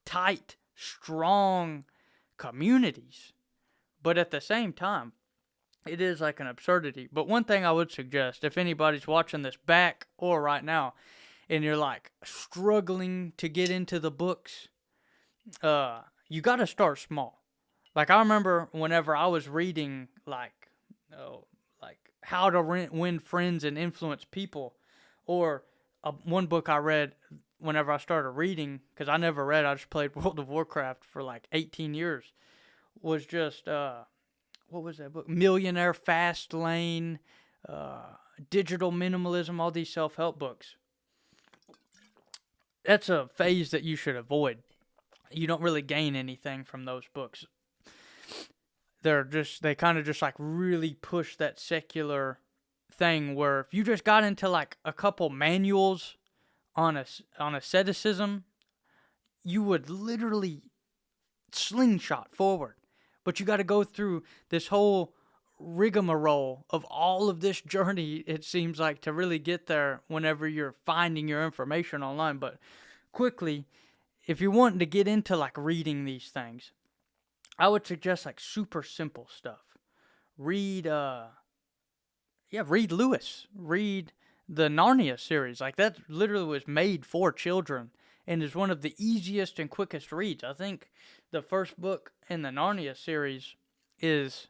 tight, strong communities. But at the same time, It is like an absurdity. But one thing I would suggest, if anybody's watching this back or right now, and you're like struggling to get into the books, you got to start small. Like I remember whenever I was reading like how to win friends and influence people, or one book I read whenever I started reading, because I never read, I just played World of Warcraft for like 18 years, was just what was that book? Millionaire Fast Lane, Digital Minimalism, all these self-help books. That's a phase that you should avoid. You don't really gain anything from those books. They kind of just like really push that secular thing where if you just got into like a couple manuals on asceticism, you would literally slingshot forward. But you got to go through this whole rigmarole of all of this journey, it seems like, to really get there whenever you're finding your information online. But quickly, if you're wanting to get into like reading these things, I would suggest like super simple stuff. Read Lewis. Read the Narnia series. Like that literally was made for children and is one of the easiest and quickest reads. I think the first book in the Narnia series is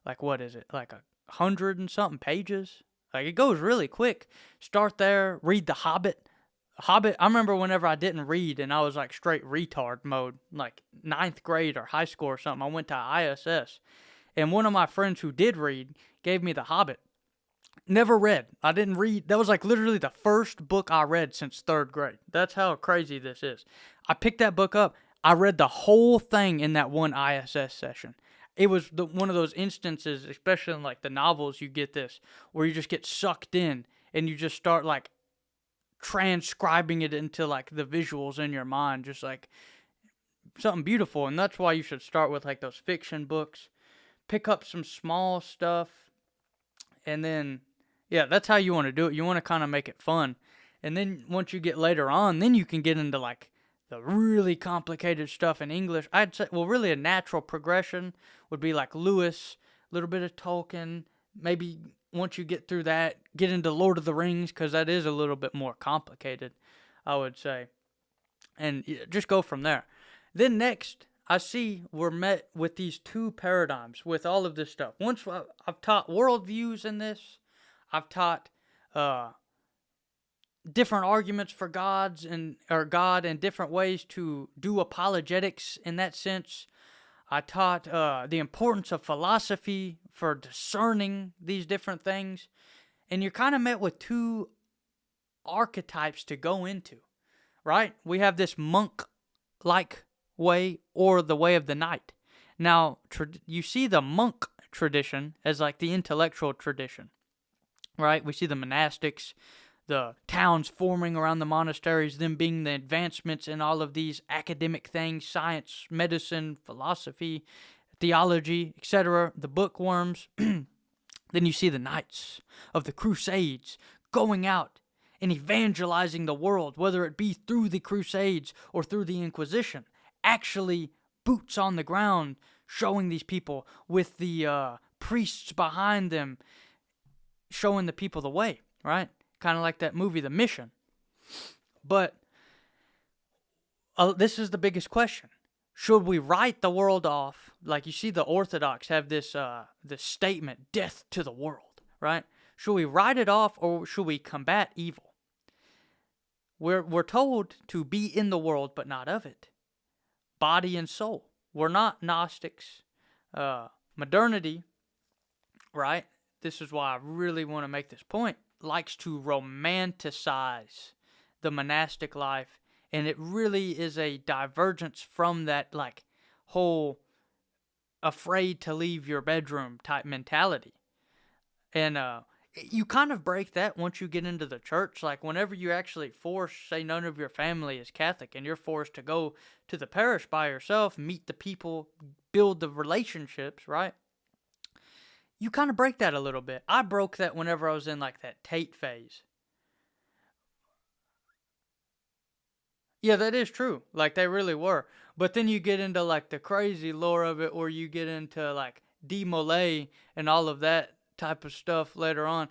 like, what is it? Like 100 and something pages. Like it goes really quick. Start there. Read The Hobbit. I remember whenever I didn't read and I was like straight retard mode, like 9th grade or high school or something, I went to ISS. And one of my friends who did read gave me The Hobbit. Never read. I didn't read. That was like literally the first book I read since 3rd grade. That's how crazy this is. I picked that book up. I read the whole thing in that one ISS session. It was one of those instances, especially in like the novels, you get this, where you just get sucked in and you just start like transcribing it into like the visuals in your mind, just like something beautiful. And that's why you should start with like those fiction books. Pick up some small stuff, and then that's how you want to do it. You want to kind of make it fun, and then once you get later on, then you can get into like the really complicated stuff in English. I'd say, well, really a natural progression would be like Lewis, a little bit of Tolkien, maybe once you get through that, get into Lord of the Rings, because that is a little bit more complicated, I would say. And just go from there. Then next, I see we're met with these two paradigms with all of this stuff. Once I've taught worldviews in this, I've taught different arguments for God and different ways to do apologetics in that sense. I taught the importance of philosophy for discerning these different things. And you're kind of met with two archetypes to go into, right? We have this monk-like way or the way of the knight. Now, you see the monk tradition as like the intellectual tradition, right? We see the monastics, the towns forming around the monasteries, them being the advancements in all of these academic things, science, medicine, philosophy, theology, etc., the bookworms. Then you see the knights of the Crusades going out and evangelizing the world, whether it be through the Crusades or through the Inquisition, actually boots on the ground, showing these people with the priests behind them, showing the people the way, right? Kind of like that movie, The Mission. But this is the biggest question. Should we write the world off? Like you see the Orthodox have this statement, death to the world, right? Should we write it off or should we combat evil? We're told to be in the world but not of it. Body and soul. We're not Gnostics. Modernity, right? This is why I really want to make this point, likes to romanticize the monastic life, and it really is a divergence from that like whole afraid to leave your bedroom type mentality. And you kind of break that once you get into the church. Like whenever you actually say none of your family is Catholic and you're forced to go to the parish by yourself, meet the people, build the relationships, right? You kind of break that a little bit. I broke that whenever I was in like that Tate phase. Yeah, that is true. Like they really were. But then you get into like the crazy lore of it, or you get into like demole and all of that type of stuff later on.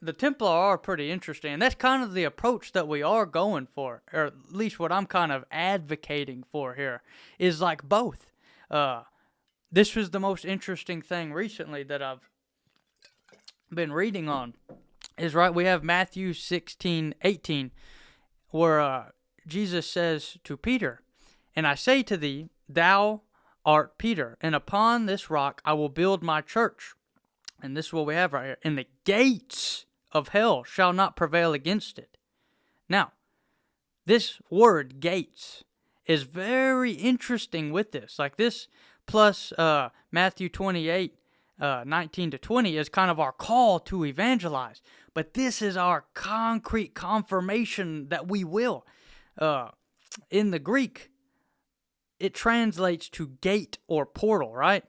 The Templar are pretty interesting, and that's kind of the approach that we are going for, or at least what I'm kind of advocating for here, is like both. This was the most interesting thing recently that I've been reading on, is right, we have Matthew 16:18, where Jesus says to Peter, "And I say to thee, thou art Peter, and upon this rock I will build my church." And this is what we have right here. "And the gates of hell shall not prevail against it." Now, this word gates is very interesting with this. Like this plus Matthew 28:19-20 is kind of our call to evangelize. But this is our concrete confirmation that we will. In the Greek, it translates to gate or portal, right?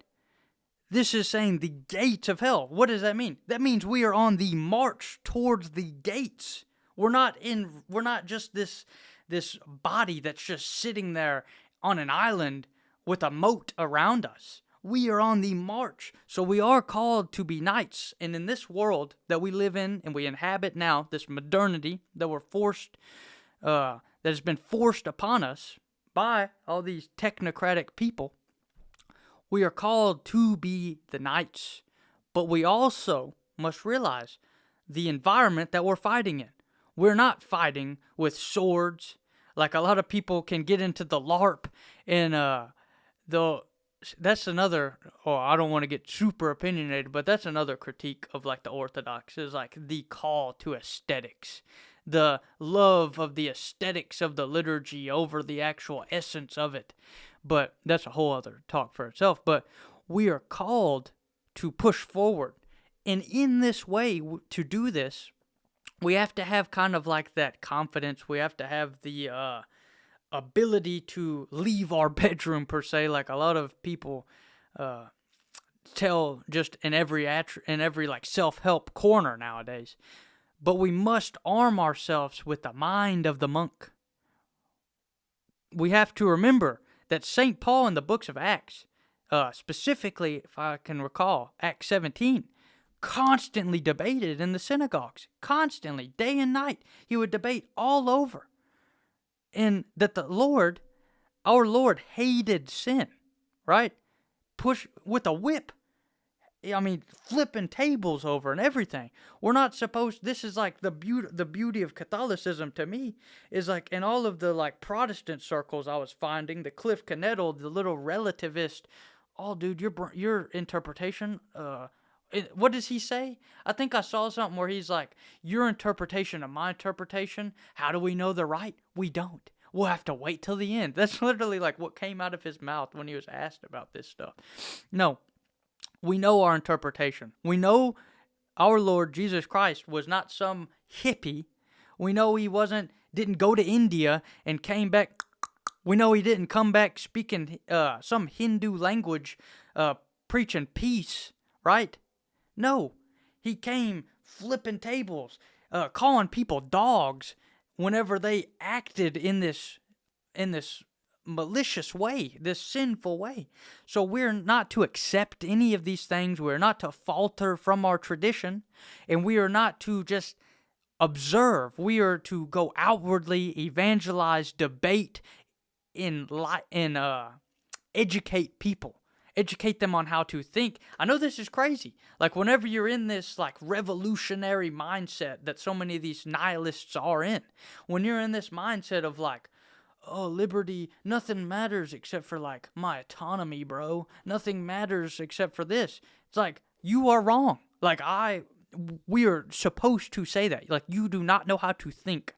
This is saying the gates of hell. What does that mean? That means we are on the march towards the gates. We're not just this body that's just sitting there on an island with a moat around us. We are on the march. So we are called to be knights. And in this world that we live in and we inhabit now, this modernity that we're forced, that has been forced upon us by all these technocratic people, we are called to be the knights, but we also must realize the environment that we're fighting in. We're not fighting with swords, like a lot of people can get into the LARP, and that's another, I don't want to get super opinionated, but that's another critique of like the Orthodox, is like the call to aesthetics, the love of the aesthetics of the liturgy over the actual essence of it. But that's a whole other talk for itself. But we are called to push forward. And in this way, to do this, we have to have kind of like that confidence. We have to have the ability to leave our bedroom, per se, like a lot of people tell just in every like self-help corner nowadays. But we must arm ourselves with the mind of the monk. We have to remember that St. Paul in the books of Acts, specifically, if I can recall, Acts 17, constantly debated in the synagogues. Constantly, day and night. He would debate all over. And that our Lord hated sin, right? Push with a whip. I mean, flipping tables over and everything. We're not supposed, this is like the beauty of Catholicism to me, is like in all of the like Protestant circles I was finding, the Cliff Knettle, the little relativist, oh dude, your interpretation, what does he say? I think I saw something where he's like, your interpretation of my interpretation, how do we know they're right? We don't. We'll have to wait till the end. That's literally like what came out of his mouth when he was asked about this stuff. No. We know our interpretation. We know our Lord Jesus Christ was not some hippie. We know he didn't go to India and came back. We know he didn't come back speaking some Hindu language, preaching peace, right? No, he came flipping tables, calling people dogs whenever they acted in this malicious way, this sinful way. So we're not to accept any of these things. We're not to falter from our tradition, and we are not to just observe. We are to go outwardly, evangelize, debate, educate people. Educate them on how to think. I know this is crazy. Like whenever you're in this like revolutionary mindset that so many of these nihilists are in, when you're in this mindset of like, oh, liberty, nothing matters except for like my autonomy, bro. Nothing matters except for this. It's like, you are wrong. Like we are supposed to say that. Like, you do not know how to think.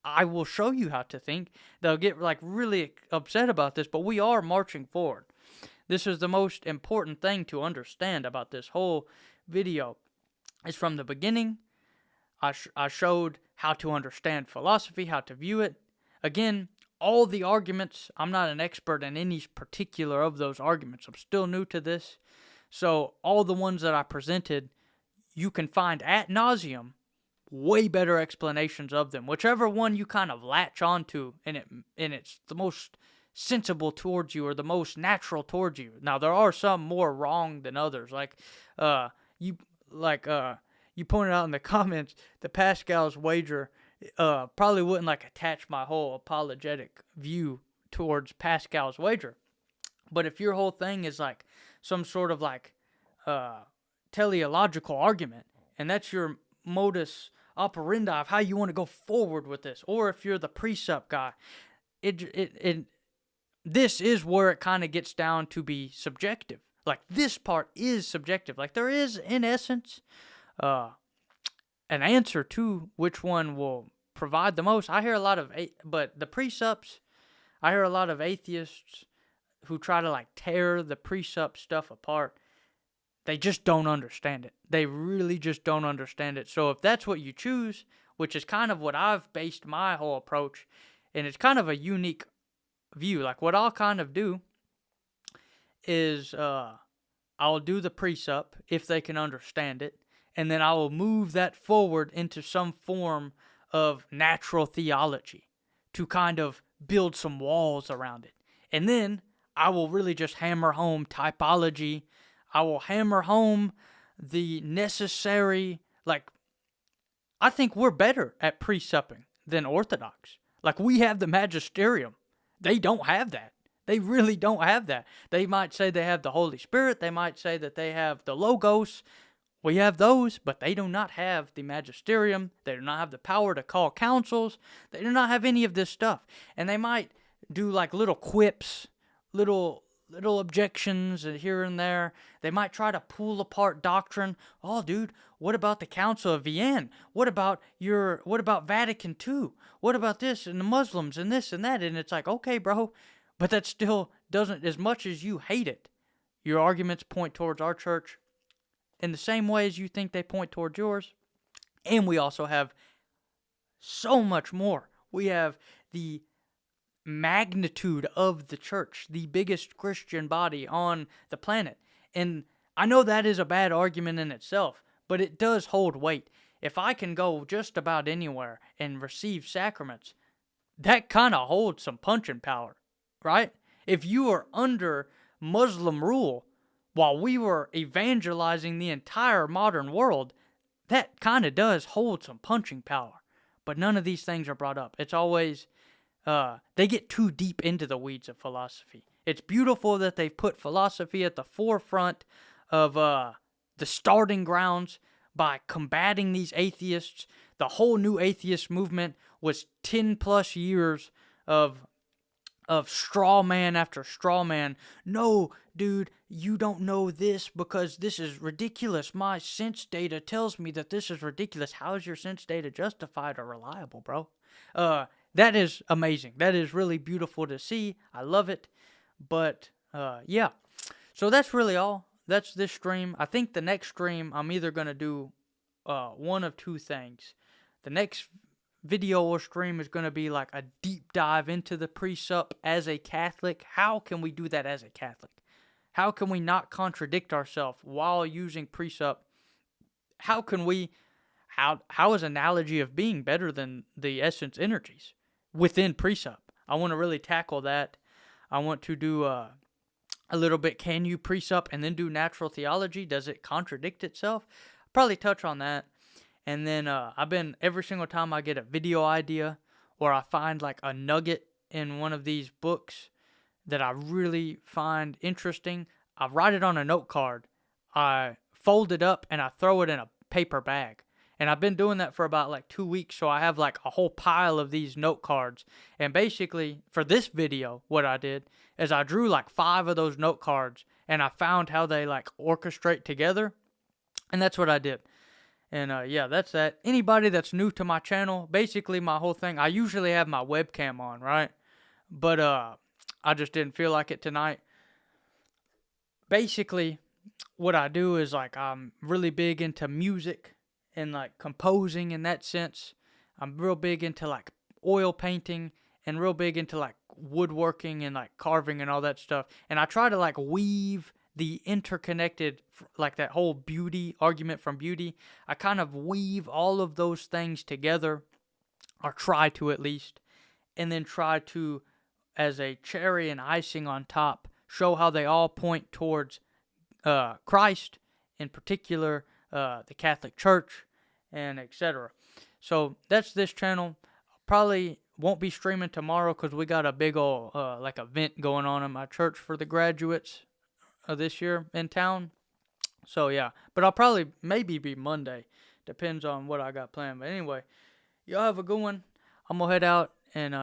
I will show you how to think. They'll get like really upset about this, but we are marching forward. This is the most important thing to understand about this whole video. Is from the beginning, I showed how to understand philosophy, how to view it. Again, all the arguments, I'm not an expert in any particular of those arguments. I'm still new to this. So all the ones that I presented, you can find ad nauseum way better explanations of them. Whichever one you kind of latch onto, and it's the most sensible towards you or the most natural towards you. Now there are some more wrong than others. You pointed out in the comments, the Pascal's wager probably wouldn't like attach my whole apologetic view towards Pascal's wager. But if your whole thing is like some sort of like teleological argument, and that's your modus operandi of how you want to go forward with this, or if you're the precept guy, this is where it kind of gets down to be subjective. Like, this part is subjective. Like, there is, in essence, an answer to which one will provide the most. I hear a lot of, but the precepts, I hear a lot of atheists who try to, like, tear the precept stuff apart. They just don't understand it. They really just don't understand it. So if that's what you choose, which is kind of what I've based my whole approach, and it's kind of a unique view. Like, what I'll kind of do is I'll do the precept if they can understand it, and then I will move that forward into some form of natural theology to kind of build some walls around it. And then I will really just hammer home typology. I will hammer home the necessary, like, I think we're better at precepting than Orthodox. Like, we have the magisterium. They don't have that. They really don't have that. They might say they have the Holy Spirit. They might say that they have the Logos. We have those, but they do not have the magisterium. They do not have the power to call councils. They do not have any of this stuff. And they might do like little quips, little objections here and there. They might try to pull apart doctrine. Oh, dude, what about the Council of Vienna? What about Vatican II? What about this and the Muslims and this and that? And it's like, okay, bro, but that still doesn't, as much as you hate it, your arguments point towards our church in the same way as you think they point towards yours. And we also have so much more. We have the magnitude of the church, the biggest Christian body on the planet. And I know that is a bad argument in itself, but it does hold weight. If I can go just about anywhere and receive sacraments, that kind of holds some punching power, right? If you are under Muslim rule while we were evangelizing the entire modern world, that kind of does hold some punching power. But none of these things are brought up. It's always they get too deep into the weeds of philosophy. It's beautiful that they've put philosophy at the forefront of the starting grounds by combating these atheists. The whole new atheist movement was 10 plus years of straw man after straw man. No, dude, you don't know this because this is ridiculous. My sense data tells me that this is ridiculous. How is your sense data justified or reliable, bro? That is amazing. That is really beautiful to see. I love it. But, yeah. So that's really all. That's this stream. I think the next stream, I'm either going to do one of two things. The next video or stream is going to be like a deep dive into the precept as a Catholic. How can we do that as a Catholic? How can we not contradict ourselves while using precept? How can we, how is analogy of being better than the essence energies within precept? I want to really tackle that. I want to do a little bit, can you precept and then do natural theology? Does it contradict itself? I'll probably touch on that. And then I've been, every single time I get a video idea or I find like a nugget in one of these books that I really find interesting, I write it on a note card, I fold it up, and I throw it in a paper bag. And I've been doing that for about like 2 weeks, so I have like a whole pile of these note cards. And basically, for this video, what I did is I drew like 5 of those note cards, and I found how they like orchestrate together, and that's what I did. And yeah, that's that. Anybody that's new to my channel, basically my whole thing, I usually have my webcam on, right? But I just didn't feel like it tonight. Basically, what I do is like I'm really big into music and like composing in that sense. I'm real big into like oil painting and real big into like woodworking and like carving and all that stuff. And I try to like weave the interconnected, like that whole beauty argument from beauty. I kind of weave all of those things together, or try to at least, and then try to as a cherry and icing on top, show how they all point towards Christ, in particular, the Catholic Church, and etc. So that's this channel. Probably won't be streaming tomorrow because we got a big old like event going on in my church for the graduates of this year in town. So yeah, but I'll probably maybe be Monday. Depends on what I got planned. But anyway, y'all have a good one. I'm gonna head out and